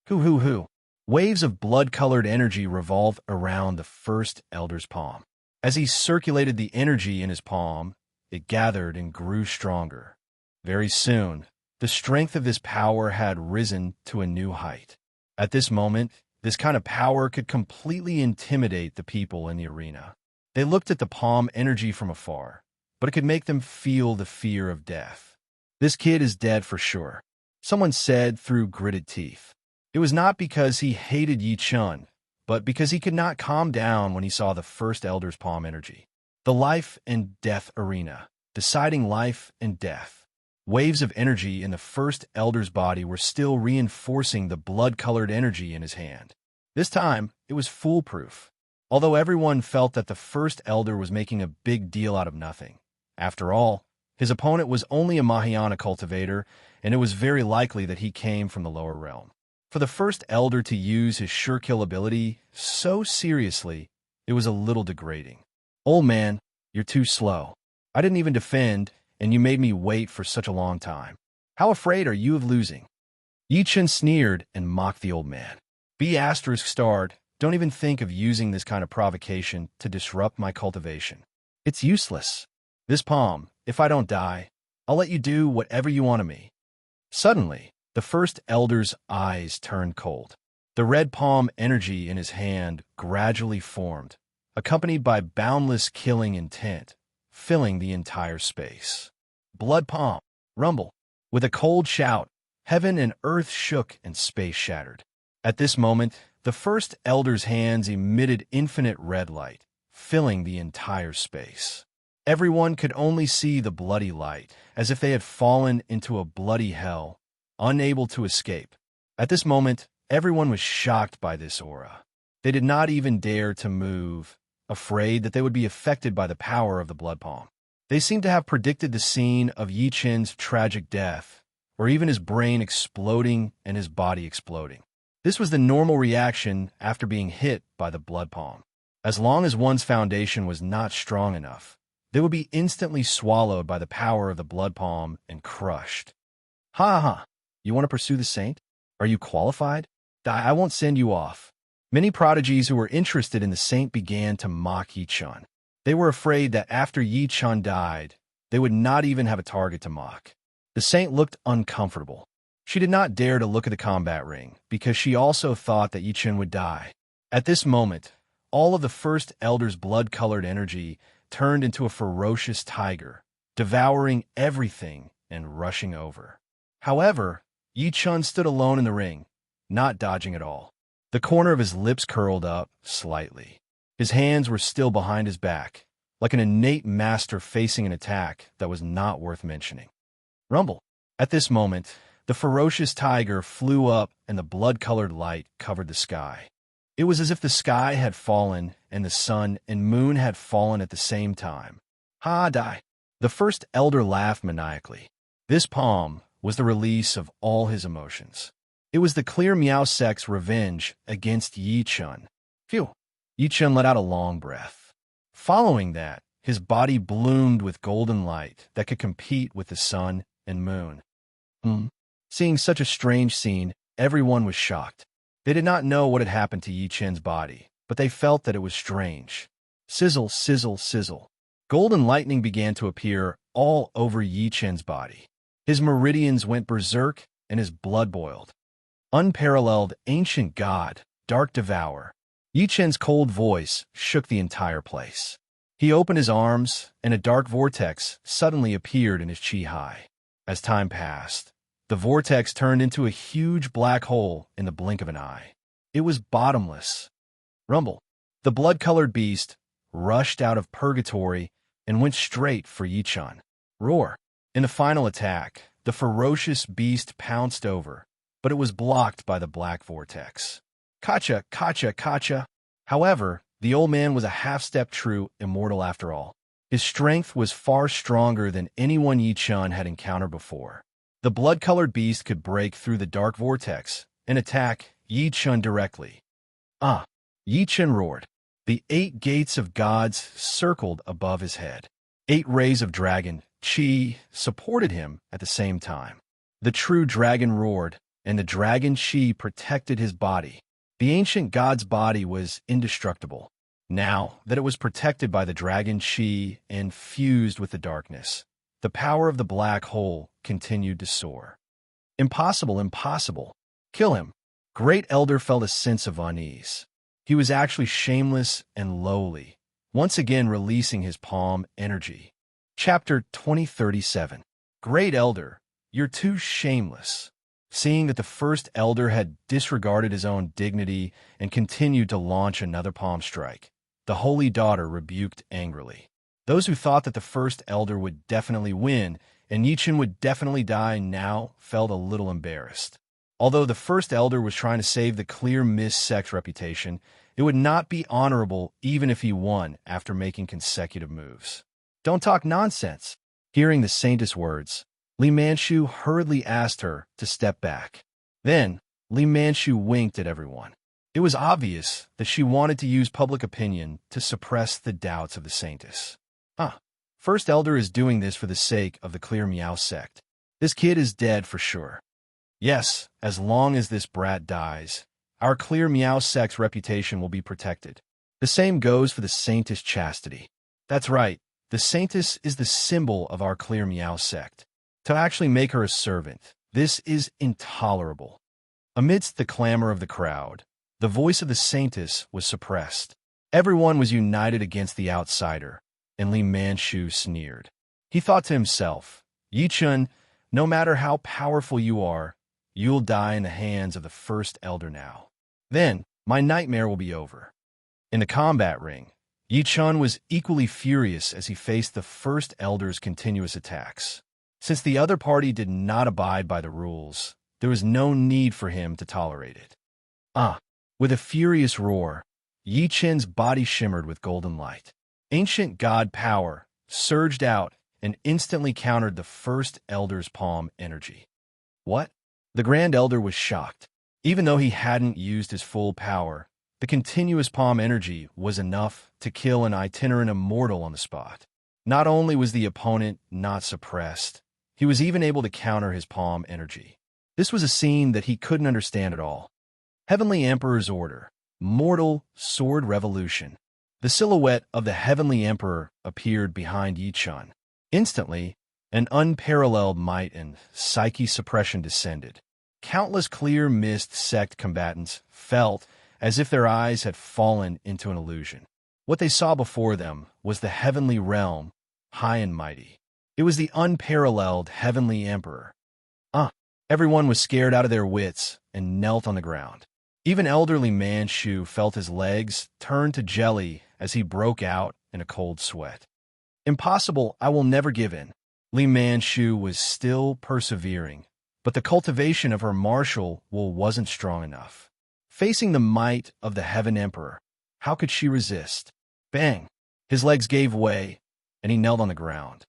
Hoo. Waves of blood-colored energy revolved around the first elder's palm. As he circulated the energy in his palm, it gathered and grew stronger. Very soon, the strength of this power had risen to a new height. At this moment, this kind of power could completely intimidate the people in the arena. They looked at the palm energy from afar, but it could make them feel the fear of death. This kid is dead for sure, someone said through gritted teeth. It was not because he hated Yi Chen, but because he could not calm down when he saw the first elder's palm energy. The life and death arena, deciding life and death. Waves of energy in the first elder's body were still reinforcing the blood-colored energy in his hand. This time, it was foolproof. Although everyone felt that the first elder was making a big deal out of nothing. After all, his opponent was only a Mahayana cultivator, and it was very likely that he came from the lower realm. For the first elder to use his sure kill ability so seriously, it was a little degrading. Old man, you're too slow. I didn't even defend, and you made me wait for such a long time. How afraid are you of losing? Yi Chen sneered and mocked the old man. B****, don't even think of using this kind of provocation to disrupt my cultivation. It's useless. This palm, if I don't die, I'll let you do whatever you want of me. Suddenly, the first elder's eyes turned cold. The red palm energy in his hand gradually formed, accompanied by boundless killing intent, filling the entire space. Blood palm, rumble. With a cold shout, heaven and earth shook and space shattered. At this moment, the first elder's hands emitted infinite red light, filling the entire space. Everyone could only see the bloody light, as if they had fallen into a bloody hell, unable to escape. At this moment, everyone was shocked by this aura. They did not even dare to move, afraid that they would be affected by the power of the blood palm. They seemed to have predicted the scene of Yi Chen's tragic death, or even his brain exploding and his body exploding. This was the normal reaction after being hit by the blood palm. As long as one's foundation was not strong enough, they would be instantly swallowed by the power of the blood palm and crushed. Ha ha! You want to pursue the saint? Are you qualified? I won't send you off. Many prodigies who were interested in the saint began to mock Yi Chen. They were afraid that after Yi Chen died, they would not even have a target to mock. The saint looked uncomfortable. She did not dare to look at the combat ring, because she also thought that Yi Chen would die. At this moment, all of the first elder's blood-colored energy turned into a ferocious tiger, devouring everything and rushing over. However, Yi Chen stood alone in the ring, not dodging at all. The corner of his lips curled up slightly. His hands were still behind his back, like an innate master facing an attack that was not worth mentioning. Rumble. At this moment, the ferocious tiger flew up and the blood-colored light covered the sky. It was as if the sky had fallen and the sun and moon had fallen at the same time. Ha, die. The first elder laughed maniacally. This palm was the release of all his emotions. It was the clear Miao Sect's revenge against Yi Chen. Phew. Yi Chen let out a long breath. Following that, his body bloomed with golden light that could compete with the sun and moon. Seeing such a strange scene, everyone was shocked. They did not know what had happened to Yi Chen's body, but they felt that it was strange. Sizzle, sizzle, sizzle. Golden lightning began to appear all over Yi Chen's body. His meridians went berserk and his blood boiled. Unparalleled ancient god, dark devourer. Yi Chen's cold voice shook the entire place. He opened his arms, and a dark vortex suddenly appeared in his chi hai. As time passed, the vortex turned into a huge black hole in the blink of an eye. It was bottomless. Rumble. The blood-colored beast rushed out of purgatory and went straight for Yi Chen. Roar. In the final attack, the ferocious beast pounced over, but it was blocked by the black vortex. Kacha, kacha, kacha. However, the old man was a half-step true immortal after all. His strength was far stronger than anyone Yi Chen had encountered before. The blood-colored beast could break through the dark vortex and attack Yi Chen directly. Ah! Yi Chen roared. The 8 gates of gods circled above his head. 8 rays of dragon, chi, supported him at the same time. The true dragon roared, and the dragon chi protected his body. The ancient god's body was indestructible. Now that it was protected by the dragon chi and fused with the darkness, the power of the black hole continued to soar. Impossible, impossible. Kill him. Great Elder felt a sense of unease. He was actually shameless and lowly, once again releasing his palm energy. Chapter 2037. Great Elder, you're too shameless. Seeing that the first elder had disregarded his own dignity and continued to launch another palm strike, the holy daughter rebuked angrily. Those who thought that the first elder would definitely win and Yi Chen would definitely die now felt a little embarrassed. Although the first elder was trying to save the clear Mist Sect's reputation, it would not be honorable even if he won after making consecutive moves. Don't talk nonsense. Hearing the saintess words, Li Manchu hurriedly asked her to step back. Then, Li Manchu winked at everyone. It was obvious that she wanted to use public opinion to suppress the doubts of the saintess. First Elder is doing this for the sake of the Clear Meow sect. This kid is dead for sure. Yes, as long as this brat dies, our Clear Meow sect's reputation will be protected. The same goes for the saintess Chastity. That's right, the saintess is the symbol of our Clear Meow sect. To actually make her a servant, this is intolerable. Amidst the clamor of the crowd, the voice of the saintess was suppressed. Everyone was united against the outsider, and Li Manchu sneered. He thought to himself, Yichun, no matter how powerful you are, you'll die in the hands of the First Elder now. Then, my nightmare will be over. In the combat ring, Yichun was equally furious as he faced the First Elder's continuous attacks. Since the other party did not abide by the rules, there was no need for him to tolerate it. With a furious roar, Yichun's body shimmered with golden light. Ancient god power surged out and instantly countered the First Elder's palm energy. What? The Grand Elder was shocked. Even though he hadn't used his full power, the continuous palm energy was enough to kill an itinerant immortal on the spot. Not only was the opponent not suppressed, he was even able to counter his palm energy. This was a scene that he couldn't understand at all. Heavenly Emperor's Order, Mortal Sword Revolution. The silhouette of the Heavenly Emperor appeared behind Yichun. Instantly, an unparalleled might and psyche suppression descended. Countless clear mist sect combatants felt as if their eyes had fallen into an illusion. What they saw before them was the heavenly realm, high and mighty. It was the unparalleled Heavenly Emperor. Everyone was scared out of their wits and knelt on the ground. Even elderly Manchu felt his legs turn to jelly as he broke out in a cold sweat. Impossible, I will never give in. Li Manchu was still persevering, but the cultivation of her martial will wasn't strong enough. Facing the might of the Heaven Emperor, how could she resist? Bang! His legs gave way, and he knelt on the ground.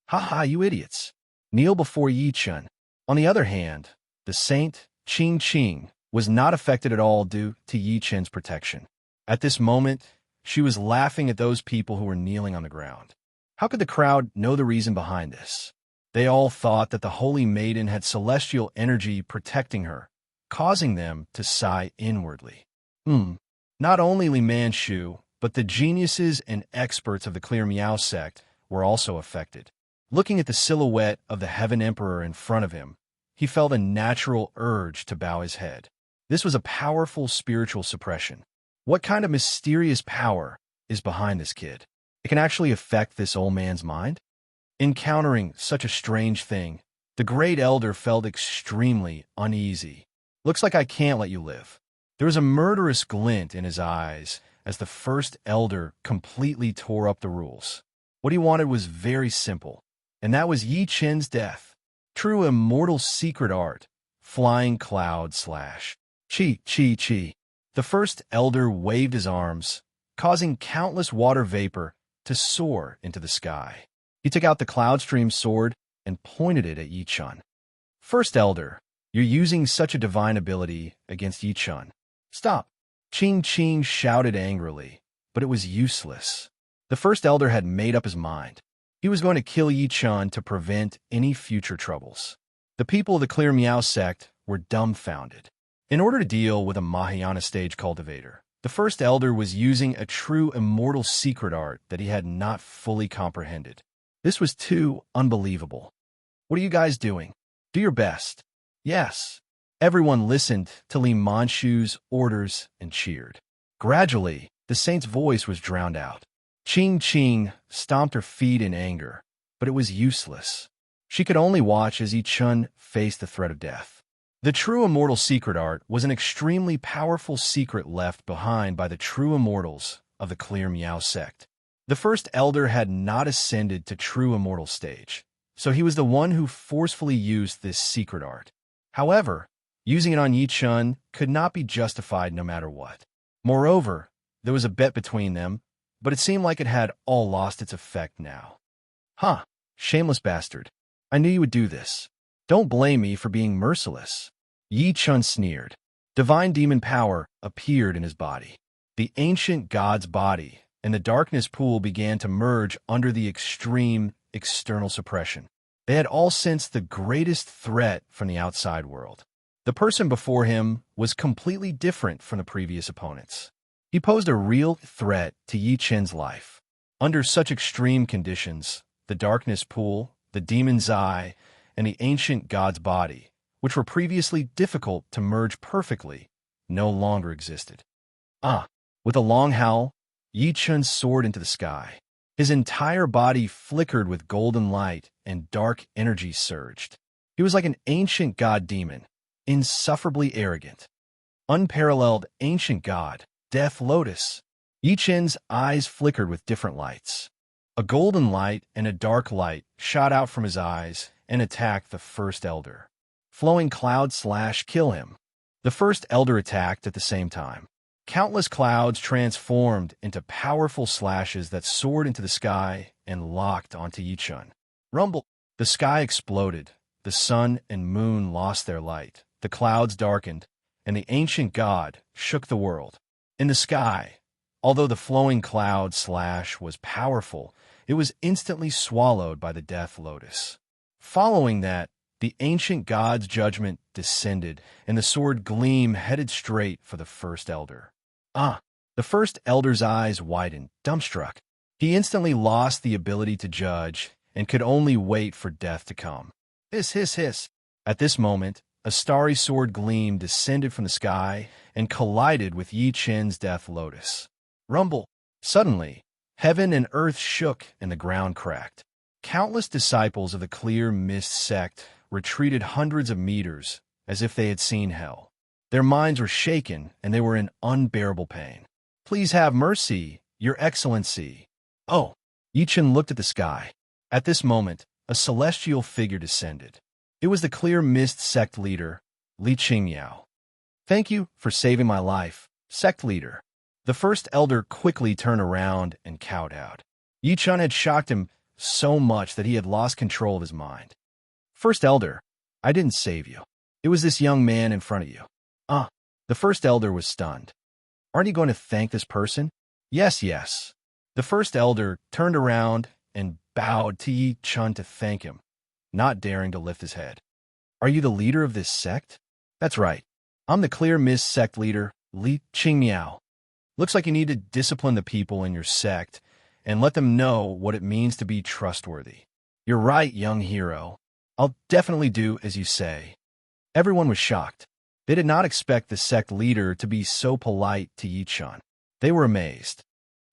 Ha, you idiots! Kneel before Yichun. On the other hand, the saint, Qing, was not affected at all due to Yichun's protection. At this moment, she was laughing at those people who were kneeling on the ground. How could the crowd know the reason behind this? They all thought that the Holy Maiden had celestial energy protecting her, causing them to sigh inwardly. Not only Li Manchu, but the geniuses and experts of the Clear Meow sect were also affected. Looking at the silhouette of the Heaven Emperor in front of him, he felt a natural urge to bow his head. This was a powerful spiritual suppression. What kind of mysterious power is behind this kid? It can actually affect this old man's mind? Encountering such a strange thing, the Great Elder felt extremely uneasy. Looks like I can't let you live. There was a murderous glint in his eyes as the First Elder completely tore up the rules. What he wanted was very simple, and that was Yichun's death. True immortal secret art, flying cloud slash. Chi. The First Elder waved his arms, causing countless water vapor to soar into the sky. He took out the Cloudstream sword and pointed it at Yichun. First Elder, you're using such a divine ability against Yichun. Stop! Qing shouted angrily, but it was useless. The First Elder had made up his mind. He was going to kill Yichun to prevent any future troubles. The people of the Clear Meow sect were dumbfounded. In order to deal with a Mahayana stage cultivator, the First Elder was using a true immortal secret art that he had not fully comprehended. This was too unbelievable. What are you guys doing? Do your best. Yes. Everyone listened to Li Manchu's orders and cheered. Gradually, the saint's voice was drowned out. Qing stomped her feet in anger, but it was useless. She could only watch as Yichun faced the threat of death. The true immortal secret art was an extremely powerful secret left behind by the true immortals of the Clear Meow sect. The First Elder had not ascended to true immortal stage, so he was the one who forcefully used this secret art. However, using it on Yichun could not be justified no matter what. Moreover, there was a bet between them, but it seemed like it had all lost its effect now. Shameless bastard. I knew you would do this. Don't blame me for being merciless. Yi Chun sneered. Divine demon power appeared in his body. The ancient god's body and the darkness pool began to merge under the extreme external suppression. They had all sensed the greatest threat from the outside world. The person before him was completely different from the previous opponents. He posed a real threat to Yi Chen's life. Under such extreme conditions, the darkness pool, the demon's eye, and the ancient god's body, which were previously difficult to merge perfectly, no longer existed. With a long howl, Yi Chun soared into the sky. His entire body flickered with golden light and dark energy surged. He was like an ancient god demon, insufferably arrogant. Unparalleled ancient god, Death Lotus. Yi Chen's eyes flickered with different lights. A golden light and a dark light shot out from his eyes and attacked the first elder. Flowing clouds kill him. The first elder attacked at the same time. Countless clouds transformed into powerful slashes that soared into the sky and locked onto Yi Chun. Rumble. The sky exploded. The sun and moon lost their light. The clouds darkened, and the ancient god shook the world. In the sky, although the flowing cloud slash was powerful, it was instantly swallowed by the Death Lotus. Following that, the ancient god's judgment descended, and the sword gleam headed straight for the first elder. The first elder's eyes widened, dumbstruck. He instantly lost the ability to judge and could only wait for death to come. Hiss, hiss, hiss. At this moment, a starry sword gleam descended from the sky and collided with Yi Chen's Death Lotus. Rumble. Suddenly, heaven and earth shook and the ground cracked. Countless disciples of the Clear Mist sect retreated hundreds of meters as if they had seen hell. Their minds were shaken and they were in unbearable pain. Please have mercy, Your Excellency. Oh! Yi Chen looked at the sky. At this moment, a celestial figure descended. It was the Clear Mist sect leader, Li Qingmiao. Thank you for saving my life, sect leader. The first elder quickly turned around and cowed out. Yi Chen had shocked him so much that he had lost control of his mind. First elder, I didn't save you. It was this young man in front of you. The first elder was stunned. Aren't you going to thank this person? Yes, yes. The first elder turned around and bowed to Yi Chen to thank him, not daring to lift his head. Are you the leader of this sect? That's right. I'm the Clear Mist sect leader, Li Qingmiao. Looks like you need to discipline the people in your sect and let them know what it means to be trustworthy. You're right, young hero. I'll definitely do as you say. Everyone was shocked. They did not expect the sect leader to be so polite to Yi Chen. They were amazed.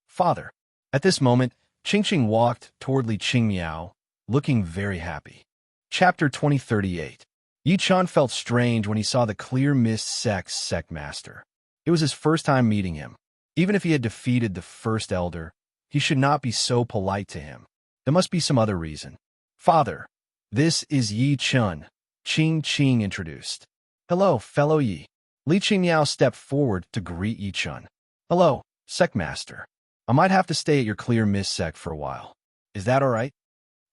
Father. At this moment, Qingqing walked toward Li Qingmiao, looking very happy. Chapter 2038. Yi Chen felt strange when he saw the Clear Mist sect's sect master. It was his first time meeting him. Even if he had defeated the first elder, he should not be so polite to him. There must be some other reason. Father, this is Yi Chen, Qing introduced. Hello, fellow Yi. Li Qingmiao stepped forward to greet Yi Chen. Hello, sect master. I might have to stay at your Clear Mist sect for a while. Is that all right?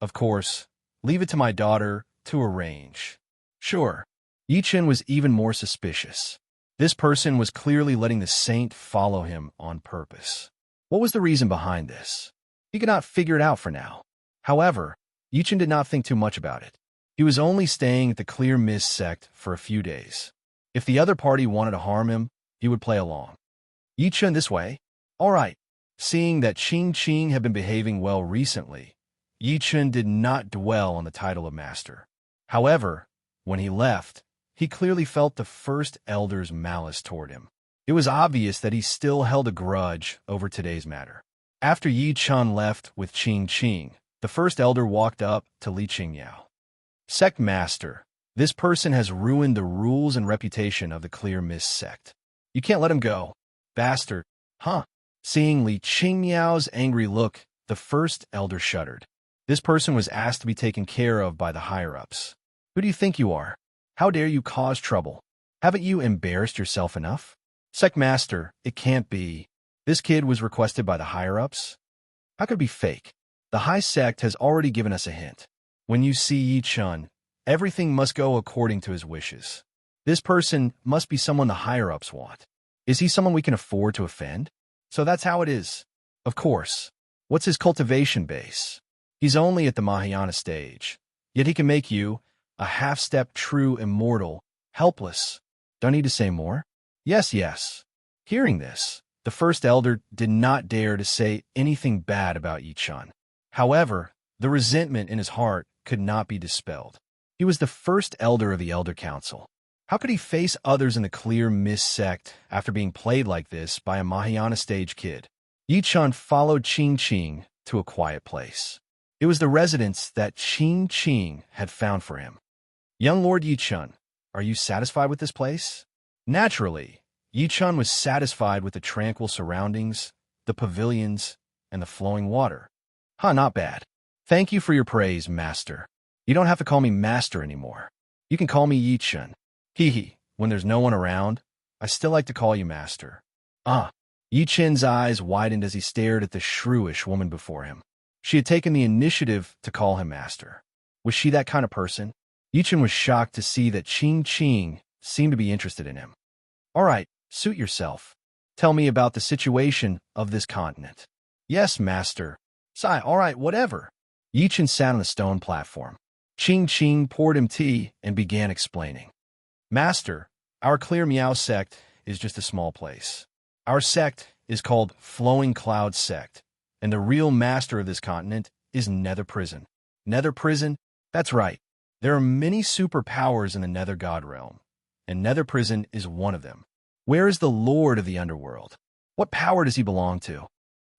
Of course. Leave it to my daughter to arrange. Sure. Yi Chen was even more suspicious. This person was clearly letting the saint follow him on purpose. What was the reason behind this? He could not figure it out for now. However, Yi Chen did not think too much about it. He was only staying at the Clear Mist sect for a few days. If the other party wanted to harm him, he would play along. Yi Chen this way? All right. Seeing that Qing had been behaving well recently, Yi Chen did not dwell on the title of master. However, when he left, he clearly felt the first elder's malice toward him. It was obvious that he still held a grudge over today's matter. After Yi Chen left with Qing, the first elder walked up to Li Qingmiao. Sect Master, this person has ruined the rules and reputation of the Clear Mist sect. You can't let him go. Bastard. Seeing Li Qingmiao's angry look, the first elder shuddered. This person was asked to be taken care of by the higher-ups. Who do you think you are? How dare you cause trouble? Haven't you embarrassed yourself enough? Sect Master, it can't be. This kid was requested by the higher-ups? How could it be fake? The High Sect has already given us a hint. When you see Yi Chen, everything must go according to his wishes. This person must be someone the higher-ups want. Is he someone we can afford to offend? So that's how it is. Of course. What's his cultivation base? He's only at the Mahayana stage. Yet he can make you, a half-step true immortal, helpless. Don't need to say more? Yes, yes. Hearing this, the first elder did not dare to say anything bad about Yi-chan. However, the resentment in his heart could not be dispelled. He was the first elder of the Elder Council. How could he face others in the clear mist sect after being played like this by a Mahayana stage kid? Yi-chan followed Ching to a quiet place. It was the residence that Ching had found for him. Young Lord Yi-chan, are you satisfied with this place? Naturally, Yi-chan was satisfied with the tranquil surroundings, the pavilions, and the flowing water. Not bad. Thank you for your praise, Master. You don't have to call me Master anymore. You can call me Yi-chan. When there's no one around, I still like to call you Master. Yi-chan's eyes widened as he stared at the shrewish woman before him. She had taken the initiative to call him Master. Was she that kind of person? Yi-chan was shocked to see that Ching seemed to be interested in him. All right, suit yourself. Tell me about the situation of this continent. Yes, Master. Sigh, all right, whatever. Yi-chan sat on the stone platform. Ching poured him tea and began explaining. Master, our Clear Meow sect is just a small place. Our sect is called Flowing Cloud Sect, and the real master of this continent is Nether Prison. Nether Prison? That's right. There are many superpowers in the Nether God realm, and Nether Prison is one of them. Where is the Lord of the Underworld? What power does he belong to?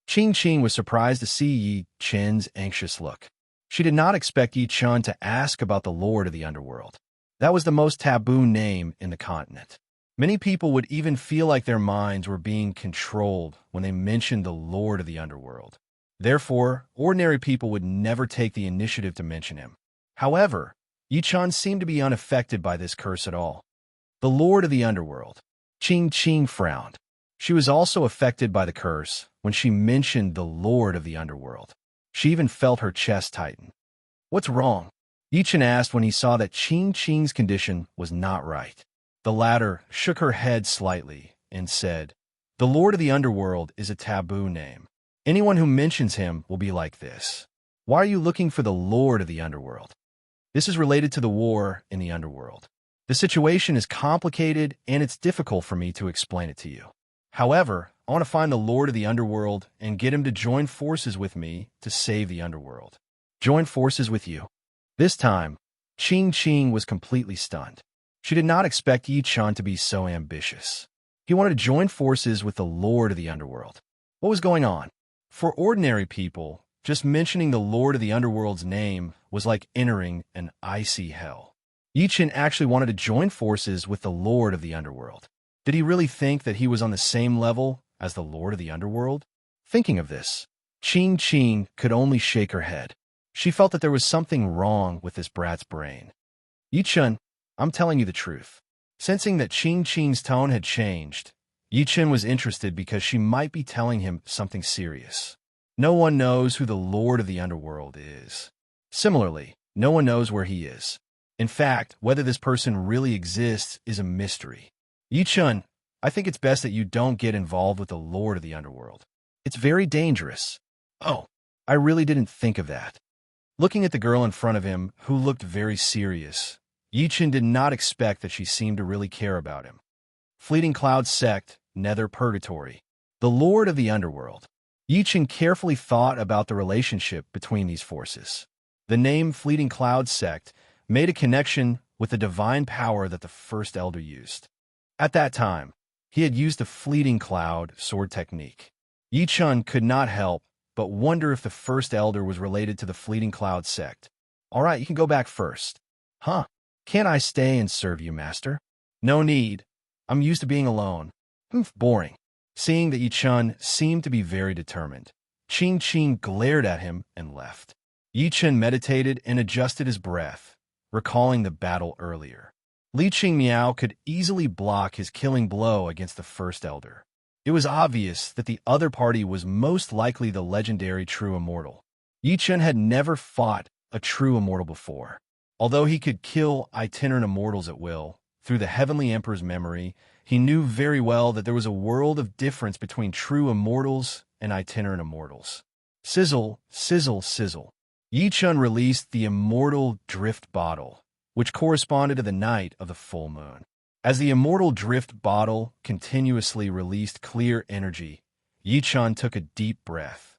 Ching was surprised to see Yi-chan's anxious look. She did not expect Yi-chan to ask about the Lord of the Underworld. That was the most taboo name in the continent. Many people would even feel like their minds were being controlled when they mentioned the Lord of the Underworld. Therefore, ordinary people would never take the initiative to mention him. However, Yi-chan seemed to be unaffected by this curse at all. The Lord of the Underworld. Ching frowned. She was also affected by the curse when she mentioned the Lord of the Underworld. She even felt her chest tighten. What's wrong? Yi-chan asked when he saw that Ching's condition was not right. The latter shook her head slightly and said, The Lord of the Underworld is a taboo name. Anyone who mentions him will be like this. Why are you looking for the Lord of the Underworld? This is related to the war in the Underworld. The situation is complicated and it's difficult for me to explain it to you. However, I want to find the Lord of the Underworld and get him to join forces with me to save the Underworld. Join forces with you? This time, Ching was completely stunned. She did not expect Yi-chan to be so ambitious. He wanted to join forces with the Lord of the Underworld. What was going on? For ordinary people, just mentioning the Lord of the Underworld's name was like entering an icy hell. Yi-chan actually wanted to join forces with the Lord of the Underworld. Did he really think that he was on the same level as the Lord of the Underworld? Thinking of this, Ching could only shake her head. She felt that there was something wrong with this brat's brain. Yi-chan, I'm telling you the truth. Sensing that Ching's tone had changed, Yi-chan was interested because she might be telling him something serious. No one knows who the Lord of the Underworld is. Similarly, no one knows where he is. In fact, whether this person really exists is a mystery. Yi-chan, I think it's best that you don't get involved with the Lord of the Underworld. It's very dangerous. Oh, I really didn't think of that. Looking at the girl in front of him, who looked very serious, Yi-chan did not expect that she seemed to really care about him. Fleeting Cloud Sect, Nether Purgatory. The Lord of the Underworld. Yi-chan carefully thought about the relationship between these forces. The name Fleeting Cloud Sect made a connection with the divine power that the First Elder used. At that time, he had used the Fleeting Cloud sword technique. Yi-chan could not help but wonder if the First Elder was related to the Fleeting Cloud Sect. All right, you can go back first. Can't I stay and serve you, Master? No need. I'm used to being alone. Boring. Seeing that Yi-chan seemed to be very determined, Ching glared at him and left. Yi-chan meditated and adjusted his breath, recalling the battle earlier. Li Qingmiao could easily block his killing blow against the First Elder. It was obvious that the other party was most likely the legendary True Immortal. Yi-chan had never fought a True Immortal before. Although he could kill itinerant immortals at will, through the Heavenly Emperor's memory, he knew very well that there was a world of difference between true immortals and itinerant immortals. Sizzle, sizzle, sizzle. Yi Chun released the immortal drift bottle, which corresponded to the night of the full moon. As the immortal drift bottle continuously released clear energy, Yi Chun took a deep breath.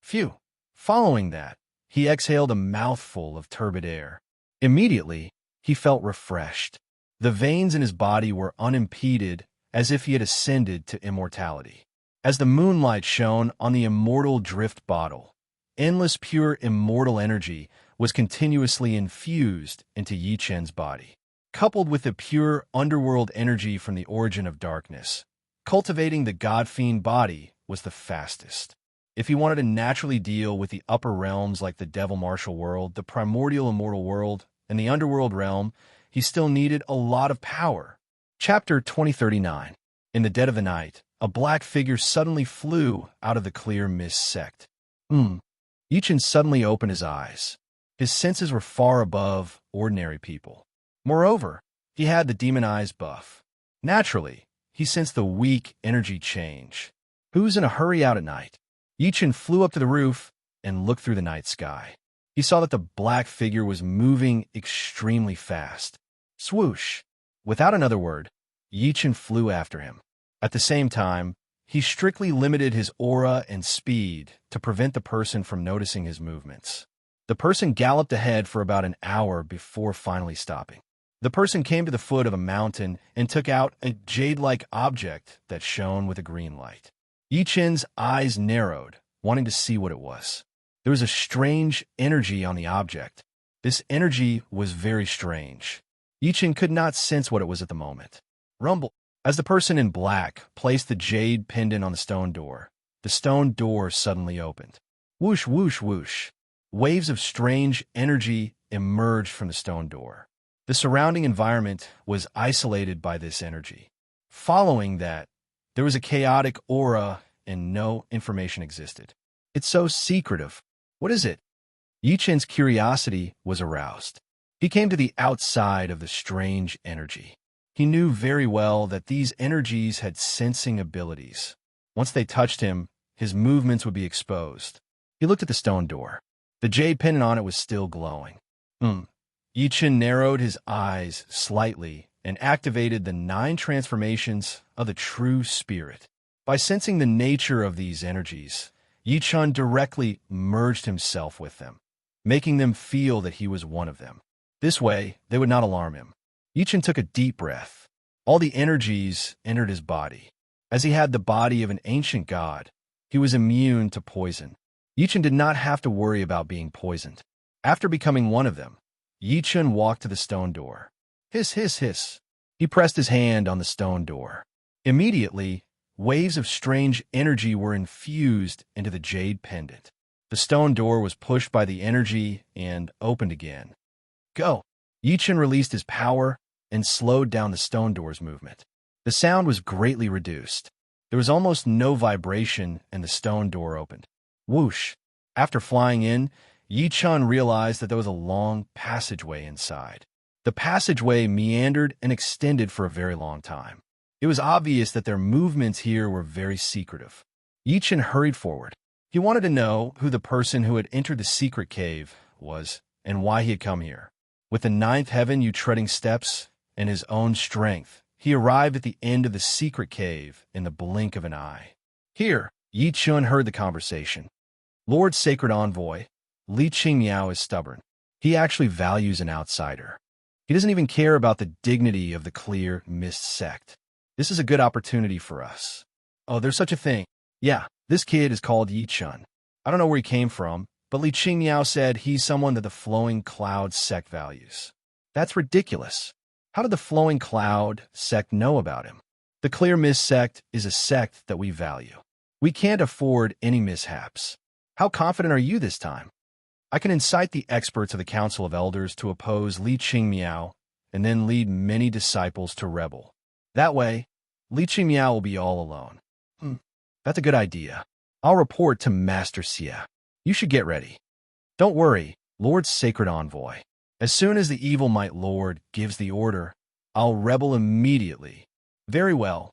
Phew! Following that, he exhaled a mouthful of turbid air. Immediately, he felt refreshed. The veins in his body were unimpeded, as if he had ascended to immortality. As the moonlight shone on the immortal drift bottle, endless pure immortal energy was continuously infused into Yi Chun's body. Coupled with the pure underworld energy from the origin of darkness, cultivating the god-fiend body was the fastest. If he wanted to naturally deal with the upper realms like the devil martial world, the primordial immortal world, and the underworld realm, he still needed a lot of power. Chapter 2039. In the dead of the night, a black figure suddenly flew out of the clear mist sect. Yi Chun suddenly opened his eyes. His senses were far above ordinary people. Moreover, he had the demon eyes buff. Naturally, he sensed the weak energy change. Who's in a hurry out at night? Yi Chun flew up to the roof and looked through the night sky. He saw that the black figure was moving extremely fast. Swoosh! Without another word, Yi Chun flew after him. At the same time, he strictly limited his aura and speed to prevent the person from noticing his movements. The person galloped ahead for about an hour before finally stopping. The person came to the foot of a mountain and took out a jade-like object that shone with a green light. Yi Chun's eyes narrowed, wanting to see what it was. There was a strange energy on the object. This energy was very strange. Yi Chun could not sense what it was at the moment. Rumble. As the person in black placed the jade pendant on the stone door suddenly opened. Whoosh, whoosh, whoosh. Waves of strange energy emerged from the stone door. The surrounding environment was isolated by this energy. Following that, there was a chaotic aura and no information existed. It's so secretive. What is it? Yi Chun's curiosity was aroused. He came to the outside of the strange energy. He knew very well that these energies had sensing abilities. Once they touched him, his movements would be exposed. He looked at the stone door. The jade pendant on it was still glowing. Yi Chun narrowed his eyes slightly and activated the 9 transformations of the true spirit. By sensing the nature of these energies, Yi Chun directly merged himself with them, making them feel that he was one of them. This way, they would not alarm him. Yi Chun took a deep breath. All the energies entered his body. As he had the body of an ancient god, he was immune to poison. Yi Chun did not have to worry about being poisoned. After becoming one of them, Yi Chun walked to the stone door. Hiss, hiss, hiss. He pressed his hand on the stone door. Immediately, waves of strange energy were infused into the jade pendant. The stone door was pushed by the energy and opened again. Go! Yi Chun released his power and slowed down the stone door's movement. The sound was greatly reduced. There was almost no vibration and the stone door opened. Whoosh! After flying in, Yi Chun realized that there was a long passageway inside. The passageway meandered and extended for a very long time. It was obvious that their movements here were very secretive. Yi Chun hurried forward. He wanted to know who the person who had entered the secret cave was and why he had come here. With the 9th heaven treading steps and his own strength, he arrived at the end of the secret cave in the blink of an eye. Here, Yi Chun heard the conversation. Lord Sacred Envoy, Li Qingmiao is stubborn. He actually values an outsider. He doesn't even care about the dignity of the clear mist sect. This is a good opportunity for us. Oh, there's such a thing. Yeah, this kid is called Yi Chun. I don't know where he came from, but Li Qingmiao said he's someone that the Flowing Cloud sect values. That's ridiculous. How did the Flowing Cloud sect know about him? The Clear Mist sect is a sect that we value. We can't afford any mishaps. How confident are you this time? I can incite the experts of the Council of Elders to oppose Li Qingmiao and then lead many disciples to rebel. That way, Li Qingmiao will be all alone. That's a good idea. I'll report to Master Xie. You should get ready. Don't worry, Lord Sacred Envoy. As soon as the Evil Might Lord gives the order, I'll rebel immediately. Very well.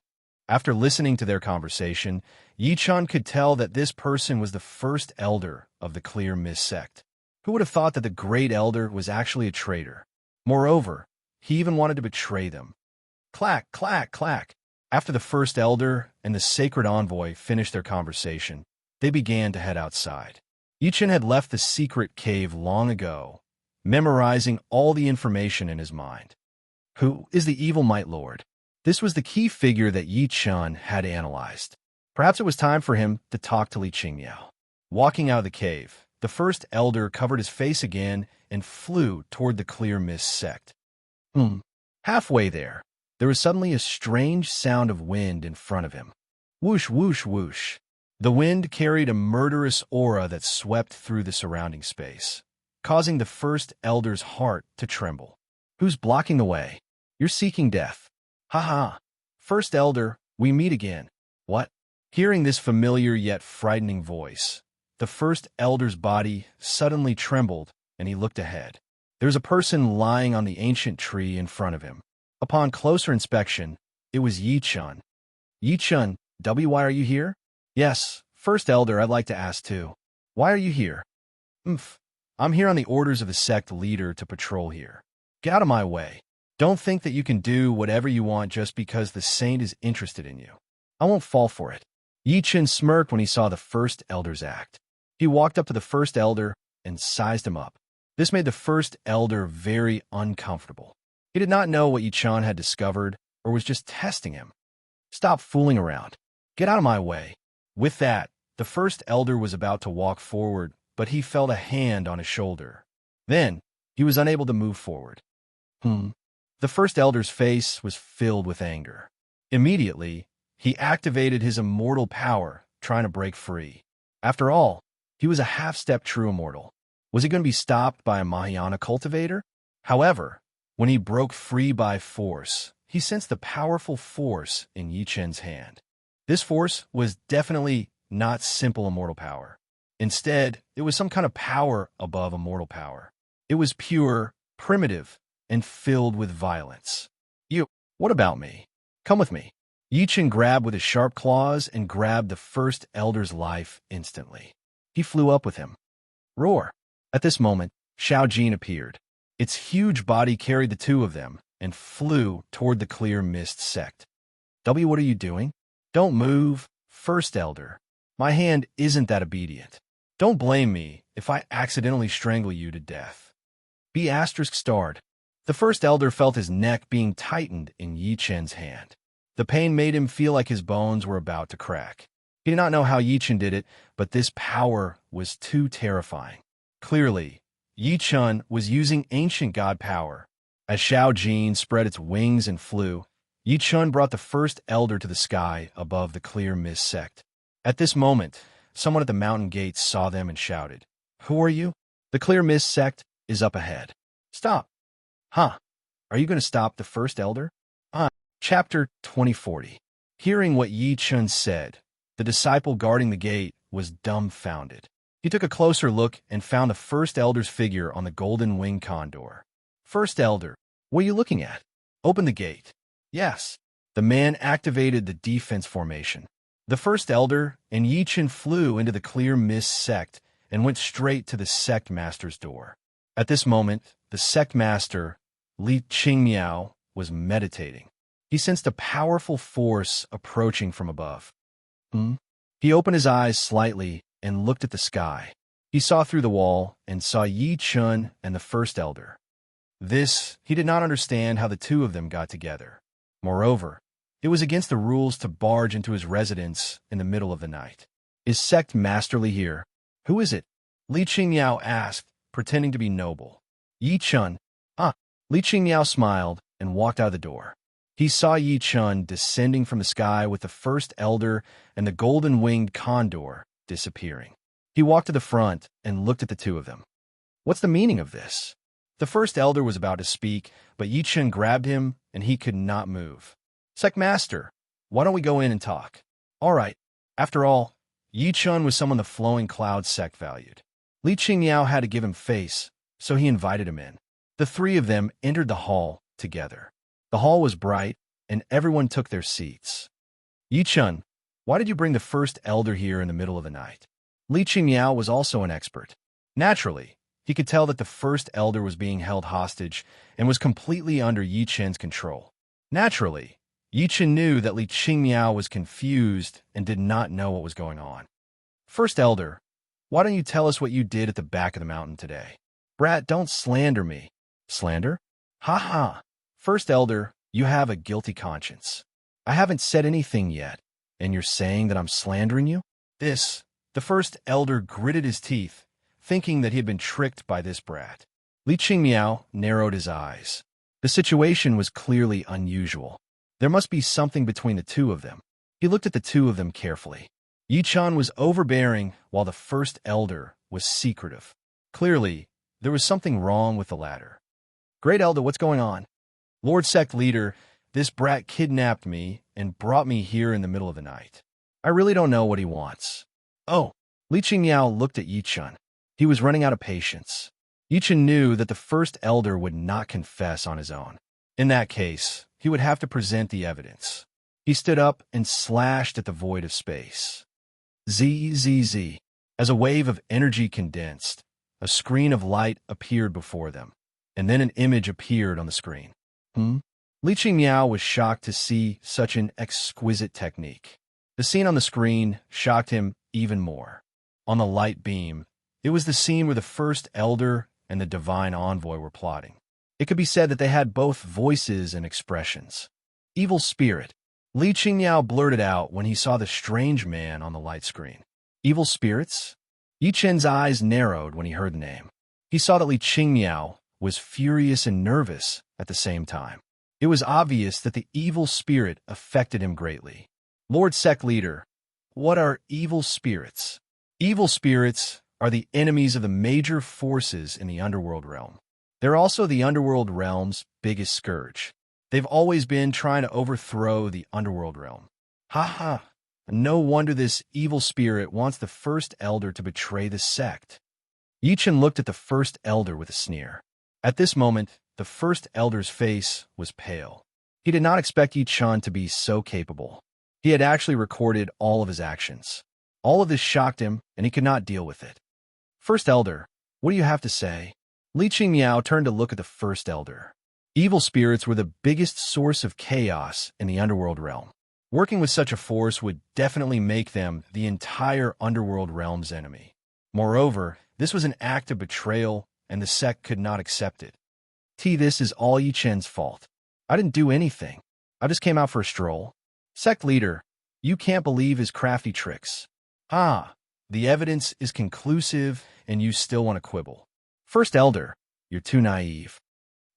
After listening to their conversation, Yi-chan could tell that this person was the first elder of the Clear Mist sect. Who would have thought that the great elder was actually a traitor? Moreover, he even wanted to betray them. Clack, clack, clack. After the first elder and the sacred envoy finished their conversation, they began to head outside. Yi-chan had left the secret cave long ago, memorizing all the information in his mind. Who is the evil Might Lord? This was the key figure that Yi-chan had analyzed. Perhaps it was time for him to talk to Li Qingmiao. Walking out of the cave, the first elder covered his face again and flew toward the Clear Mist sect. Halfway there was suddenly a strange sound of wind in front of him. Whoosh, whoosh, whoosh. The wind carried a murderous aura that swept through the surrounding space, causing the first elder's heart to tremble. Who's blocking the way? You're seeking death. Ha ha. First elder, we meet again. What? Hearing this familiar yet frightening voice, the first elder's body suddenly trembled and he looked ahead. There was a person lying on the ancient tree in front of him. Upon closer inspection, it was Yi-chan. Yi-chan, why are you here? Yes, first elder, I'd like to ask too. Why are you here? I'm here on the orders of the sect leader to patrol here. Get out of my way. Don't think that you can do whatever you want just because the saint is interested in you. I won't fall for it. Yi-chan smirked when he saw the first elder's act. He walked up to the first elder and sized him up. This made the first elder very uncomfortable. He did not know what Yi-chan had discovered or was just testing him. Stop fooling around. Get out of my way. With that, the first elder was about to walk forward, but he felt a hand on his shoulder. Then, he was unable to move forward. The first elder's face was filled with anger. Immediately, he activated his immortal power, trying to break free. After all, he was a half-step true immortal. Was he going to be stopped by a Mahayana cultivator? However, when he broke free by force, he sensed the powerful force in Yi-chan's hand. This force was definitely not simple immortal power. Instead, it was some kind of power above immortal power. It was pure, primitive, and filled with violence. What about me? Come with me. Yi-chan grabbed with his sharp claws and grabbed the first elder's life instantly. He flew up with him. Roar! At this moment, Xiao Jin appeared. Its huge body carried the two of them and flew toward the Clear Mist sect. What are you doing? Don't move, first elder. My hand isn't that obedient. Don't blame me if I accidentally strangle you to death. Be ****. The first elder felt his neck being tightened in Yi-chan's hand. The pain made him feel like his bones were about to crack. He did not know how Yi-chan did it, but this power was too terrifying. Clearly, Yi-chan was using ancient god power. As Xiao Jin spread its wings and flew, Yi-chan brought the first elder to the sky above the Clear Mist sect. At this moment, someone at the mountain gates saw them and shouted, "Who are you? The Clear Mist sect is up ahead. Stop." Huh? Are you going to stop the first elder? Chapter 2040. Hearing what Yi-chan said, the disciple guarding the gate was dumbfounded. He took a closer look and found the first elder's figure on the golden winged condor. First elder, what are you looking at? Open the gate. Yes. The man activated the defense formation. The first elder and Yi-chan flew into the Clear Mist sect and went straight to the sect master's door. At this moment, the sect master, Li Qingmiao, was meditating. He sensed a powerful force approaching from above. He opened his eyes slightly and looked at the sky. He saw through the wall and saw Yi-chan and the first elder. He did not understand how the two of them got together. Moreover, it was against the rules to barge into his residence in the middle of the night. Is sect masterly here? Who is it? Li Qingmiao asked, pretending to be noble. Yi-chan. Li Qingmiao smiled and walked out of the door. He saw Yi-chan descending from the sky with the first elder and the golden-winged condor disappearing. He walked to the front and looked at the two of them. What's the meaning of this? The first elder was about to speak, but Yi-chan grabbed him and he could not move. Sect master, why don't we go in and talk? All right. After all, Yi-chan was someone the Flowing Cloud sect valued. Li Qingmiao had to give him face, so he invited him in. The three of them entered the hall together. The hall was bright, and everyone took their seats. Yi-chun, why did you bring the first elder here in the middle of the night? Li Qingmiao was also an expert. Naturally, he could tell that the first elder was being held hostage and was completely under Yi-chen's control. Naturally, Yi-chen knew that Li Qingmiao was confused and did not know what was going on. First elder, why don't you tell us what you did at the back of the mountain today? Brat, don't slander me. Slander? Ha ha. First elder, you have a guilty conscience. I haven't said anything yet, and you're saying that I'm slandering you? The first elder gritted his teeth, thinking that he had been tricked by this brat. Li Qingmiao narrowed his eyes. The situation was clearly unusual. There must be something between the two of them. He looked at the two of them carefully. Yi-chan was overbearing, while the first elder was secretive. Clearly, there was something wrong with the latter. Great elder, what's going on? Lord Sect Leader, this brat kidnapped me and brought me here in the middle of the night. I really don't know what he wants. Oh, Li Qingmiao looked at Yi-chun. He was running out of patience. Yi-chun knew that the first elder would not confess on his own. In that case, he would have to present the evidence. He stood up and slashed at the void of space. Zzz. As a wave of energy condensed, a screen of light appeared before them, and then an image appeared on the screen. Li Qingmiao was shocked to see such an exquisite technique. The scene on the screen shocked him even more. On the light beam, it was the scene where the first elder and the divine envoy were plotting. It could be said that they had both voices and expressions. Evil spirit, Li Qingmiao blurted out when he saw the strange man on the light screen. Evil spirits? Yi-chen's eyes narrowed when he heard the name. He saw that Li Qingmiao was furious and nervous at the same time. It was obvious that the evil spirit affected him greatly. Lord Sect Leader, what are evil spirits? Evil spirits are the enemies of the major forces in the underworld realm. They're also the underworld realm's biggest scourge. They've always been trying to overthrow the underworld realm. Ha ha. No wonder this evil spirit wants the first elder to betray the sect. Yi-chen looked at the first elder with a sneer. At this moment, the first elder's face was pale. He did not expect Yi-chan to be so capable. He had actually recorded all of his actions. All of this shocked him, and he could not deal with it. First elder, what do you have to say? Li Qingmiao turned to look at the first elder. Evil spirits were the biggest source of chaos in the underworld realm. Working with such a force would definitely make them the entire underworld realm's enemy. Moreover, this was an act of betrayal, and the sect could not accept it. This is all Yi-chen's fault. I didn't do anything. I just came out for a stroll. Sect leader, you can't believe his crafty tricks. The evidence is conclusive, and you still want to quibble. First elder, you're too naive.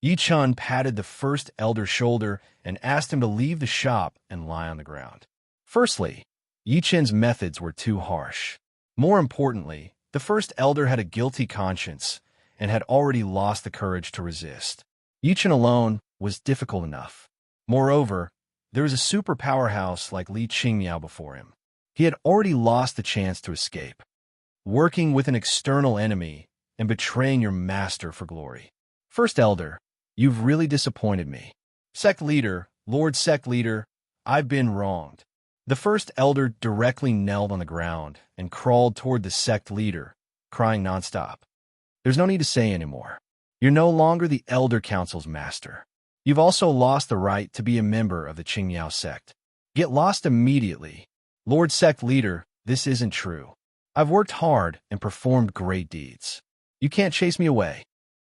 Yi-chun patted the first elder's shoulder and asked him to leave the shop and lie on the ground. Firstly, Yi-chen's methods were too harsh. More importantly, the first elder had a guilty conscience and had already lost the courage to resist. Yi-chen alone was difficult enough. Moreover, there was a super powerhouse like Li Qingmiao before him. He had already lost the chance to escape. Working with an external enemy and betraying your master for glory. First elder, you've really disappointed me. Sect leader, Lord Sect Leader, I've been wronged. The first elder directly knelt on the ground and crawled toward the sect leader, crying nonstop. There's no need to say anymore. You're no longer the Elder Council's master. You've also lost the right to be a member of the Qingmiao sect. Get lost immediately. Lord Sect Leader, this isn't true. I've worked hard and performed great deeds. You can't chase me away.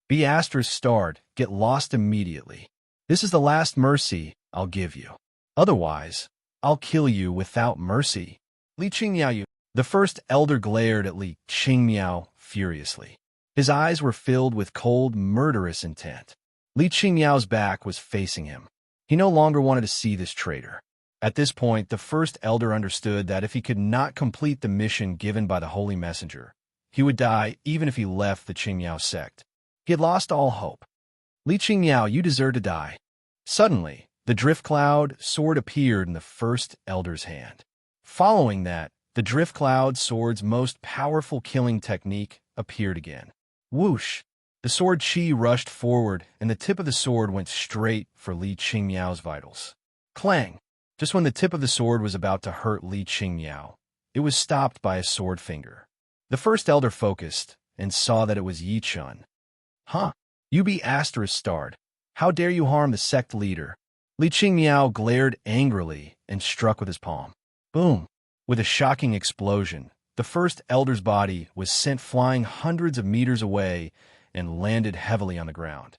Be asterisk starred, get lost immediately. This is the last mercy I'll give you. Otherwise, I'll kill you without mercy. Li Qingmiao, the first elder glared at Li Qingmiao furiously. His eyes were filled with cold, murderous intent. Li Qingmiao's back was facing him. He no longer wanted to see this traitor. At this point, the first elder understood that if he could not complete the mission given by the Holy Messenger, he would die even if he left the Qingmiao sect. He had lost all hope. Li Qingmiao, you deserve to die. Suddenly, the drift cloud sword appeared in the first elder's hand. Following that, the drift cloud sword's most powerful killing technique appeared again. Whoosh! The sword chi rushed forward, and the tip of the sword went straight for Li Qingmiao's vitals. Clang! Just when the tip of the sword was about to hurt Li Qingmiao, it was stopped by a sword finger. The first elder focused and saw that it was Yi Chun. Huh? You be asterisk starred. How dare you harm the sect leader? Li Qingmiao glared angrily and struck with his palm. Boom! With a shocking explosion, the first elder's body was sent flying hundreds of meters away and landed heavily on the ground.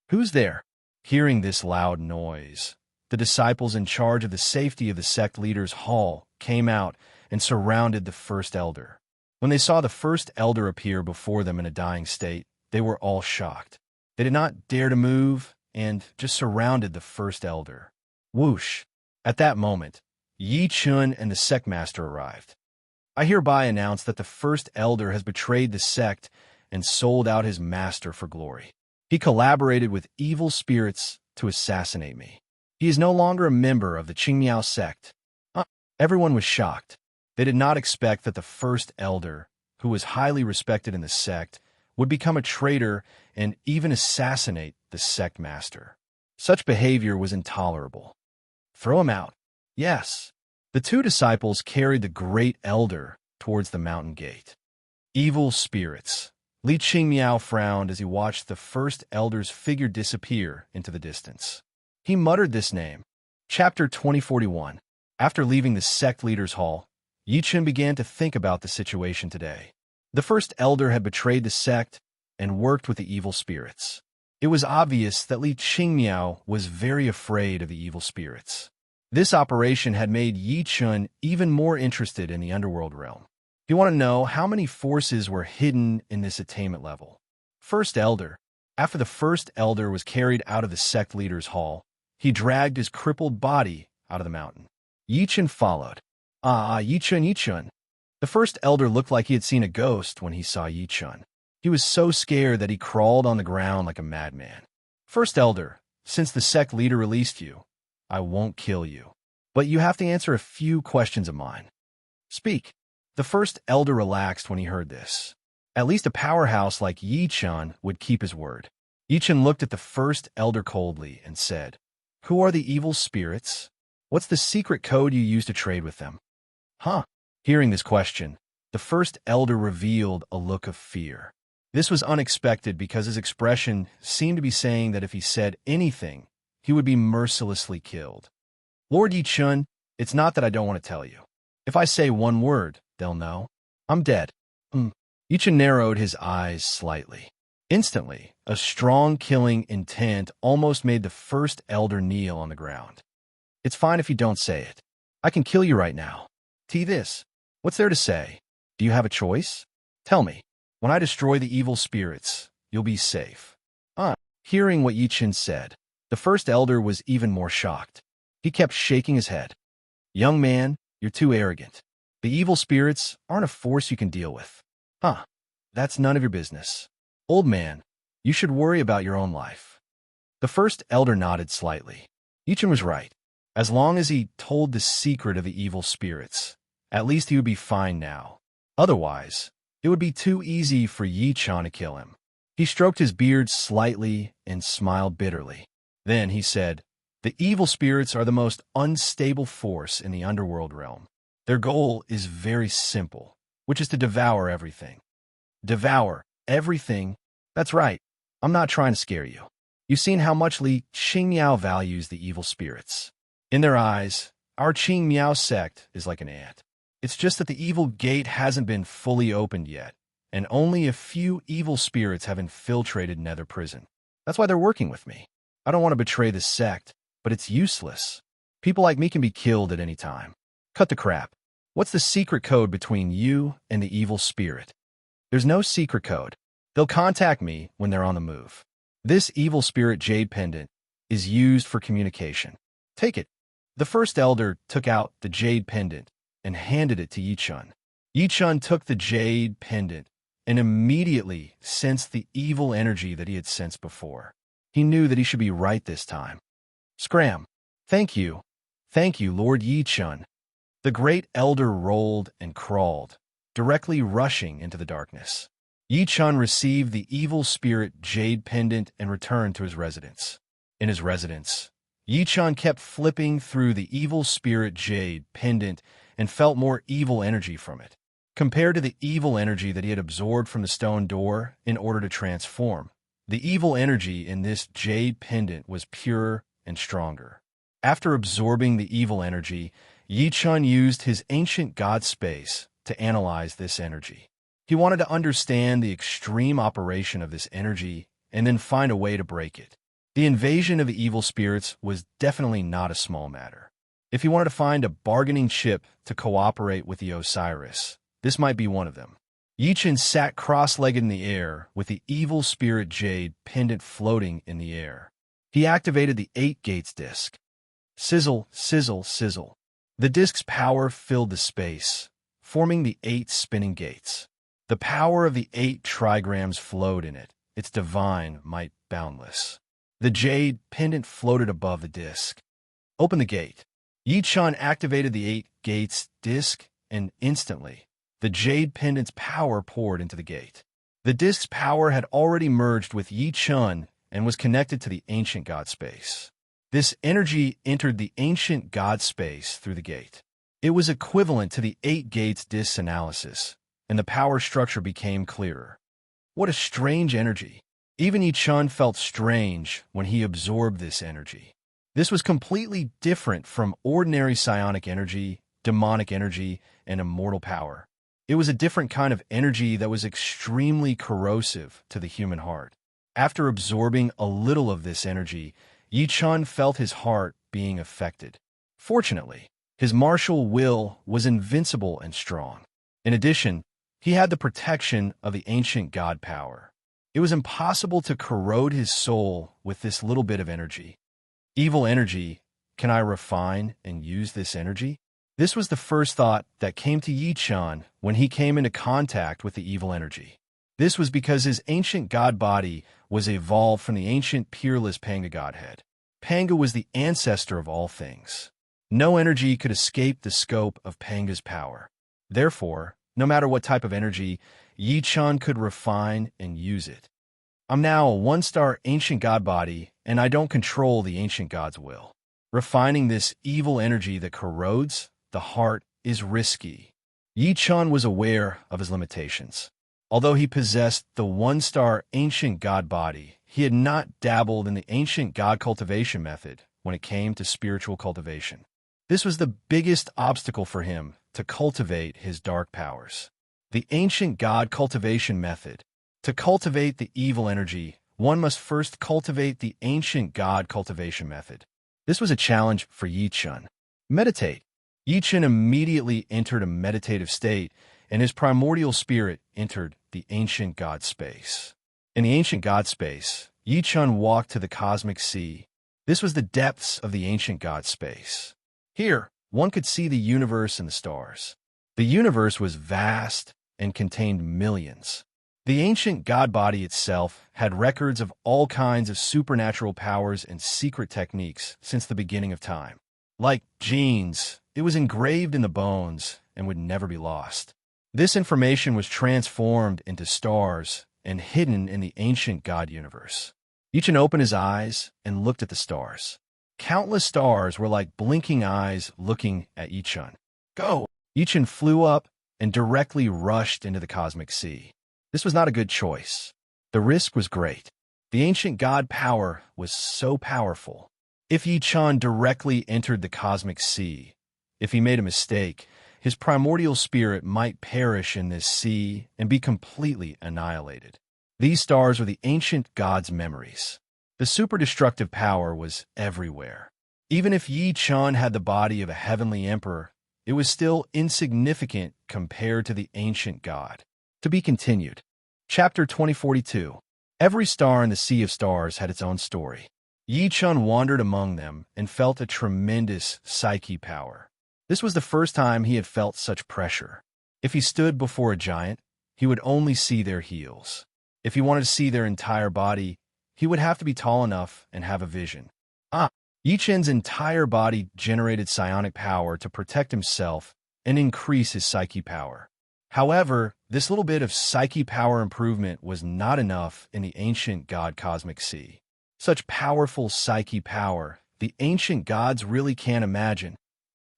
Who's there? Hearing this loud noise, the disciples in charge of the safety of the sect leader's hall came out and surrounded the first elder. When they saw the first elder appear before them in a dying state, they were all shocked. They did not dare to move and just surrounded the first elder. Whoosh! At that moment, Yi Chun and the sect master arrived. I hereby announce that the first elder has betrayed the sect and sold out his master for glory. He collaborated with evil spirits to assassinate me. He is no longer a member of the Qingmiao sect. Everyone was shocked. They did not expect that the first elder, who was highly respected in the sect, would become a traitor and even assassinate the sect master. Such behavior was intolerable. Throw him out. Yes. The two disciples carried the great elder towards the mountain gate. Evil spirits. Li Qingmiao frowned as he watched the first elder's figure disappear into the distance. He muttered this name. Chapter 2041. After leaving the sect leader's hall, Yi Chun began to think about the situation today. The first elder had betrayed the sect and worked with the evil spirits. It was obvious that Li Qingmiao was very afraid of the evil spirits. This operation had made Yi Chun even more interested in the underworld realm. He wanted to know how many forces were hidden in this attainment level. First elder. After the first elder was carried out of the sect leader's hall, he dragged his crippled body out of the mountain. Yi Chun followed. Yi Chun, Yi Chun. The first elder looked like he had seen a ghost when he saw Yi Chun. He was so scared that he crawled on the ground like a madman. First elder, since the sect leader released you, I won't kill you. But you have to answer a few questions of mine. Speak. The first elder relaxed when he heard this. At least a powerhouse like Yi Chun would keep his word. Yi Chun looked at the first elder coldly and said, Who are the evil spirits? What's the secret code you use to trade with them? Hearing this question, the first elder revealed a look of fear. This was unexpected because his expression seemed to be saying that if he said anything, he would be mercilessly killed. Lord Yi Chun, it's not that I don't want to tell you. If I say one word, they'll know. I'm dead. Yi Chun narrowed his eyes slightly. Instantly, a strong killing intent almost made the first elder kneel on the ground. It's fine if you don't say it. I can kill you right now. This. What's there to say? Do you have a choice? Tell me. When I destroy the evil spirits, you'll be safe. Hearing what Yi Chun said, the first elder was even more shocked. He kept shaking his head. Young man, you're too arrogant. The evil spirits aren't a force you can deal with. That's none of your business. Old man, you should worry about your own life. The first elder nodded slightly. Yi Chun was right. As long as he told the secret of the evil spirits, at least he would be fine now. Otherwise, it would be too easy for Yi Chun to kill him. He stroked his beard slightly and smiled bitterly. Then he said, The evil spirits are the most unstable force in the underworld realm. Their goal is very simple, which is to devour everything. Devour everything? That's right. I'm not trying to scare you. You've seen how much Li Qingmiao values the evil spirits. In their eyes, our Qingmiao sect is like an ant. It's just that the evil gate hasn't been fully opened yet, and only a few evil spirits have infiltrated Nether Prison. That's why they're working with me. I don't want to betray the sect, but it's useless. People like me can be killed at any time. Cut the crap. What's the secret code between you and the evil spirit? There's no secret code. They'll contact me when they're on the move. This evil spirit jade pendant is used for communication. Take it. The first elder took out the jade pendant and handed it to Yi Chun. Yi Chun took the jade pendant and immediately sensed the evil energy that he had sensed before. He knew that he should be right this time. Scram. Thank you. Thank you, Lord Yi Chun. The great elder rolled and crawled, directly rushing into the darkness. Yi Chun received the evil spirit jade pendant and returned to his residence. In his residence, Yi Chun kept flipping through the evil spirit jade pendant and felt more evil energy from it. Compared to the evil energy that he had absorbed from the stone door in order to transform, the evil energy in this jade pendant was purer and stronger. After absorbing the evil energy, Yi Chun used his ancient god space to analyze this energy. He wanted to understand the extreme operation of this energy and then find a way to break it. The invasion of the evil spirits was definitely not a small matter. If he wanted to find a bargaining chip to cooperate with the Osiris, this might be one of them. Yi Chun sat cross-legged in the air with the evil spirit jade pendant floating in the air. He activated the 8 gates disc. Sizzle, sizzle, sizzle. The disc's power filled the space, forming the 8 spinning gates. The power of the 8 trigrams flowed in it, its divine might boundless. The jade pendant floated above the disc. Open the gate. Yi Chun activated the 8 gates disc, and instantly, the jade pendant's power poured into the gate. The disc's power had already merged with Yi Chun and was connected to the ancient god space. This energy entered the ancient god space through the gate. It was equivalent to the 8 gates disc analysis, and the power structure became clearer. What a strange energy. Even Yi Chun felt strange when he absorbed this energy. This was completely different from ordinary psionic energy, demonic energy, and immortal power. It was a different kind of energy that was extremely corrosive to the human heart. After absorbing a little of this energy, Yi Chun felt his heart being affected. Fortunately, his martial will was invincible and strong. In addition, he had the protection of the ancient god power. It was impossible to corrode his soul with this little bit of energy. Evil energy, can I refine and use this energy? This was the first thought that came to Yi Chun when he came into contact with the evil energy. This was because his ancient god body was evolved from the ancient peerless Panga godhead. Panga was the ancestor of all things. No energy could escape the scope of Panga's power. Therefore, no matter what type of energy, Yi Chun could refine and use it. I'm now a 1-star ancient god body, and I don't control the ancient god's will. Refining this evil energy that corrodes the heart is risky. Yi Chun was aware of his limitations. Although he possessed the 1-star ancient god body, he had not dabbled in the ancient god cultivation method when it came to spiritual cultivation. This was the biggest obstacle for him to cultivate his dark powers. The ancient god cultivation method. To cultivate the evil energy, one must first cultivate the ancient god cultivation method. This was a challenge for Yi Chun. Meditate. Yi Chun immediately entered a meditative state, and his primordial spirit entered the ancient god space. In the ancient god space, Yi Chun walked to the cosmic sea. This was the depths of the ancient god space. Here, one could see the universe and the stars. The universe was vast and contained millions. The ancient god body itself had records of all kinds of supernatural powers and secret techniques since the beginning of time. Like genes, it was engraved in the bones and would never be lost. This information was transformed into stars and hidden in the ancient god universe. Yi Chun opened his eyes and looked at the stars. Countless stars were like blinking eyes looking at Yi Chun. Go! Yi Chun flew up and directly rushed into the cosmic sea. This was not a good choice. The risk was great. The ancient god power was so powerful. If Yi Chun directly entered the cosmic sea, if he made a mistake, his primordial spirit might perish in this sea and be completely annihilated. These stars were the ancient god's memories. The super-destructive power was everywhere. Even if Yi Chun had the body of a heavenly emperor, it was still insignificant compared to the ancient god. To be continued. Chapter 2042. Every star in the Sea of Stars had its own story. Yi Chun wandered among them and felt a tremendous psyche power. This was the first time he had felt such pressure. If he stood before a giant, he would only see their heels. If he wanted to see their entire body, he would have to be tall enough and have a vision. Yi Chun's entire body generated psionic power to protect himself and increase his psyche power. However, this little bit of psyche power improvement was not enough in the ancient god cosmic sea. Such powerful psyche power, the ancient gods really can't imagine.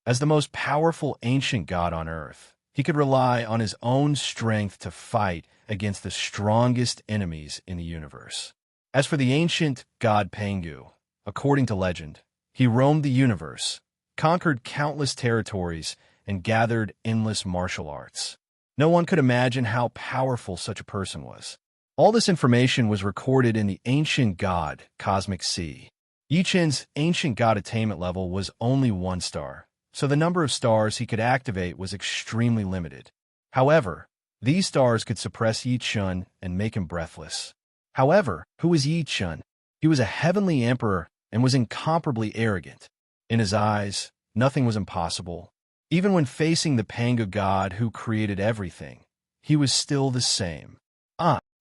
As the most powerful ancient god on Earth, he could rely on his own strength to fight against the strongest enemies in the universe. As for the ancient god Pangu, according to legend, he roamed the universe, conquered countless territories, and gathered endless martial arts. No one could imagine how powerful such a person was. All this information was recorded in the ancient god cosmic sea. Yi Chen's ancient god attainment level was only 1 star, so the number of stars he could activate was extremely limited. However, these stars could suppress Yi Chen and make him breathless. However, who was Yi Chen? He was a heavenly emperor and was incomparably arrogant. In his eyes, nothing was impossible. Even when facing the Pangu god who created everything, he was still the same.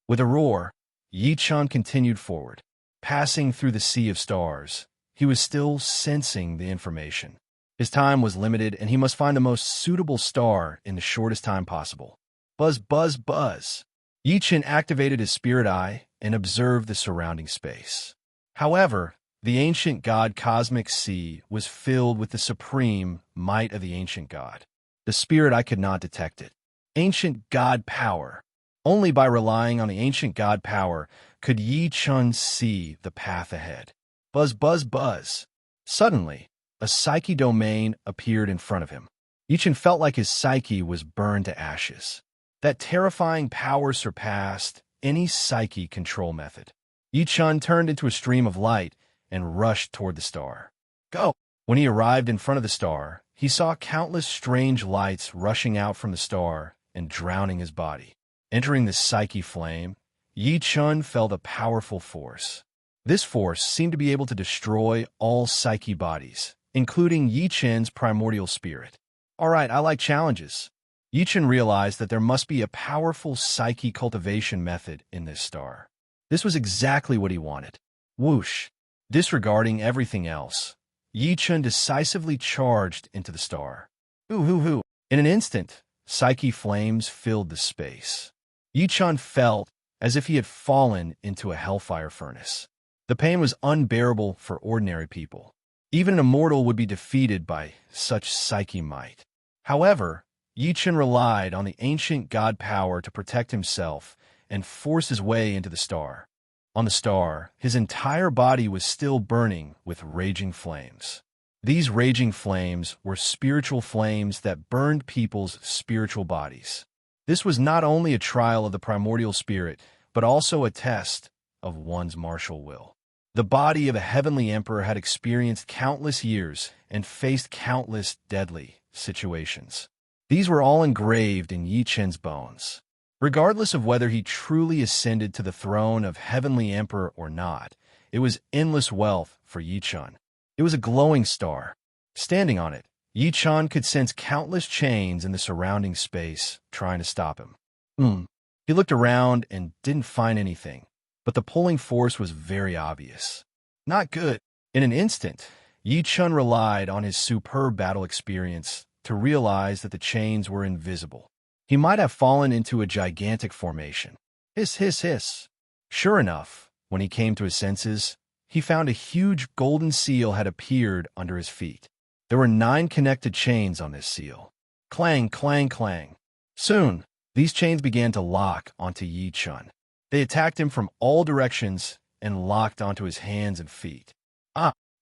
With a roar, Yi Chen continued forward. Passing through the sea of stars, he was still sensing the information. His time was limited, and he must find the most suitable star in the shortest time possible. Buzz, buzz, buzz. Yi Chen activated his spirit eye and observed the surrounding space. However, the ancient god cosmic sea was filled with the supreme might of the ancient god. The spirit eye could not detect it. Ancient god power. Only by relying on the ancient god power could Yi Chen see the path ahead. Buzz, buzz, buzz. Suddenly, a psyche domain appeared in front of him. Yi Chen felt like his psyche was burned to ashes. That terrifying power surpassed any psyche control method. Yi Chen turned into a stream of light and rushed toward the star. Go! When he arrived in front of the star, he saw countless strange lights rushing out from the star and drowning his body. Entering the psyche flame, Yi Chen felt a powerful force. This force seemed to be able to destroy all psyche bodies, including Yi Chen's primordial spirit. All right, I like challenges. Yi Chen realized that there must be a powerful psyche cultivation method in this star. This was exactly what he wanted. Whoosh! Disregarding everything else, Yi Chen decisively charged into the star. Hoo. In an instant, psyche flames filled the space. Yi Chen felt as if he had fallen into a hellfire furnace. The pain was unbearable for ordinary people. Even an immortal would be defeated by such psyche might. However, Yi Chen relied on the ancient god power to protect himself and force his way into the star. On the star, his entire body was still burning with raging flames. These raging flames were spiritual flames that burned people's spiritual bodies. This was not only a trial of the primordial spirit, but also a test of one's martial will. The body of a heavenly emperor had experienced countless years and faced countless deadly situations. These were all engraved in Yi Chen's bones. Regardless of whether he truly ascended to the throne of heavenly emperor or not, it was endless wealth for Yi Chen. It was a glowing star. Standing on it, Yi Chen could sense countless chains in the surrounding space trying to stop him. He looked around and didn't find anything, but the pulling force was very obvious. Not good. In an instant, Yi Chen relied on his superb battle experience to realize that the chains were invisible. He might have fallen into a gigantic formation. Hiss, hiss, hiss. Sure enough, when he came to his senses, he found a huge golden seal had appeared under his feet. There were 9 connected chains on this seal. Clang, clang, clang. Soon, these chains began to lock onto Yi Chen. They attacked him from all directions and locked onto his hands and feet.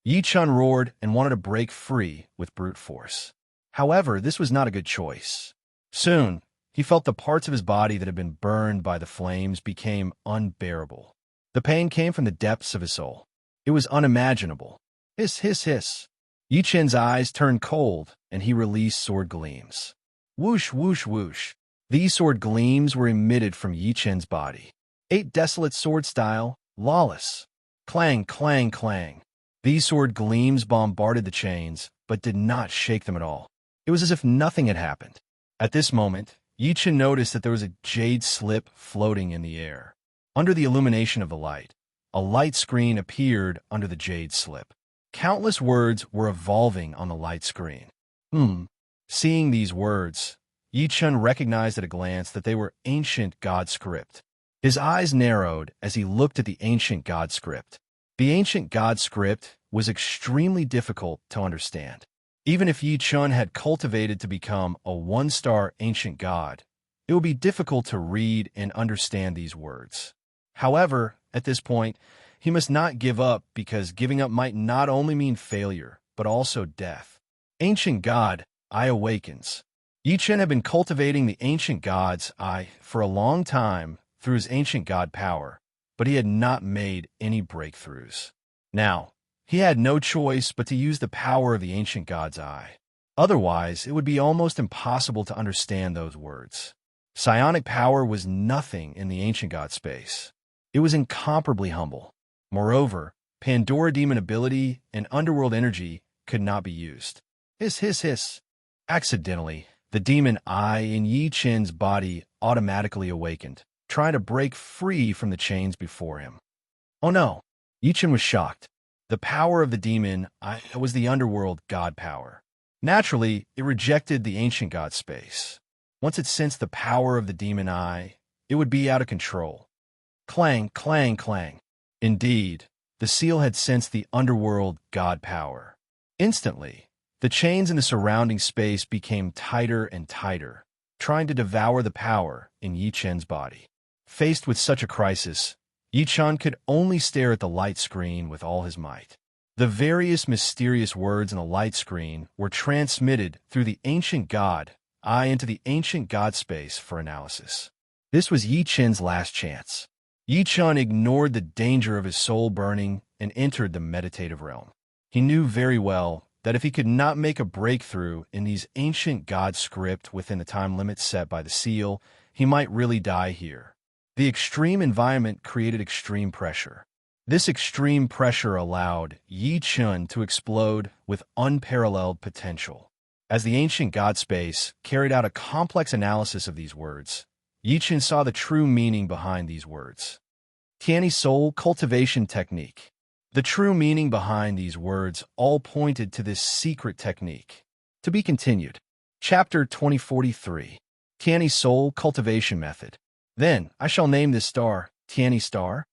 Yi Chen roared and wanted to break free with brute force. However, this was not a good choice. Soon, he felt the parts of his body that had been burned by the flames became unbearable. The pain came from the depths of his soul. It was unimaginable. Hiss, hiss, hiss. Yi Chen's eyes turned cold, and he released sword gleams. Whoosh, whoosh, whoosh. These sword gleams were emitted from Yi Chen's body. 8 desolate sword style, lawless. Clang, clang, clang. These sword gleams bombarded the chains, but did not shake them at all. It was as if nothing had happened. At this moment, Yi Chen noticed that there was a jade slip floating in the air. Under the illumination of the light, a light screen appeared under the jade slip. Countless words were evolving on the light screen. Seeing these words, Yi Chun recognized at a glance that they were ancient god script. His eyes narrowed as he looked at the ancient god script. The ancient god script was extremely difficult to understand. Even if Yi Chun had cultivated to become a one-star ancient god, it would be difficult to read and understand these words. However, at this point, he must not give up because giving up might not only mean failure, but also death. Ancient God, I awakens. Yi Chun had been cultivating the ancient god's eye for a long time through his ancient god power, but he had not made any breakthroughs. Now, he had no choice but to use the power of the ancient god's eye. Otherwise, it would be almost impossible to understand those words. Psionic power was nothing in the ancient god space. It was incomparably humble. Moreover, Pandora demon ability and underworld energy could not be used. Hiss, hiss, hiss. Accidentally, the demon eye in Yi Chun's body automatically awakened, trying to break free from the chains before him. Oh no! Yi Chun was shocked. The power of the demon eye was the underworld god power. Naturally, it rejected the ancient god space. Once it sensed the power of the demon eye, it would be out of control. Clang, clang, clang. Indeed, the seal had sensed the underworld god power. Instantly, the chains in the surrounding space became tighter and tighter, trying to devour the power in Yi Chun's body. Faced with such a crisis, Yi Chun could only stare at the light screen with all his might. The various mysterious words in the light screen were transmitted through the ancient god eye into the ancient god space for analysis. This was Yi Chun's last chance. Yi Chun ignored the danger of his soul burning and entered the meditative realm. He knew very well that if he could not make a breakthrough in these ancient god script within the time limit set by the seal, he might really die here. The extreme environment created extreme pressure. This extreme pressure allowed Yi Chun to explode with unparalleled potential. As the ancient god space carried out a complex analysis of these words, Yi Chun saw the true meaning behind these words. Tianyi Soul Cultivation Technique. The true meaning behind these words all pointed to this secret technique. To be continued. Chapter 2043. Tianyi Soul Cultivation Method. Then I shall name this star Tianyi Star.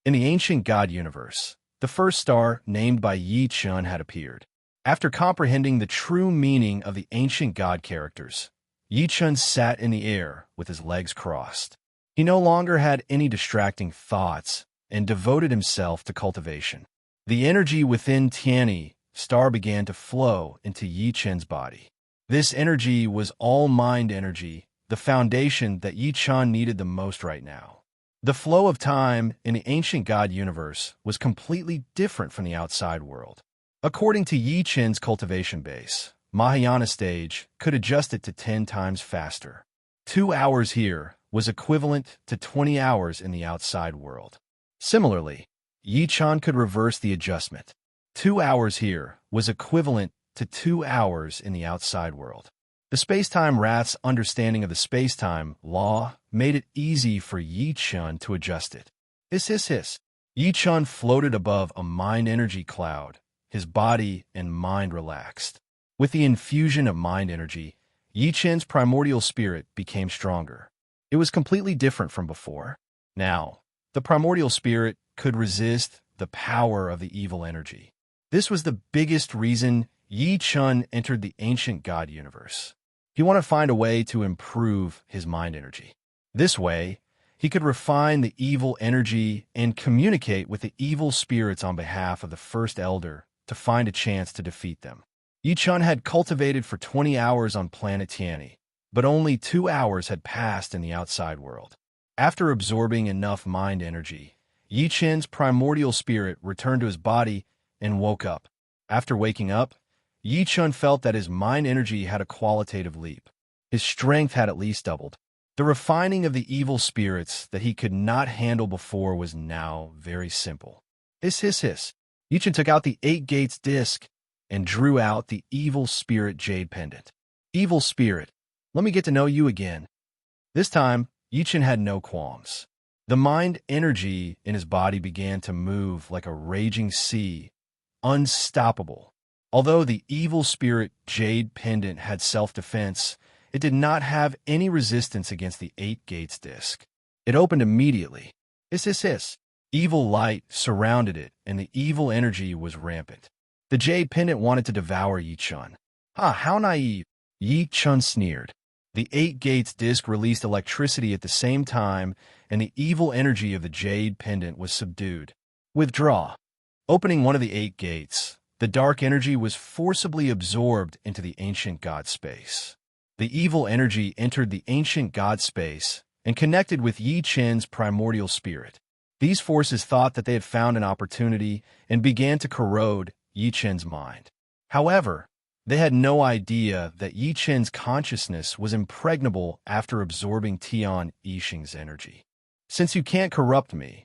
In the ancient god universe, the first star named by Yi Chun had appeared. After comprehending the true meaning of the ancient god characters, Yi Chun sat in the air with his legs crossed. He no longer had any distracting thoughts and devoted himself to cultivation. The energy within Tianyi Star began to flow into Yi Chun's body. This energy was all mind energy, the foundation that Yi Chun needed the most right now. The flow of time in the ancient god universe was completely different from the outside world. According to Yi Chun's cultivation base, Mahayana stage could adjust it to 10 times faster. 2 hours here was equivalent to 20 hours in the outside world. Similarly, Yi Chun could reverse the adjustment. 2 hours here was equivalent to 2 hours in the outside world. The space-time rat's understanding of the space-time law made it easy for Yi Chun to adjust it. Hiss, hiss, hiss. Yi Chun floated above a mind energy cloud. His body and mind relaxed. With the infusion of mind energy, Yi Chun's primordial spirit became stronger. It was completely different from before. Now, the primordial spirit could resist the power of the evil energy. This was the biggest reason Yi Chun entered the ancient god universe. He wanted to find a way to improve his mind energy. This way, he could refine the evil energy and communicate with the evil spirits on behalf of the First Elder to find a chance to defeat them. Yi Chun had cultivated for 20 hours on planet Tianyi, but only 2 hours had passed in the outside world. After absorbing enough mind energy, Yi Chun's primordial spirit returned to his body and woke up. After waking up, Yi Chun felt that his mind energy had a qualitative leap. His strength had at least doubled. The refining of the evil spirits that he could not handle before was now very simple. Hiss, hiss, hiss. Yi Chun took out the 8 gates disc and drew out the evil spirit jade pendant. Evil spirit, let me get to know you again. This time, Yi Chun had no qualms. The mind energy in his body began to move like a raging sea, unstoppable. Although the evil spirit jade pendant had self-defense, It did not have any resistance against the 8 gates disc. It opened immediately. Hiss. Evil light surrounded it, and the evil energy was rampant. The jade pendant wanted to devour Yi Chun. How naive! Yi Chun sneered. The 8 gates disc released electricity at the same time, and the evil energy of the jade pendant was subdued. Withdraw. Opening one of the 8 gates, the dark energy was forcibly absorbed into the ancient god space. The evil energy entered the ancient god space and connected with Yi Chen's primordial spirit. These forces thought that they had found an opportunity and began to corrode Yi Chen's mind. However, they had no idea that Yi Chen's consciousness was impregnable after absorbing Tian Yixing's energy. Since you can't corrupt me,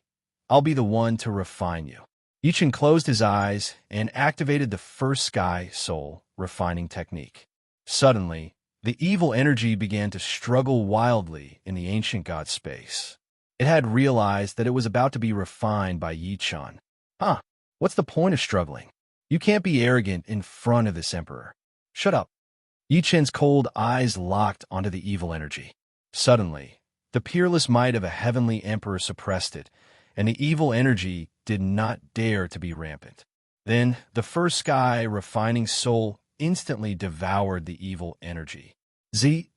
I'll be the one to refine you. Yi Chen closed his eyes and activated the first sky soul refining technique. Suddenly, the evil energy began to struggle wildly in the ancient god space. It had realized that it was about to be refined by Yi Chen. What's the point of struggling? You can't be arrogant in front of this emperor. Shut up. Yi Chen's cold eyes locked onto the evil energy. Suddenly, the peerless might of a heavenly emperor suppressed it, and the evil energy did not dare to be rampant. Then, the first sky refining soul instantly devoured the evil energy. Z.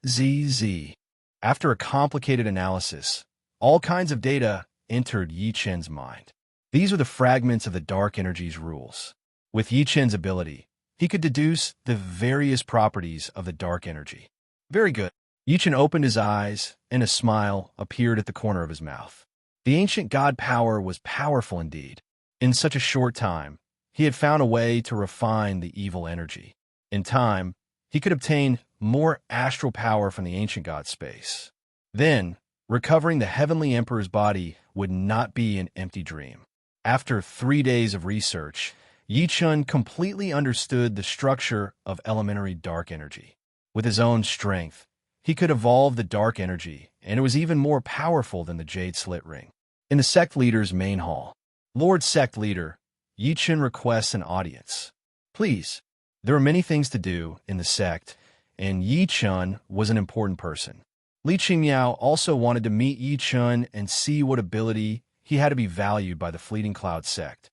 After a complicated analysis, all kinds of data entered Yi Chen's mind. These were the fragments of the dark energy's rules. With Yi Chen's ability, he could deduce the various properties of the dark energy. Very good. Yi Chen opened his eyes, and a smile appeared at the corner of his mouth. The ancient god power was powerful indeed. In such a short time, he had found a way to refine the evil energy. In time, he could obtain more astral power from the ancient god space. Then, recovering the heavenly emperor's body would not be an empty dream. After 3 days of research, Yi Chen completely understood the structure of elementary dark energy. With his own strength, he could evolve the dark energy, and it was even more powerful than the jade slit ring. In the sect leader's main hall, Lord Sect Leader, Yi Chen requests an audience. Please, there are many things to do in the sect, and Yi Chen was an important person. Li Qingmiao also wanted to meet Yi Chen and see what ability he had to be valued by the Fleeting Cloud sect.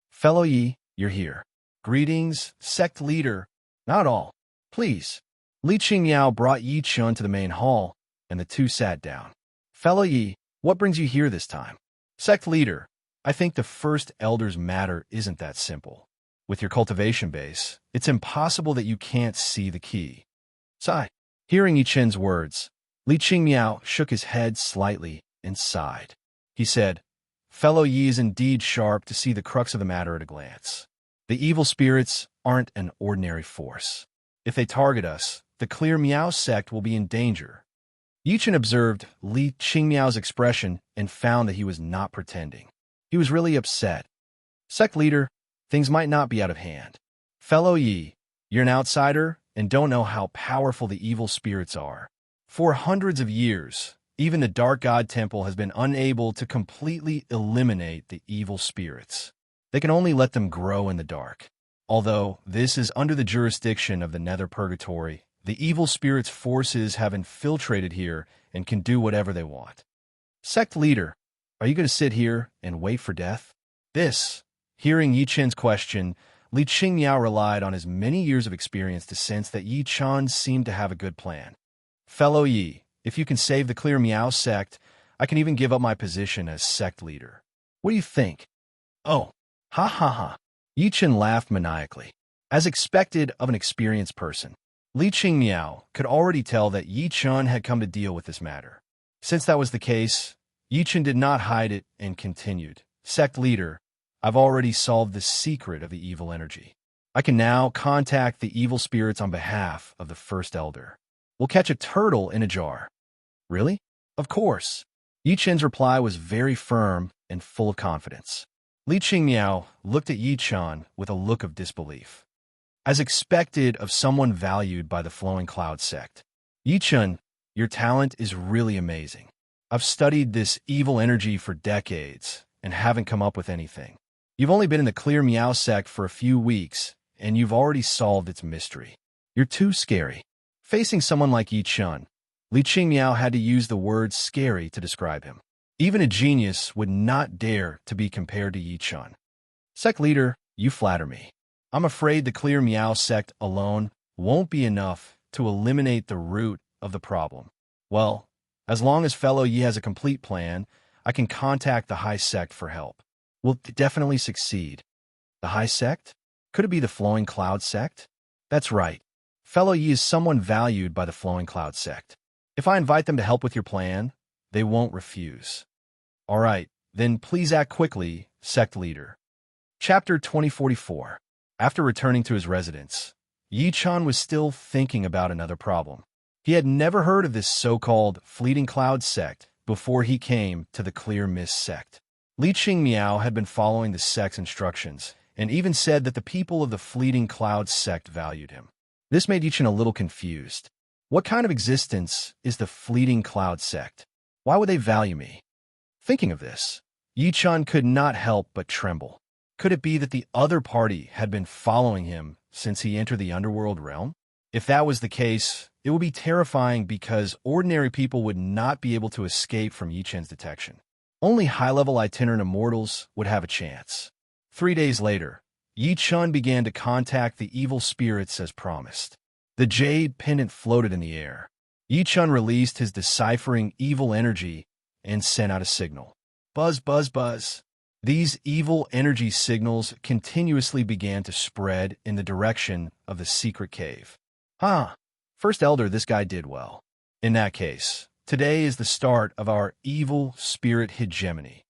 Fellow Yi, you're here. Greetings, sect leader. Not all. Please. Li Qingmiao brought Yi Chen to the main hall, and the two sat down. Fellow Yi, what brings you here this time? Sect leader, I think the first elder's matter isn't that simple. With your cultivation base, it's impossible that you can't see the key. Sigh. Hearing Yi Chen's words, Li Qingmiao shook his head slightly and sighed. He said, Fellow Yi is indeed sharp to see the crux of the matter at a glance. The evil spirits aren't an ordinary force. If they target us, the Clear Miao sect will be in danger. Yi Chen observed Li Qingmiao's expression and found that he was not pretending. He was really upset. Sect leader, things might not be out of hand. Fellow Yi, you're an outsider and don't know how powerful the evil spirits are. For hundreds of years, even the Dark God Temple has been unable to completely eliminate the evil spirits. They can only let them grow in the dark. Although this is under the jurisdiction of the Nether Purgatory, the evil spirits' forces have infiltrated here and can do whatever they want. Sect leader, are you going to sit here and wait for death? Hearing Yi Chen's question, Li Qingmiao relied on his many years of experience to sense that Yi Chen seemed to have a good plan. Fellow Yi, if you can save the Clear Miao sect, I can even give up my position as sect leader. What do you think? Oh, ha. Yi Chen laughed maniacally. As expected of an experienced person, Li Qingmiao could already tell that Yi Chen had come to deal with this matter. Since that was the case, Yi Chen did not hide it and continued. Sect leader, I've already solved the secret of the evil energy. I can now contact the evil spirits on behalf of the first elder. We'll catch a turtle in a jar. Really? Of course. Yi Chen's reply was very firm and full of confidence. Li Qingmiao looked at Yi Chen with a look of disbelief. As expected of someone valued by the Flowing Cloud sect. Yi Chen, your talent is really amazing. I've studied this evil energy for decades and haven't come up with anything. You've only been in the Clear Miao sect for a few weeks, and you've already solved its mystery. You're too scary. Facing someone like Yi Chun, Li Qingmiao had to use the word scary to describe him. Even a genius would not dare to be compared to Yi Chun. Sect leader, you flatter me. I'm afraid the clear Miao sect alone won't be enough to eliminate the root of the problem. Well, as long as fellow Yi has a complete plan, I can contact the High Sect for help. We'll definitely succeed. The High Sect? Could it be the Flowing Cloud Sect? That's right. Fellow Yi is someone valued by the Flowing Cloud Sect. If I invite them to help with your plan, they won't refuse. All right, then please act quickly, Sect Leader. Chapter 2044. After returning to his residence, Yi Chun was still thinking about another problem. He had never heard of this so-called Fleeting Cloud Sect before he came to the Clear Mist Sect. Li Qingmiao had been following the sect's instructions and even said that the people of the Fleeting Cloud Sect valued him. This made Yi Chun a little confused. What kind of existence is the Fleeting Cloud Sect? Why would they value me? Thinking of this, Yi Chun could not help but tremble. Could it be that the other party had been following him since he entered the underworld realm? If that was the case, it would be terrifying because ordinary people would not be able to escape from Yi Chun's detection. Only high-level itinerant immortals would have a chance. 3 days later, Yi Chun began to contact the evil spirits as promised. The jade pendant floated in the air. Yi Chun released his deciphering evil energy and sent out a signal. Buzz, buzz, buzz. These evil energy signals continuously began to spread in the direction of the secret cave. First Elder, this guy did well. In that case, today is the start of our evil spirit hegemony.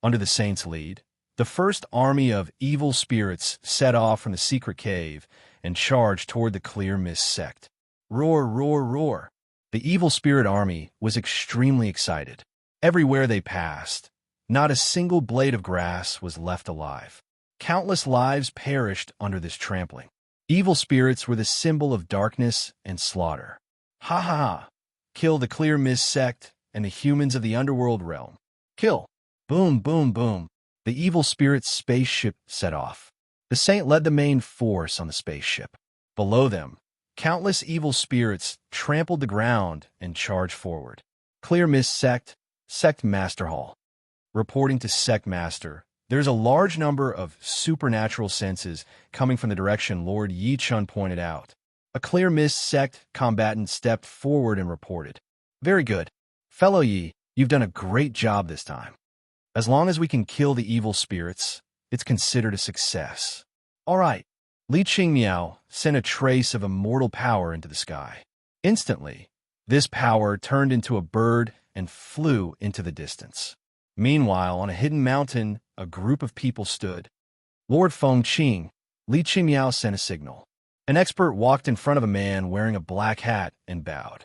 Under the saint's lead, the first army of evil spirits set off from the secret cave and charged toward the Clear Mist Sect. Roar, roar, roar. The evil spirit army was extremely excited. Everywhere they passed, not a single blade of grass was left alive. Countless lives perished under this trampling. Evil spirits were the symbol of darkness and slaughter. Ha ha ha! Kill the Clear Mist Sect and the humans of the underworld realm. Kill! Boom, boom, boom. The evil spirit's spaceship set off. The saint led the main force on the spaceship. Below them, countless evil spirits trampled the ground and charged forward. Clear Mist Sect, Sect Master Hall. Reporting to Sect Master, there's a large number of supernatural senses coming from the direction Lord Yi Chun pointed out. A Clear Mist Sect combatant stepped forward and reported. Very good. Fellow Yi, you've done a great job this time. As long as we can kill the evil spirits, it's considered a success. All right. Li Qingmiao sent a trace of immortal power into the sky. Instantly, this power turned into a bird and flew into the distance. Meanwhile, on a hidden mountain, a group of people stood. Lord Feng Qing, Li Qingmiao sent a signal. An expert walked in front of a man wearing a black hat and bowed.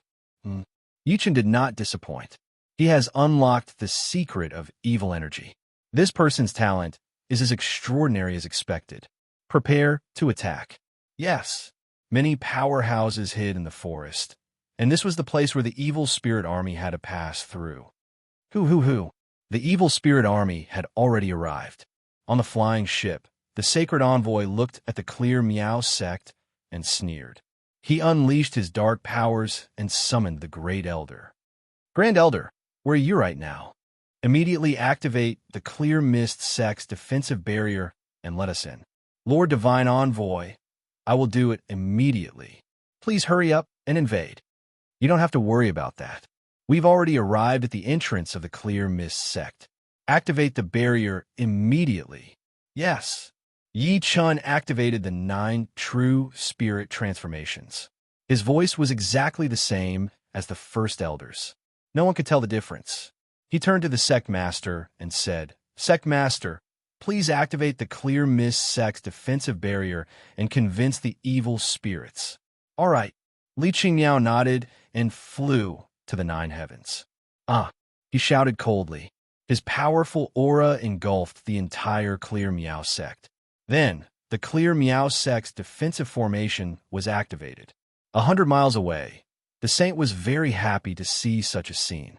Yi Chun did not disappoint. He has unlocked the secret of evil energy. This person's talent is as extraordinary as expected. Prepare to attack. Yes, many powerhouses hid in the forest, and this was the place where the evil spirit army had to pass through. Hoo. The evil spirit army had already arrived. On the flying ship, the sacred envoy looked at the Clear Miao sect and sneered. He unleashed his dark powers and summoned the Great Elder. Grand Elder, where are you right now? Immediately activate the Clear Mist sect's defensive barrier and let us in. Lord Divine Envoy, I will do it immediately. Please hurry up and invade. You don't have to worry about that. We've already arrived at the entrance of the Clear Mist sect. Activate the barrier immediately. Yes. Yi Chun activated the 9 true spirit transformations. His voice was exactly the same as the first elders. No one could tell the difference. He turned to the Sect Master and said, Sect Master, please activate the Clear Mist sect's defensive barrier and convince the evil spirits. All right. Li Qingmiao nodded and flew to the 9 heavens. He shouted coldly. His powerful aura engulfed the entire Clear Miao sect. Then, the Clear Miao sect's defensive formation was activated. 100 miles away, the saint was very happy to see such a scene.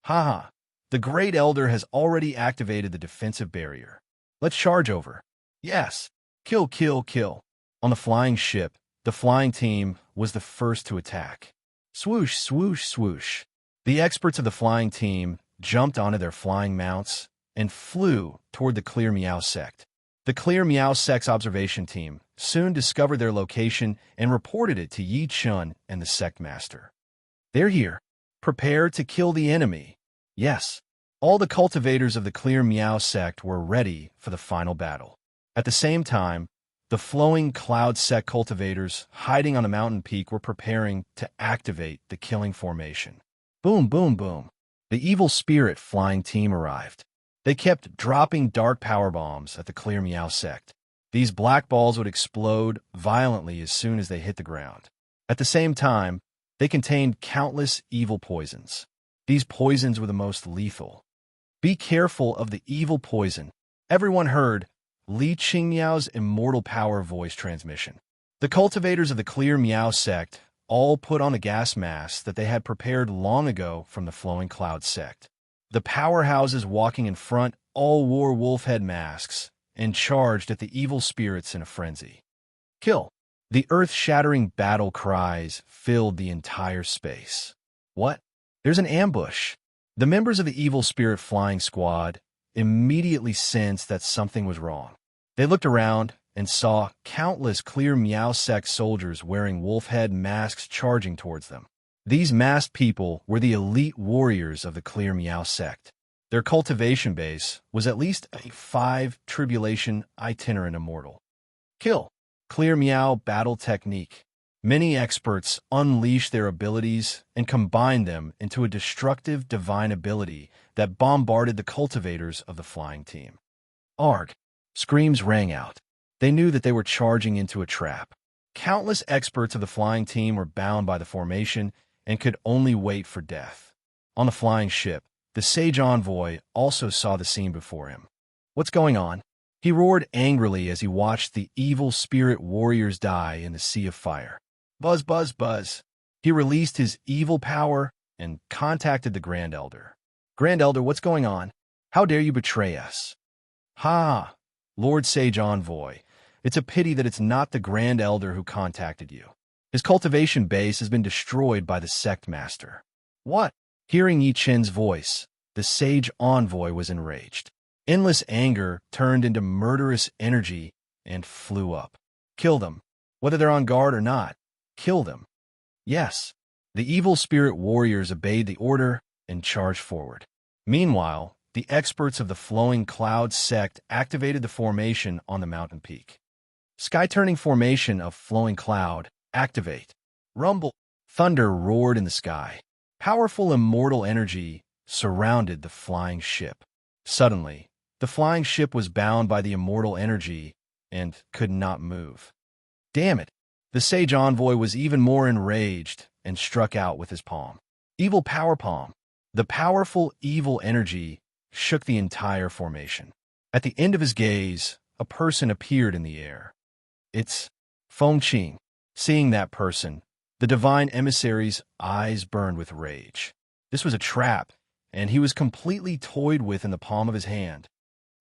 The Great Elder has already activated the defensive barrier. Let's charge over. Yes. Kill. On the flying ship, the flying team was the first to attack. Swoosh, swoosh, swoosh. The experts of the flying team jumped onto their flying mounts and flew toward the Clear Meow sect. The Clear Meow sect's observation team soon discovered their location and reported it to Yi Chun and the sect master. "They're here. Prepare to kill the enemy." Yes, all the cultivators of the Clear Meow sect were ready for the final battle. At the same time, the Flowing Cloud sect cultivators hiding on the mountain peak were preparing to activate the killing formation. Boom, boom, boom. The evil spirit flying team arrived. They kept dropping dark power bombs at the Clear Meow sect. These black balls would explode violently as soon as they hit the ground. At the same time, they contained countless evil poisons. These poisons were the most lethal. "Be careful of the evil poison," everyone heard Li Qingmiao's immortal power voice transmission. The cultivators of the Clear Meow sect all put on the gas masks that they had prepared long ago from the Flowing Cloud sect. The powerhouses walking in front all wore wolf head masks and charged at the evil spirits in a frenzy. "Kill!" The earth-shattering battle cries filled the entire space. "What? There's an ambush!" The members of the evil spirit flying squad immediately sensed that something was wrong. They looked around and saw countless Clear Meow sect soldiers wearing wolf head masks charging towards them. These masked people were the elite warriors of the Clear Meow sect. Their cultivation base was at least a 5 tribulation itinerant immortal. "Kill!" Clear Meow battle technique. Many experts unleashed their abilities and combined them into a destructive divine ability that bombarded the cultivators of the flying team. "Arg!" Screams rang out. They knew that they were charging into a trap. Countless experts of the flying team were bound by the formation and could only wait for death. On the flying ship, the Sage Envoy also saw the scene before him. "What's going on?" He roared angrily as he watched the evil spirit warriors die in the sea of fire. Buzz, buzz, buzz. He released his evil power and contacted the Grand Elder. "Grand Elder, what's going on? How dare you betray us?" "Ha! Lord Sage Envoy, it's a pity that it's not the Grand Elder who contacted you. His cultivation base has been destroyed by the sect master." "What?" Hearing Yi Chen's voice, the Sage Envoy was enraged. Endless anger turned into murderous energy and flew up. "Kill them. Whether they're on guard or not, kill them." Yes, the evil spirit warriors obeyed the order and charged forward. Meanwhile, the experts of the Flowing Cloud sect activated the formation on the mountain peak. Sky-turning formation of Flowing Cloud, activate. Rumble. Thunder roared in the sky. Powerful immortal energy surrounded the flying ship. Suddenly, the flying ship was bound by the immortal energy and could not move. Damn it! The Sage Envoy was even more enraged and struck out with his palm. Evil Power Palm. The powerful evil energy shook the entire formation. At the end of his gaze, a person appeared in the air. It's Feng Qing. Seeing that person, the divine emissary's eyes burned with rage. This was a trap, and he was completely toyed with in the palm of his hand.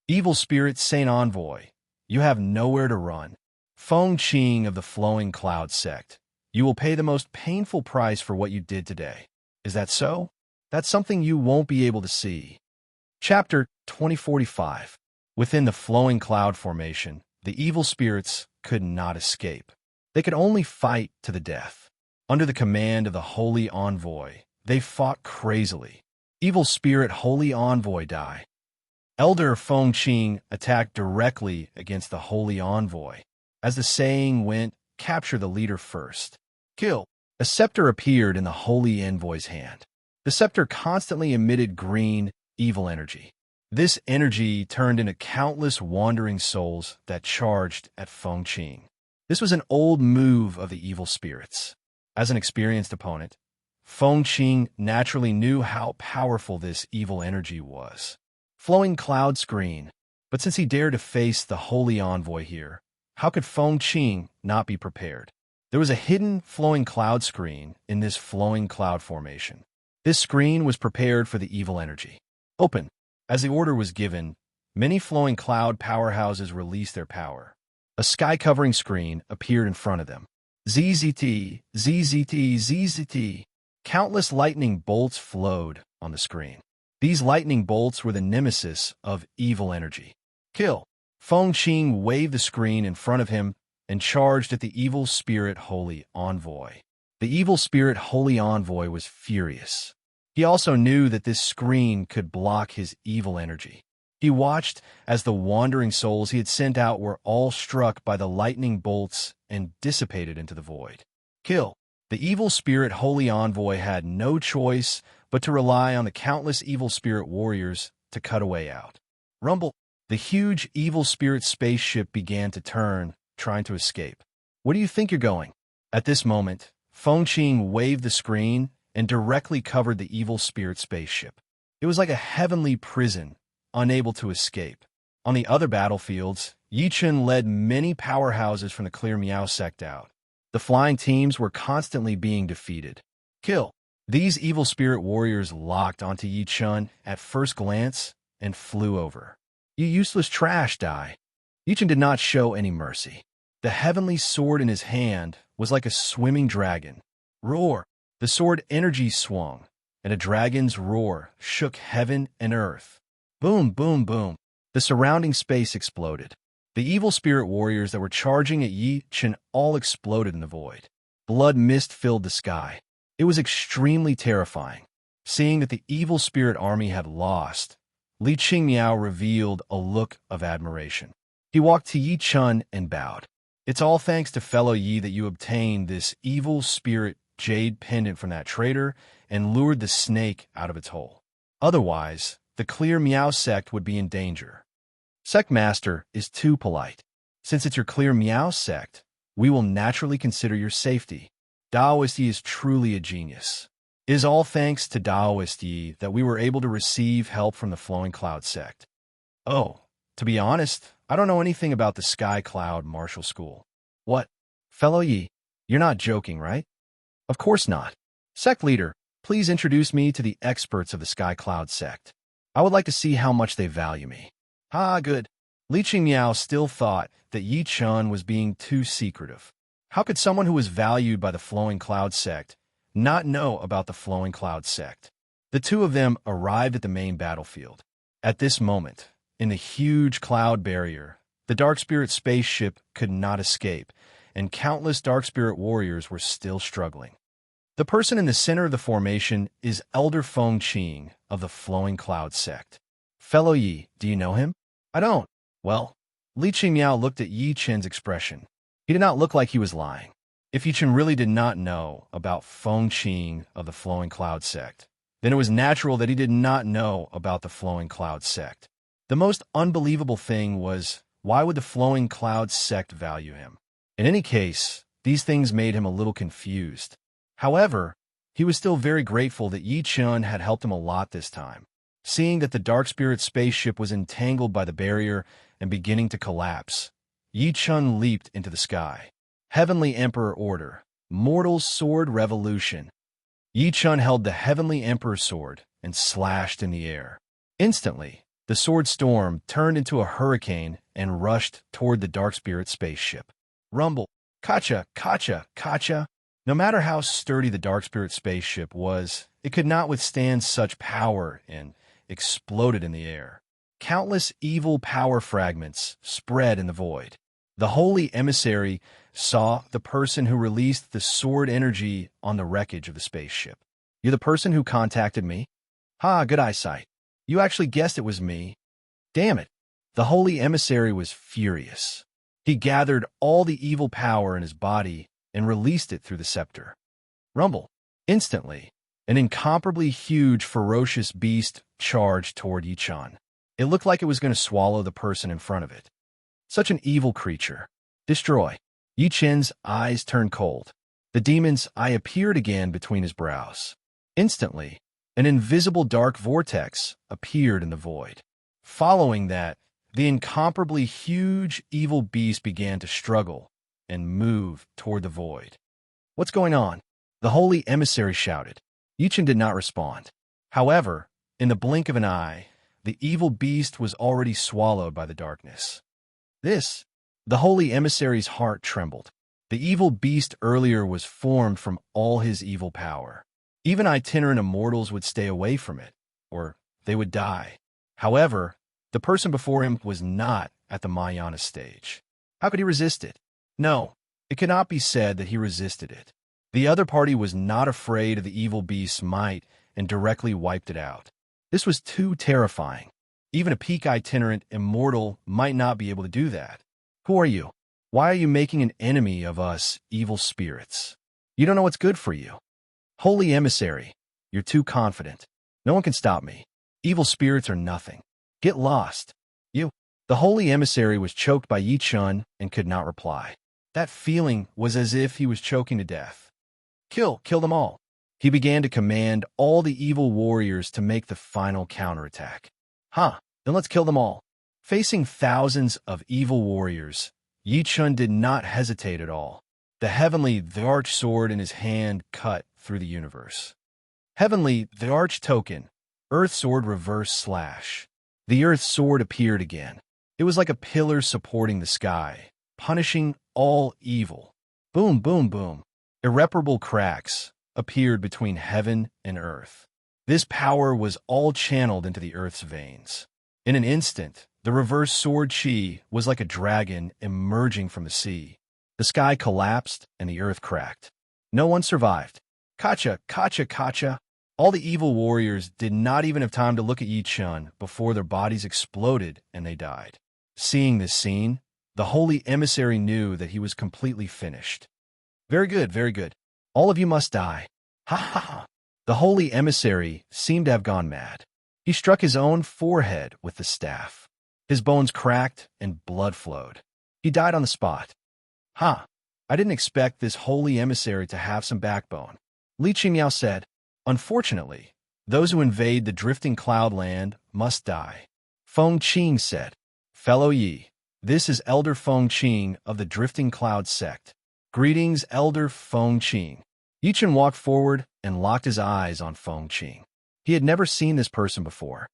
"Evil spirit Saint Envoy, you have nowhere to run. Feng Qing of the Flowing Cloud sect, you will pay the most painful price for what you did today. Is that so? That's something you won't be able to see." Chapter 2045. Within the Flowing Cloud formation, the evil spirits could not escape. They could only fight to the death. Under the command of the Holy Envoy, they fought crazily. Evil spirit Holy Envoy die. Elder Feng Qing attacked directly against the Holy Envoy. As the saying went, capture the leader first. Kill. A scepter appeared in the Holy Envoy's hand. The scepter constantly emitted green, evil energy. This energy turned into countless wandering souls that charged at Feng Qing. This was an old move of the evil spirits. As an experienced opponent, Feng Qing naturally knew how powerful this evil energy was. Flowing Cloud screen. But since he dared to face the Holy Envoy here, how could Feng Qing not be prepared? There was a hidden Flowing Cloud screen in this Flowing Cloud formation. This screen was prepared for the evil energy. Open. As the order was given, many Flowing Cloud powerhouses released their power. A sky-covering screen appeared in front of them. ZZT, ZZT, ZZT. Countless lightning bolts flowed on the screen. These lightning bolts were the nemesis of evil energy. Kill. Feng Qing waved the screen in front of him and charged at the evil spirit holy envoy. The evil spirit holy envoy was furious. He also knew that this screen could block his evil energy. He watched as the wandering souls he had sent out were all struck by the lightning bolts and dissipated into the void. Kill. The evil spirit holy envoy had no choice but to rely on the countless evil spirit warriors to cut a way out. Rumble. The huge evil spirit spaceship began to turn, trying to escape. Where do you think you're going? At this moment, Feng Qing waved the screen and directly covered the evil spirit spaceship. It was like a heavenly prison, unable to escape. On the other battlefields, Yi Chen led many powerhouses from the Clear Meow sect out. The flying teams were constantly being defeated. Kill. These evil spirit warriors locked onto Yi Chen at first glance and flew over. You useless trash, die. Yi Chen did not show any mercy. The heavenly sword in his hand was like a swimming dragon. Roar! The sword energy swung, and a dragon's roar shook heaven and earth. Boom, boom, boom. The surrounding space exploded. The evil spirit warriors that were charging at Yi Chen all exploded in the void. Blood mist filled the sky. It was extremely terrifying. Seeing that the evil spirit army had lost, Li Qingmiao revealed a look of admiration. He walked to Yi Chen and bowed. It's all thanks to fellow Yi that you obtained this evil spirit jade pendant from that traitor and lured the snake out of its hole. Otherwise, the Clear Meow sect would be in danger. Sect Master is too polite. Since it's your Clear Meow sect, we will naturally consider your safety. Daoist Yi is truly a genius. It is all thanks to Daoist Yi that we were able to receive help from the Flowing Cloud sect. Oh, to be honest, I don't know anything about the Sky Cloud Martial School. What? Fellow Yi, you're not joking, right? Of course not. Sect leader, please introduce me to the experts of the Sky Cloud sect. I would like to see how much they value me. Ah, good. Li Qingmiao still thought that Yi Chen was being too secretive. How could someone who was valued by the Flowing Cloud sect not know about the Flowing Cloud sect? The two of them arrived at the main battlefield. At this moment, in the huge cloud barrier, the Dark Spirit spaceship could not escape, and countless Dark Spirit warriors were still struggling. The person in the center of the formation is Elder Feng Qing of the Flowing Cloud sect. Fellow Yi, do you know him? I don't. Well, Li Qingmiao looked at Yi Chen's expression. He did not look like he was lying. If Yi Chen really did not know about Feng Qing of the Flowing Cloud sect, then it was natural that he did not know about the Flowing Cloud sect. The most unbelievable thing was, why would the Flowing Cloud sect value him? In any case, these things made him a little confused. However, he was still very grateful that Yi Chen had helped him a lot this time. Seeing that the Dark Spirit spaceship was entangled by the barrier and beginning to collapse, Yi Chen leaped into the sky. Heavenly Emperor Order, Mortal Sword Revolution. Yi Chen held the Heavenly Emperor sword and slashed in the air. Instantly, the sword storm turned into a hurricane and rushed toward the Dark Spirit spaceship. Rumble, kacha, kacha, kacha. No matter how sturdy the Dark Spirit spaceship was, it could not withstand such power and exploded in the air. Countless evil power fragments spread in the void. The Holy Emissary saw the person who released the sword energy on the wreckage of the spaceship. You're the person who contacted me? Ha, good eyesight. You actually guessed it was me. Damn it. The Holy Emissary was furious. He gathered all the evil power in his body and released it through the scepter. Rumble. Instantly, an incomparably huge, ferocious beast charged toward Yi Chen. It looked like it was going to swallow the person in front of it. Such an evil creature. Destroy. Yi Chen's eyes turned cold. The demon's eye appeared again between his brows. Instantly, an invisible dark vortex appeared in the void. Following that, the incomparably huge evil beast began to struggle and move toward the void. What's going on? The Holy Emissary shouted. Yi Chen did not respond. However, in the blink of an eye, the evil beast was already swallowed by the darkness. The Holy Emissary's heart trembled. The evil beast earlier was formed from all his evil power. Even itinerant immortals would stay away from it, or they would die. However, the person before him was not at the Mayana stage. How could he resist it? No, it could not be said that he resisted it. The other party was not afraid of the evil beast's might and directly wiped it out. This was too terrifying. Even a peak itinerant immortal might not be able to do that. Who are you? Why are you making an enemy of us, evil spirits? You don't know what's good for you. Holy emissary, you're too confident. No one can stop me. Evil spirits are nothing. Get lost. You. The holy emissary was choked by Yi Chun and could not reply. That feeling was as if he was choking to death. Kill them all. He began to command all the evil warriors to make the final counterattack. Then let's kill them all. Facing thousands of evil warriors, Yi Chun did not hesitate at all. The arch sword in his hand cut through the universe. Heavenly, the arch token, earth sword reverse slash. The earth sword appeared again. It was like a pillar supporting the sky, punishing all evil. Boom, boom, boom. Irreparable cracks appeared between heaven and earth. This power was all channeled into the earth's veins. In an instant, the reverse sword chi was like a dragon emerging from the sea. The sky collapsed and the earth cracked. No one survived. Kacha, kacha, kacha. All the evil warriors did not even have time to look at Yi Chun before their bodies exploded and they died. Seeing this scene, the holy emissary knew that he was completely finished. Very good, very good. All of you must die. Ha ha ha. The holy emissary seemed to have gone mad. He struck his own forehead with the staff. His bones cracked and blood flowed. He died on the spot. I didn't expect this holy emissary to have some backbone. Li Qingmiao said, unfortunately, those who invade the drifting cloud land must die. Feng Qing said, fellow Yi, this is Elder Feng Qing of the Drifting Cloud sect. Greetings, Elder Feng Qing. Yi Chun walked forward and locked his eyes on Feng Qing. He had never seen this person before.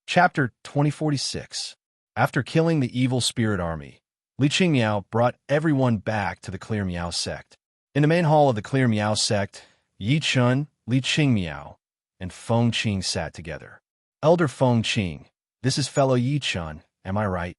Chapter 2046. After killing the evil spirit army, Li Qingmiao brought everyone back to the Clear Miao sect. In the main hall of the Clear Miao sect, Yi Chun, Li Qingmiao, and Feng Qing sat together. Elder Feng Qing, this is fellow Yi Chun, am I right?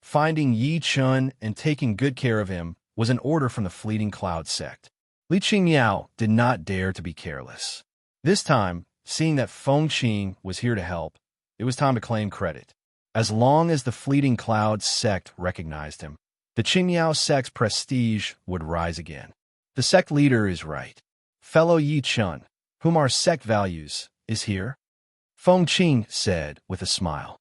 Finding Yi Chun and taking good care of him was an order from the Fleeting Cloud sect. Li Qingmiao did not dare to be careless. This time, seeing that Feng Qing was here to help, it was time to claim credit. As long as the Fleeting Cloud sect recognized him, the Qingmiao sect's prestige would rise again. The sect leader is right. Fellow Yi Chun, whom our sect values, is here? Feng Qing said with a smile.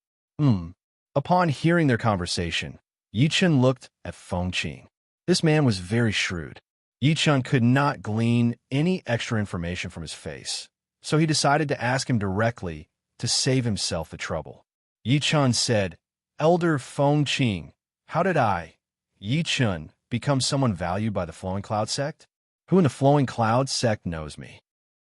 Upon hearing their conversation, Yi Chun looked at Feng Qing. This man was very shrewd. Yi Chun could not glean any extra information from his face, so he decided to ask him directly to save himself the trouble. Yi Chun said, Elder Feng Qing, how did I, Yi Chun, become someone valued by the Flowing Cloud sect? Who in the Flowing Cloud sect knows me?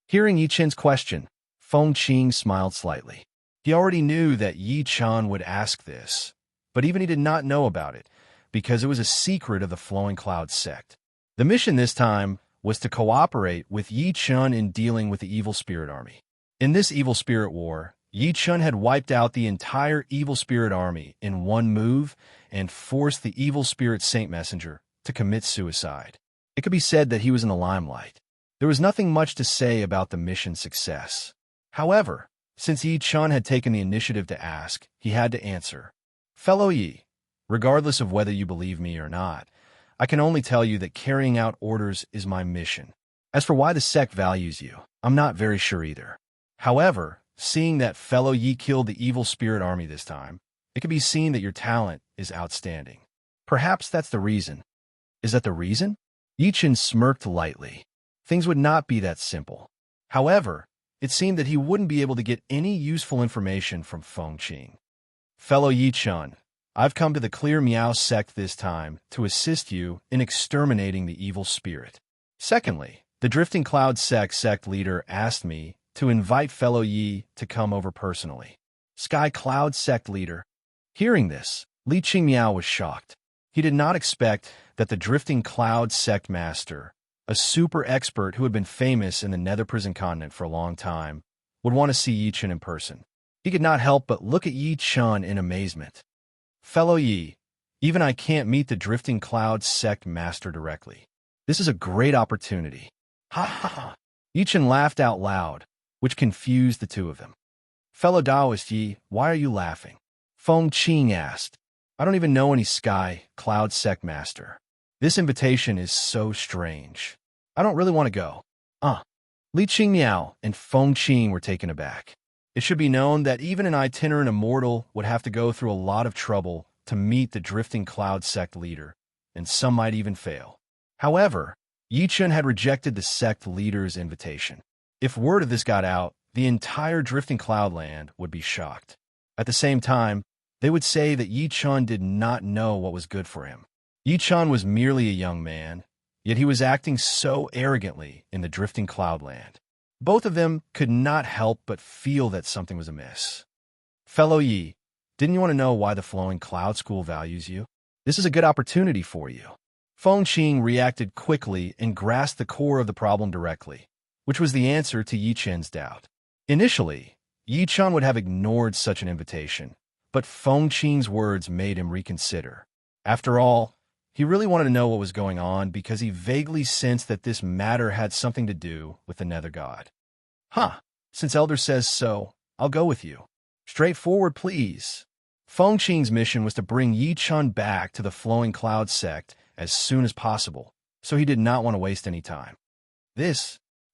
Hearing Yi Chun's question, Feng Qing smiled slightly. He already knew that Yi Chun would ask this, but even he did not know about it, because it was a secret of the Flowing Cloud sect. The mission this time was to cooperate with Yi Chun in dealing with the evil spirit army. In this evil spirit war, Yi Chun had wiped out the entire evil spirit army in one move and forced the evil spirit saint messenger to commit suicide. It could be said that he was in the limelight. There was nothing much to say about the mission's success. However, since Yi Chun had taken the initiative to ask, he had to answer. Fellow Yi, regardless of whether you believe me or not, I can only tell you that carrying out orders is my mission. As for why the sect values you, I'm not very sure either. However, seeing that fellow Yi killed the evil spirit army this time, it can be seen that your talent is outstanding. Perhaps that's the reason. Is that the reason? Yi Chun smirked lightly. Things would not be that simple. However, it seemed that he wouldn't be able to get any useful information from Feng Qing. Fellow Yi Chun, I've come to the Clear Miao sect this time to assist you in exterminating the evil spirit. Secondly, the Drifting Cloud sect leader asked me to invite fellow Yi to come over personally. Sky Cloud sect leader. Hearing this, Li Qingmiao was shocked. He did not expect that the Drifting Cloud sect master, a super expert who had been famous in the Nether Prison continent for a long time, would want to see Yi Chen in person. He could not help but look at Yi Chen in amazement. Fellow Yi, even I can't meet the Drifting Cloud sect master directly. This is a great opportunity. Ha ha ha. Yi Chen laughed out loud, which confused the two of them. Fellow Taoist Yi, why are you laughing? Feng Qing asked. I don't even know any Sky Cloud sect master. This invitation is so strange. I don't really want to go. Li Qingmiao and Feng Qing were taken aback. It should be known that even an itinerant immortal would have to go through a lot of trouble to meet the Drifting Cloud sect leader, and some might even fail. However, Yi Chen had rejected the sect leader's invitation. If word of this got out, the entire Drifting Cloudland would be shocked. At the same time, they would say that Yi Chen did not know what was good for him. Yi Chen was merely a young man, yet he was acting so arrogantly in the Drifting Cloudland. Both of them could not help but feel that something was amiss. Fellow Yi, didn't you want to know why the Flowing Cloud School values you? This is a good opportunity for you. Feng Qing reacted quickly and grasped the core of the problem directly, which was the answer to Yi Chen's doubt. Initially, Yi Chen would have ignored such an invitation, but Feng Qing's words made him reconsider. After all, he really wanted to know what was going on because he vaguely sensed that this matter had something to do with the Nether God. Since Elder says so, I'll go with you. Straightforward, please. Feng Qing's mission was to bring Yi Chen back to the Flowing Cloud sect as soon as possible, so he did not want to waste any time.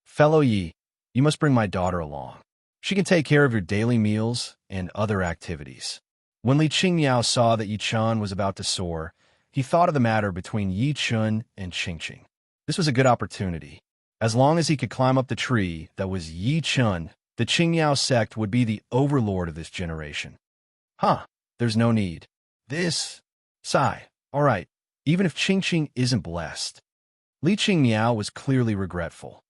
Fellow Yi, you must bring my daughter along. She can take care of your daily meals and other activities. When Li Qingmiao saw that Yi Chen was about to soar, he thought of the matter between Yi Chen and Qingqing. This was a good opportunity. As long as he could climb up the tree that was Yi Chen, the Qingmiao sect would be the overlord of this generation. There's no need. All right, even if Qingqing isn't blessed. Li Qingmiao was clearly regretful.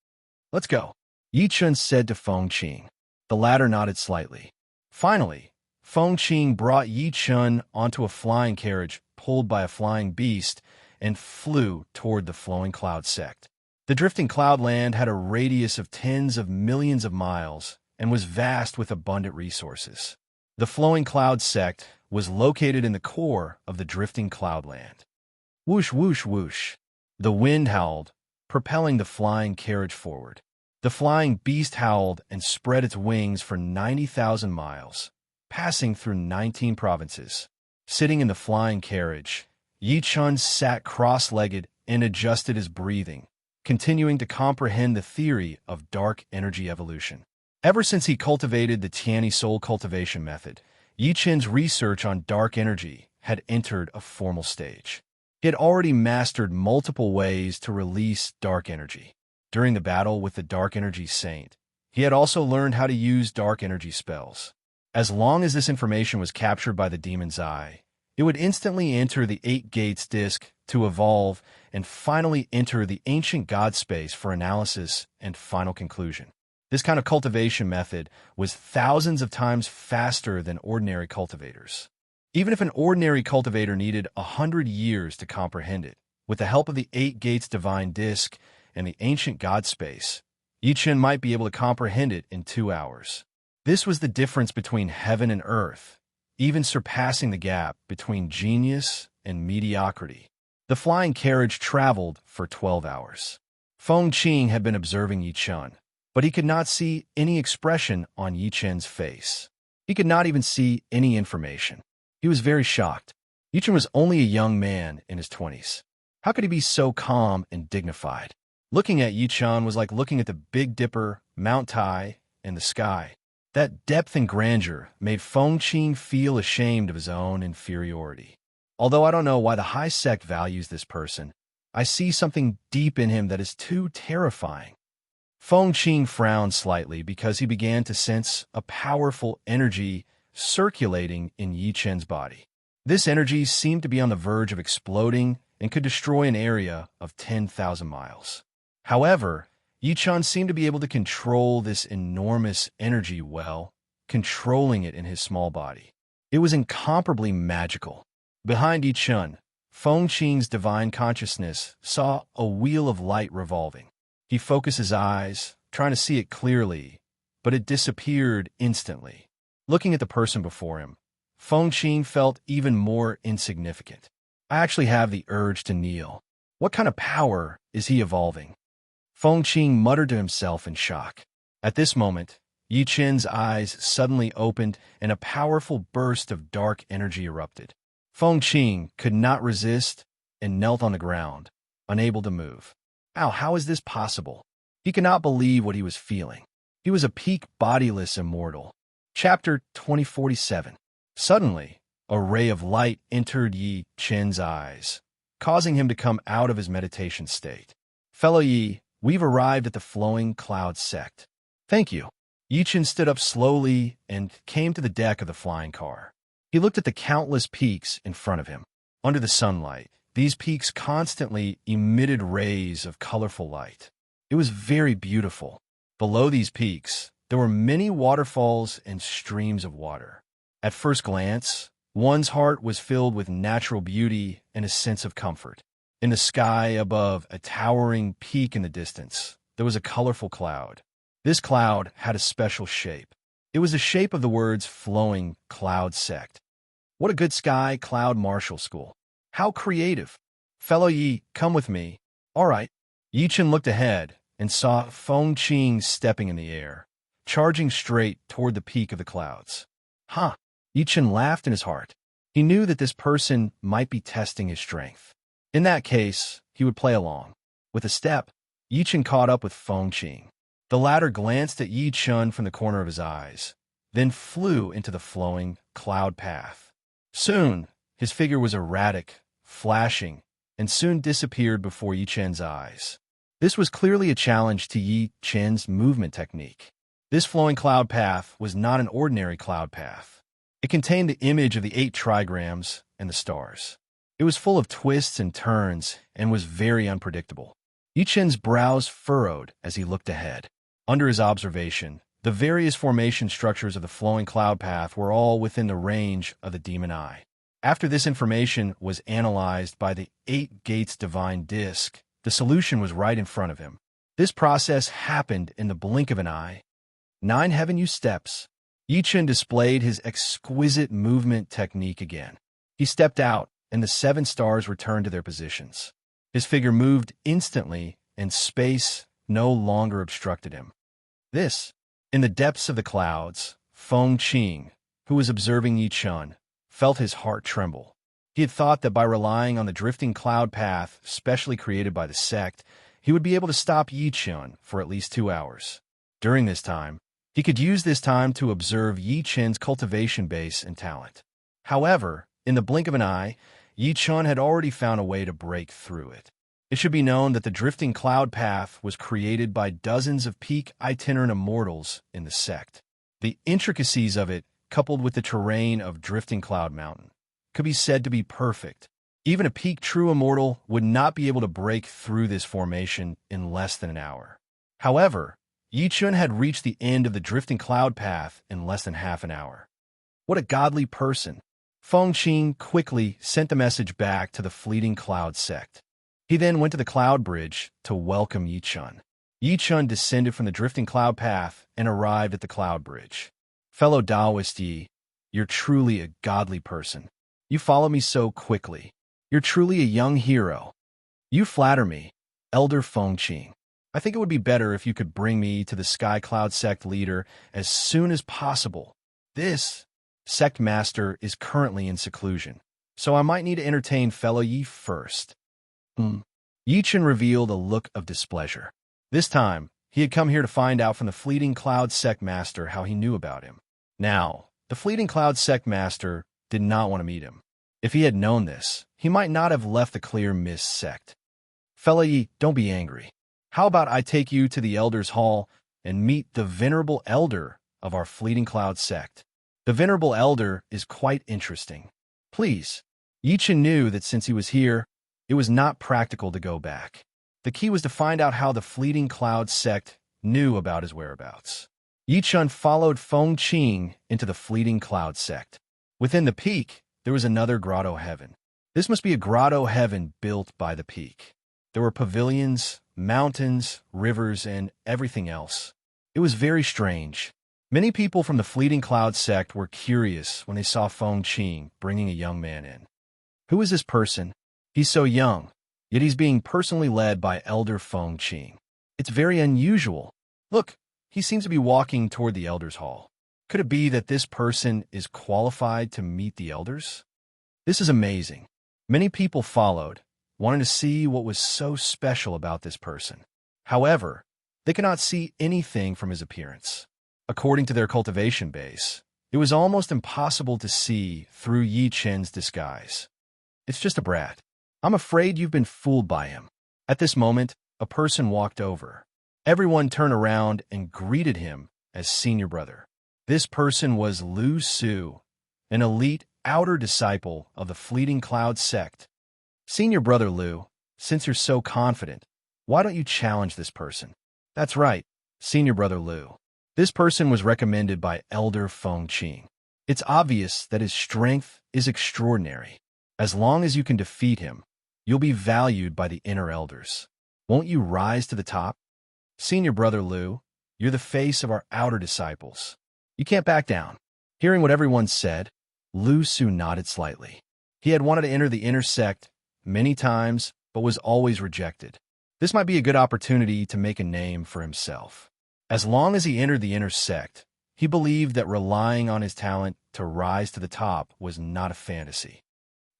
Let's go, Yi Chen said to Feng Qing. The latter nodded slightly. Finally, Feng Qing brought Yi Chen onto a flying carriage pulled by a flying beast and flew toward the Flowing Cloud sect. The Drifting Cloudland had a radius of tens of millions of miles and was vast with abundant resources. The Flowing Cloud sect was located in the core of the Drifting Cloudland. Whoosh, whoosh, whoosh. The wind howled, propelling the flying carriage forward. The flying beast howled and spread its wings for 90,000 miles, passing through 19 provinces. Sitting in the flying carriage, Yi Chen sat cross-legged and adjusted his breathing, continuing to comprehend the theory of dark energy evolution. Ever since he cultivated the Tianyi soul cultivation method, Yi Chen's research on dark energy had entered a formal stage. He had already mastered multiple ways to release dark energy. During the battle with the Dark Energy Saint, he had also learned how to use dark energy spells. As long as this information was captured by the Demon's Eye, it would instantly enter the Eight Gates disc to evolve and finally enter the ancient God space for analysis and final conclusion. This kind of cultivation method was thousands of times faster than ordinary cultivators. Even if an ordinary cultivator needed 100 years to comprehend it, with the help of the Eight Gates divine disc and the ancient God space, Yi Chen might be able to comprehend it in 2 hours. This was the difference between heaven and earth, even surpassing the gap between genius and mediocrity. The flying carriage traveled for 12 hours. Feng Qing had been observing Yi Chen, but he could not see any expression on Yi Chen's face. He could not even see any information. He was very shocked. Yi Chen was only a young man in his 20s. How could he be so calm and dignified? Looking at Yi Chen was like looking at the Big Dipper, Mount Tai, and the sky. That depth and grandeur made Feng Qing feel ashamed of his own inferiority. Although I don't know why the high sect values this person, I see something deep in him that is too terrifying. Feng Qing frowned slightly because he began to sense a powerful energy circulating in Yi Chen's body. This energy seemed to be on the verge of exploding and could destroy an area of 10,000 miles. However, Yi Chen seemed to be able to control this enormous energy well, controlling it in his small body. It was incomparably magical. Behind Yi Chen, Feng Qing's divine consciousness saw a wheel of light revolving. He focused his eyes, trying to see it clearly, but it disappeared instantly. Looking at the person before him, Feng Qing felt even more insignificant. I actually have the urge to kneel. What kind of power is he evolving? Feng Qing muttered to himself in shock. At this moment, Yi Qin's eyes suddenly opened and a powerful burst of dark energy erupted. Feng Qing could not resist and knelt on the ground, unable to move. Ow, how is this possible? He could not believe what he was feeling. He was a peak bodiless immortal. Chapter 2047. Suddenly, a ray of light entered Yi Qin's eyes, causing him to come out of his meditation state. Fellow Yi, we've arrived at the Flowing Cloud sect. Thank you. Yi Qin stood up slowly and came to the deck of the flying car. He looked at the countless peaks in front of him. Under the sunlight, these peaks constantly emitted rays of colorful light. It was very beautiful. Below these peaks, there were many waterfalls and streams of water. At first glance, one's heart was filled with natural beauty and a sense of comfort. In the sky above a towering peak in the distance, there was a colorful cloud. This cloud had a special shape. It was the shape of the words Flowing Cloud Sect. What a good sky cloud martial school. How creative. Fellow Yi, come with me. All right. Yi Qin looked ahead and saw Feng Qing stepping in the air, charging straight toward the peak of the clouds. Huh. Yi Qin laughed in his heart. He knew that this person might be testing his strength. In that case, he would play along. With a step, Yi Qin caught up with Feng Qing. The latter glanced at Yi Qin from the corner of his eyes, then flew into the flowing cloud path. Soon, his figure was erratic, flashing, and soon disappeared before Yi Qin's eyes. This was clearly a challenge to Yi Qin's movement technique. This flowing cloud path was not an ordinary cloud path. It contained the image of the 8 trigrams and the stars. It was full of twists and turns and was very unpredictable. Yi Qin's brows furrowed as he looked ahead. Under his observation, the various formation structures of the flowing cloud path were all within the range of the demon eye. After this information was analyzed by the 8 gates divine disk, the solution was right in front of him. This process happened in the blink of an eye. 9 heaven steps. Yi Qin displayed his exquisite movement technique again. He stepped out, and the 7 stars returned to their positions. His figure moved instantly, and space no longer obstructed him. In the depths of the clouds, Feng Qing, who was observing Yi Qin, felt his heart tremble. He had thought that by relying on the drifting cloud path specially created by the sect, he would be able to stop Yi Qin for at least 2 hours. During this time, he could use this time to observe Yi Qin's cultivation base and talent. However, in the blink of an eye, Yi Qin had already found a way to break through it. It should be known that the drifting cloud path was created by dozens of peak itinerant immortals in the sect. The intricacies of it, coupled with the terrain of Drifting Cloud Mountain, could be said to be perfect. Even a peak true immortal would not be able to break through this formation in less than an hour. However, Yi Qin had reached the end of the drifting cloud path in less than half an hour. What a godly person. Feng Qing quickly sent the message back to the fleeting cloud sect. He then went to the cloud bridge to welcome Yi Qin. Yi Qin descended from the drifting cloud path and arrived at the cloud bridge. Fellow Taoist Yi, you're truly a godly person. You follow me so quickly. You're truly a young hero. You flatter me, Elder Feng Qing. I think it would be better if you could bring me to the Sky Cloud sect leader as soon as possible. This sect master is currently in seclusion, so I might need to entertain fellow Yi first. Yi Qin revealed a look of displeasure. This time, he had come here to find out from the fleeting cloud sect master how he knew about him. Now, the fleeting cloud sect master did not want to meet him. If he had known this, he might not have left the clear mist sect. Fellow Yi, don't be angry. How about I take you to the Elder's Hall and meet the venerable elder of our fleeting cloud sect? The venerable elder is quite interesting. Please. Yi Qin knew that since he was here, it was not practical to go back. The key was to find out how the fleeting cloud sect knew about his whereabouts. Yi Qin followed Feng Qing into the fleeting cloud sect. Within the peak, there was another grotto heaven. This must be a grotto heaven built by the peak. There were pavilions, mountains, rivers, and everything else. It was very strange. Many people from the Fleeting Cloud sect were curious when they saw Feng Qing bringing a young man in. Who is this person? He's so young, yet he's being personally led by Elder Feng Qing. It's very unusual. Look, he seems to be walking toward the Elders' Hall. Could it be that this person is qualified to meet the Elders? This is amazing. Many people followed, wanting to see what was so special about this person. However, they could not see anything from his appearance. According to their cultivation base, it was almost impossible to see through Yi Chen's disguise. It's just a brat. I'm afraid you've been fooled by him. At this moment, a person walked over. Everyone turned around and greeted him as senior brother. This person was Lu Su, an elite outer disciple of the Fleeting Cloud sect. Senior brother Lu, since you're so confident, why don't you challenge this person? That's right, senior brother Lu. This person was recommended by Elder Feng Qing. It's obvious that his strength is extraordinary. As long as you can defeat him, you'll be valued by the inner elders. Won't you rise to the top? Senior brother Lu, you're the face of our outer disciples. You can't back down. Hearing what everyone said, Lu Su nodded slightly. He had wanted to enter the inner sect many times, but was always rejected. This might be a good opportunity to make a name for himself. As long as he entered the inner sect, he believed that relying on his talent to rise to the top was not a fantasy.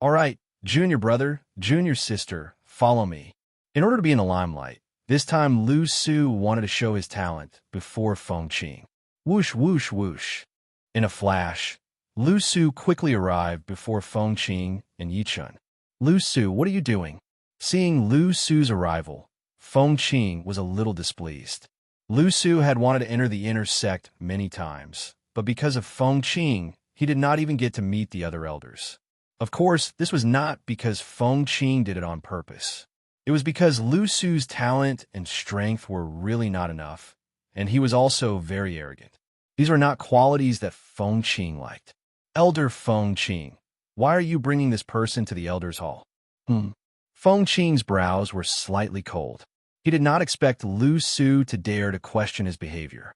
All right, junior brother, junior sister, follow me. In order to be in the limelight, this time Lu Su wanted to show his talent before Feng Qing. Whoosh, whoosh, whoosh. In a flash, Lu Su quickly arrived before Feng Qing and Yi Chen. Lu Su, what are you doing? Seeing Lu Su's arrival, Feng Qing was a little displeased. Lu Su had wanted to enter the inner sect many times, but because of Feng Qing, he did not even get to meet the other elders. Of course, this was not because Feng Qing did it on purpose. It was because Lu Su's talent and strength were really not enough, and he was also very arrogant. These were not qualities that Feng Qing liked. Elder Feng Qing, why are you bringing this person to the Elders' Hall? Feng Qing's brows were slightly cold. He did not expect Lu Su to dare to question his behavior.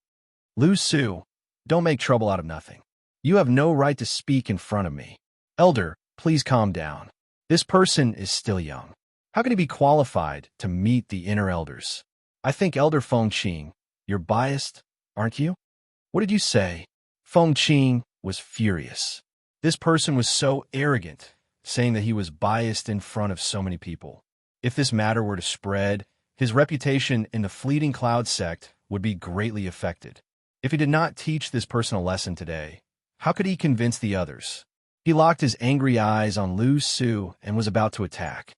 Lu Su, don't make trouble out of nothing. You have no right to speak in front of me. Elder, please calm down. This person is still young. How can he be qualified to meet the inner elders? I think Elder Feng Qing, you're biased, aren't you? What did you say? Feng Qing was furious. This person was so arrogant, saying that he was biased in front of so many people. If this matter were to spread, his reputation in the Fleeting Cloud sect would be greatly affected. If he did not teach this person a lesson today, how could he convince the others? He locked his angry eyes on Lu Su and was about to attack.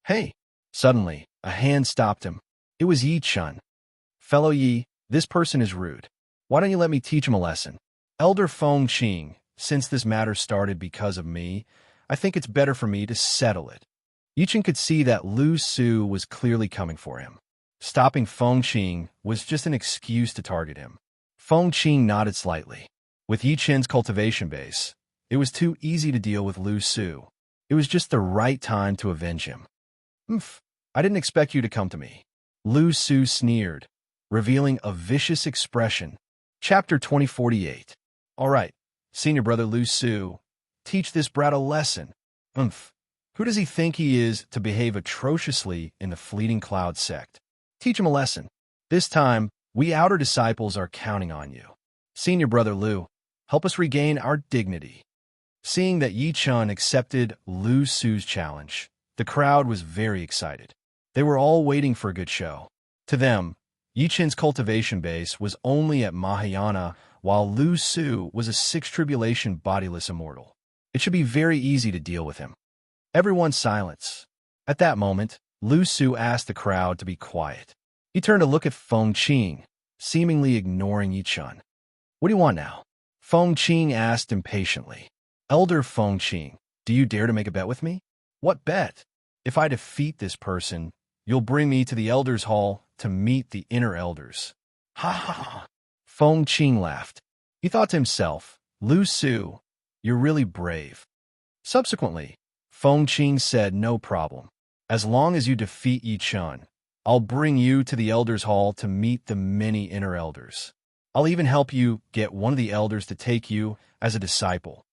Hey! Suddenly, a hand stopped him. It was Yi Chen. Fellow Yi, this person is rude. Why don't you let me teach him a lesson? Elder Feng Qing, since this matter started because of me, I think it's better for me to settle it. Yi Chen could see that Lu Su was clearly coming for him. Stopping Feng Qing was just an excuse to target him. Feng Qing nodded slightly. With Yi Chen's cultivation base, it was too easy to deal with Lu Su. It was just the right time to avenge him. I didn't expect you to come to me. Lu Su sneered, revealing a vicious expression. Chapter 2048. All right, senior brother Lu Su, teach this brat a lesson. Who does he think he is to behave atrociously in the Fleeting Cloud sect? Teach him a lesson. This time, we outer disciples are counting on you. Senior brother Lu, help us regain our dignity. Seeing that Yi Chen accepted Lu Su's challenge, the crowd was very excited. They were all waiting for a good show. To them, Yi Chen's cultivation base was only at Mahayana, while Lu Su was a sixth tribulation bodiless immortal. It should be very easy to deal with him. Everyone silence. At that moment, Lu Su asked the crowd to be quiet. He turned to look at Feng Qing, seemingly ignoring Yi Chen. What do you want now? Feng Qing asked impatiently. Elder Feng Qing, do you dare to make a bet with me? What bet? If I defeat this person, you'll bring me to the Elders' Hall to meet the inner elders. Ha ha ha. Feng Qing laughed. He thought to himself, Lu Su, you're really brave. Subsequently, Feng Qing said, "No problem. As long as you defeat Yi Chun, I'll bring you to the Elders' Hall to meet the many inner elders. I'll even help you get one of the elders to take you as a disciple."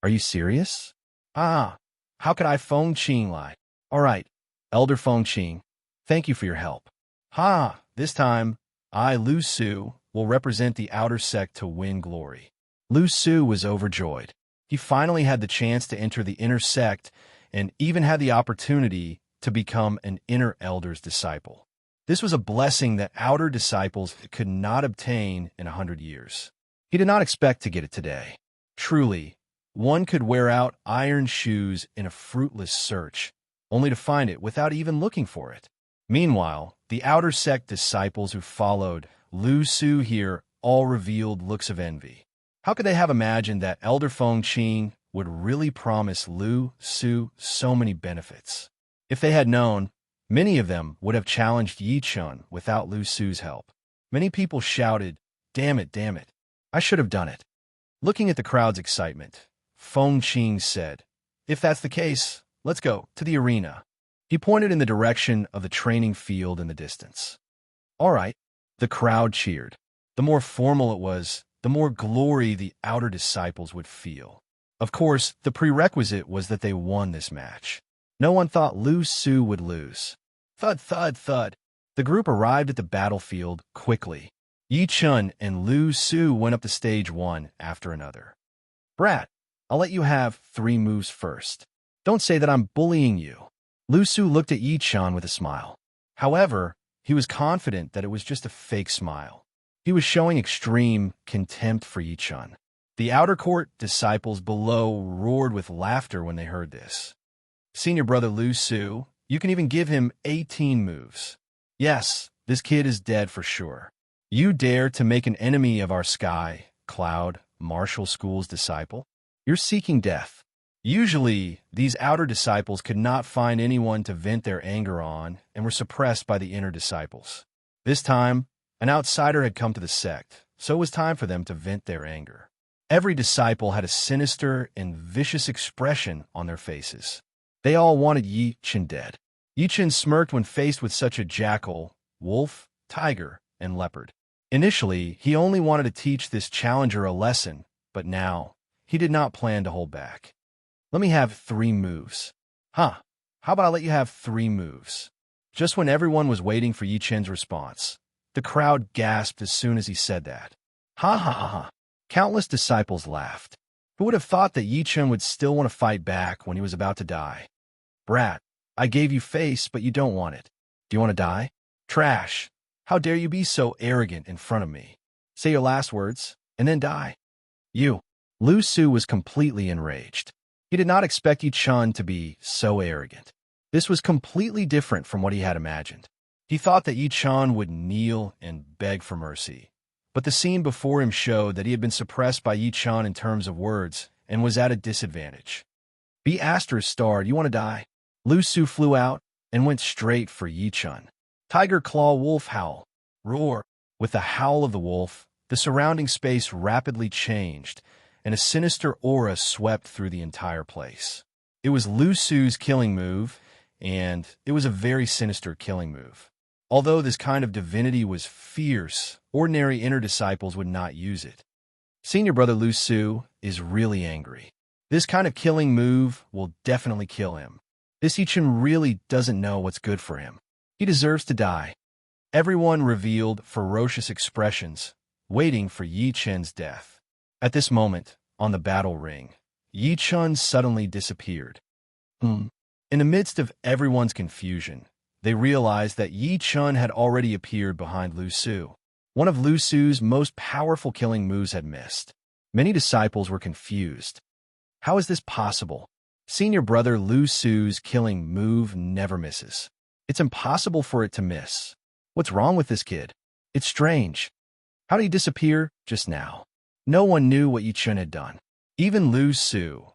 "Are you serious?" "Ah, how could I?" Feng Qing lie. "All right, Elder Feng Qing, thank you for your help. Ha, this time, I, Lu Su, will represent the outer sect to win glory." Lu Su was overjoyed. He finally had the chance to enter the inner sect and even had the opportunity to become an inner elder's disciple. This was a blessing that outer disciples could not obtain in 100 years. He did not expect to get it today. Truly, one could wear out iron shoes in a fruitless search, only to find it without even looking for it. Meanwhile, the outer sect disciples who followed Lu Su here all revealed looks of envy. How could they have imagined that Elder Feng Qing would really promise Lu Su so many benefits? If they had known, many of them would have challenged Yi Chun without Lu Su's help. Many people shouted, damn it, I should have done it." Looking at the crowd's excitement, Feng Qing said, "If that's the case, let's go to the arena." He pointed in the direction of the training field in the distance. "All right." The crowd cheered. The more formal it was, the more glory the outer disciples would feel. Of course, the prerequisite was that they won this match. No one thought Lu Su would lose. Thud, thud, thud. The group arrived at the battlefield quickly. Yi Chun and Lu Su went up to stage one after another. "Brat, I'll let you have 3 moves first. Don't say that I'm bullying you." Lu Su looked at Yi Chun with a smile. However, he was confident that it was just a fake smile. He was showing extreme contempt for Yi Chun. The outer court disciples below roared with laughter when they heard this. "Senior brother Lu Su, you can even give him 18 moves. Yes, this kid is dead for sure. You dare to make an enemy of our sky, cloud, martial school's disciple? You're seeking death." Usually, these outer disciples could not find anyone to vent their anger on and were suppressed by the inner disciples. This time, an outsider had come to the sect, so it was time for them to vent their anger. Every disciple had a sinister and vicious expression on their faces. They all wanted Yi Chun dead. Yi Chun smirked when faced with such a jackal, wolf, tiger, and leopard. Initially, he only wanted to teach this challenger a lesson, but now, he did not plan to hold back. "Let me have 3 moves. Huh, how about I let you have 3 moves? Just when everyone was waiting for Yi Chun's response, the crowd gasped as soon as he said that. Ha ha ha ha. Countless disciples laughed. Who would have thought that Yi Chun would still want to fight back when he was about to die? "Brat, I gave you face, but you don't want it. Do you want to die? Trash. How dare you be so arrogant in front of me? Say your last words, and then die." "You." Lu Su was completely enraged. He did not expect Yi Chun to be so arrogant. This was completely different from what he had imagined. He thought that Yi Chun would kneel and beg for mercy. But the scene before him showed that he had been suppressed by Yi Chun in terms of words and was at a disadvantage. "Be asterisk starred, you want to die?" Lu Su flew out and went straight for Yi Chun. Tiger claw wolf howl. Roar. With the howl of the wolf, the surrounding space rapidly changed, and a sinister aura swept through the entire place. It was Lu Su's killing move, and it was a very sinister killing move. Although this kind of divinity was fierce, ordinary inner disciples would not use it. Senior brother Lu Su is really angry. This kind of killing move will definitely kill him. This Yi Chun really doesn't know what's good for him. He deserves to die. Everyone revealed ferocious expressions, waiting for Yi Chun's death. At this moment, on the battle ring, Yi Chun suddenly disappeared. In the midst of everyone's confusion, they realized that Yi Chun had already appeared behind Lu Su. One of Lu Su's most powerful killing moves had missed. Many disciples were confused. How is this possible? Senior brother Lu Su's killing move never misses. It's impossible for it to miss. What's wrong with this kid? It's strange. How did he disappear just now? No one knew what Yi Chun had done. Even Lu Su,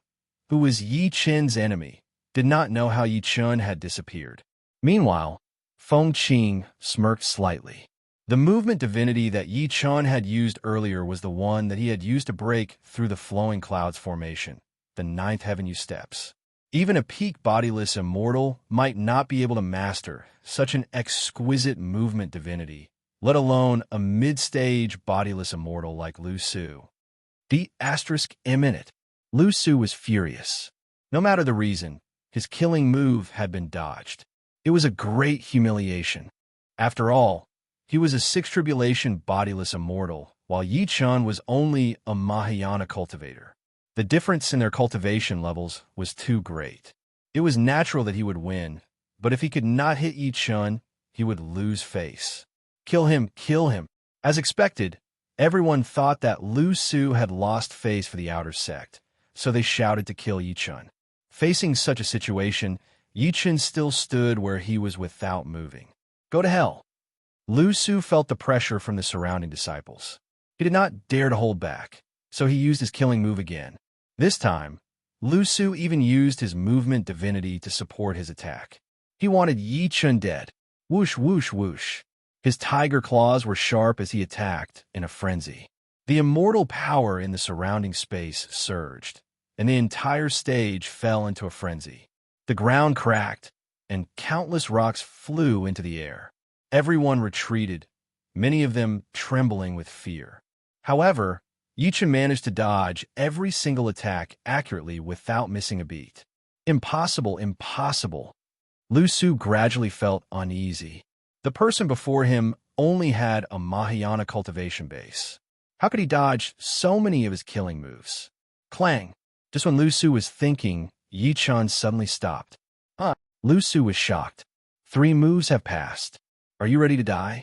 who was Yi Chun's enemy, did not know how Yi Chun had disappeared. Meanwhile, Feng Qing smirked slightly. The movement divinity that Yi Chun had used earlier was the one that he had used to break through the flowing clouds formation, the 9th heaven steps. Even a peak bodiless immortal might not be able to master such an exquisite movement divinity, let alone a mid-stage bodiless immortal like Lu Su. Lu Su was furious. No matter the reason, his killing move had been dodged. It was a great humiliation. After all, he was a sixth tribulation bodiless immortal, while Yi Chun was only a Mahayana cultivator. The difference in their cultivation levels was too great. It was natural that he would win, but if he could not hit Yi Chun, he would lose face. Kill him, kill him. As expected, everyone thought that Lu Su had lost face for the outer sect, so they shouted to kill Yi Chun. Facing such a situation, Yi Chun still stood where he was without moving. Go to hell. Lu Su felt the pressure from the surrounding disciples. He did not dare to hold back, so he used his killing move again. This time, Lu Su even used his movement divinity to support his attack. He wanted Yi Chun dead. Whoosh, whoosh, whoosh. His tiger claws were sharp as he attacked in a frenzy. The immortal power in the surrounding space surged, and the entire stage fell into a frenzy. The ground cracked, and countless rocks flew into the air. Everyone retreated, many of them trembling with fear. However, Yi Chun managed to dodge every single attack accurately without missing a beat. Impossible, impossible. Lu Su gradually felt uneasy. The person before him only had a Mahayana cultivation base. How could he dodge so many of his killing moves? Clang! Just when Lu Su was thinking, Yi Chun suddenly stopped. Lu Su was shocked. 3 moves have passed. Are you ready to die?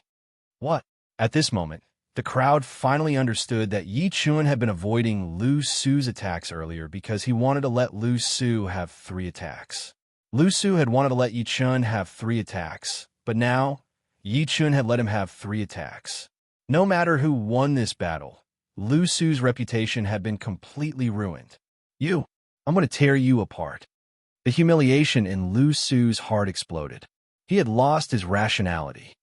What? At this moment, the crowd finally understood that Yi Chun had been avoiding Lu Su's attacks earlier because he wanted to let Lu Su have 3 attacks. Lu Su had wanted to let Yi Chun have 3 attacks, but now, Yi Chun had let him have 3 attacks. No matter who won this battle, Lu Su's reputation had been completely ruined. I'm going to tear you apart. The humiliation in Lu Su's heart exploded. He had lost his rationality.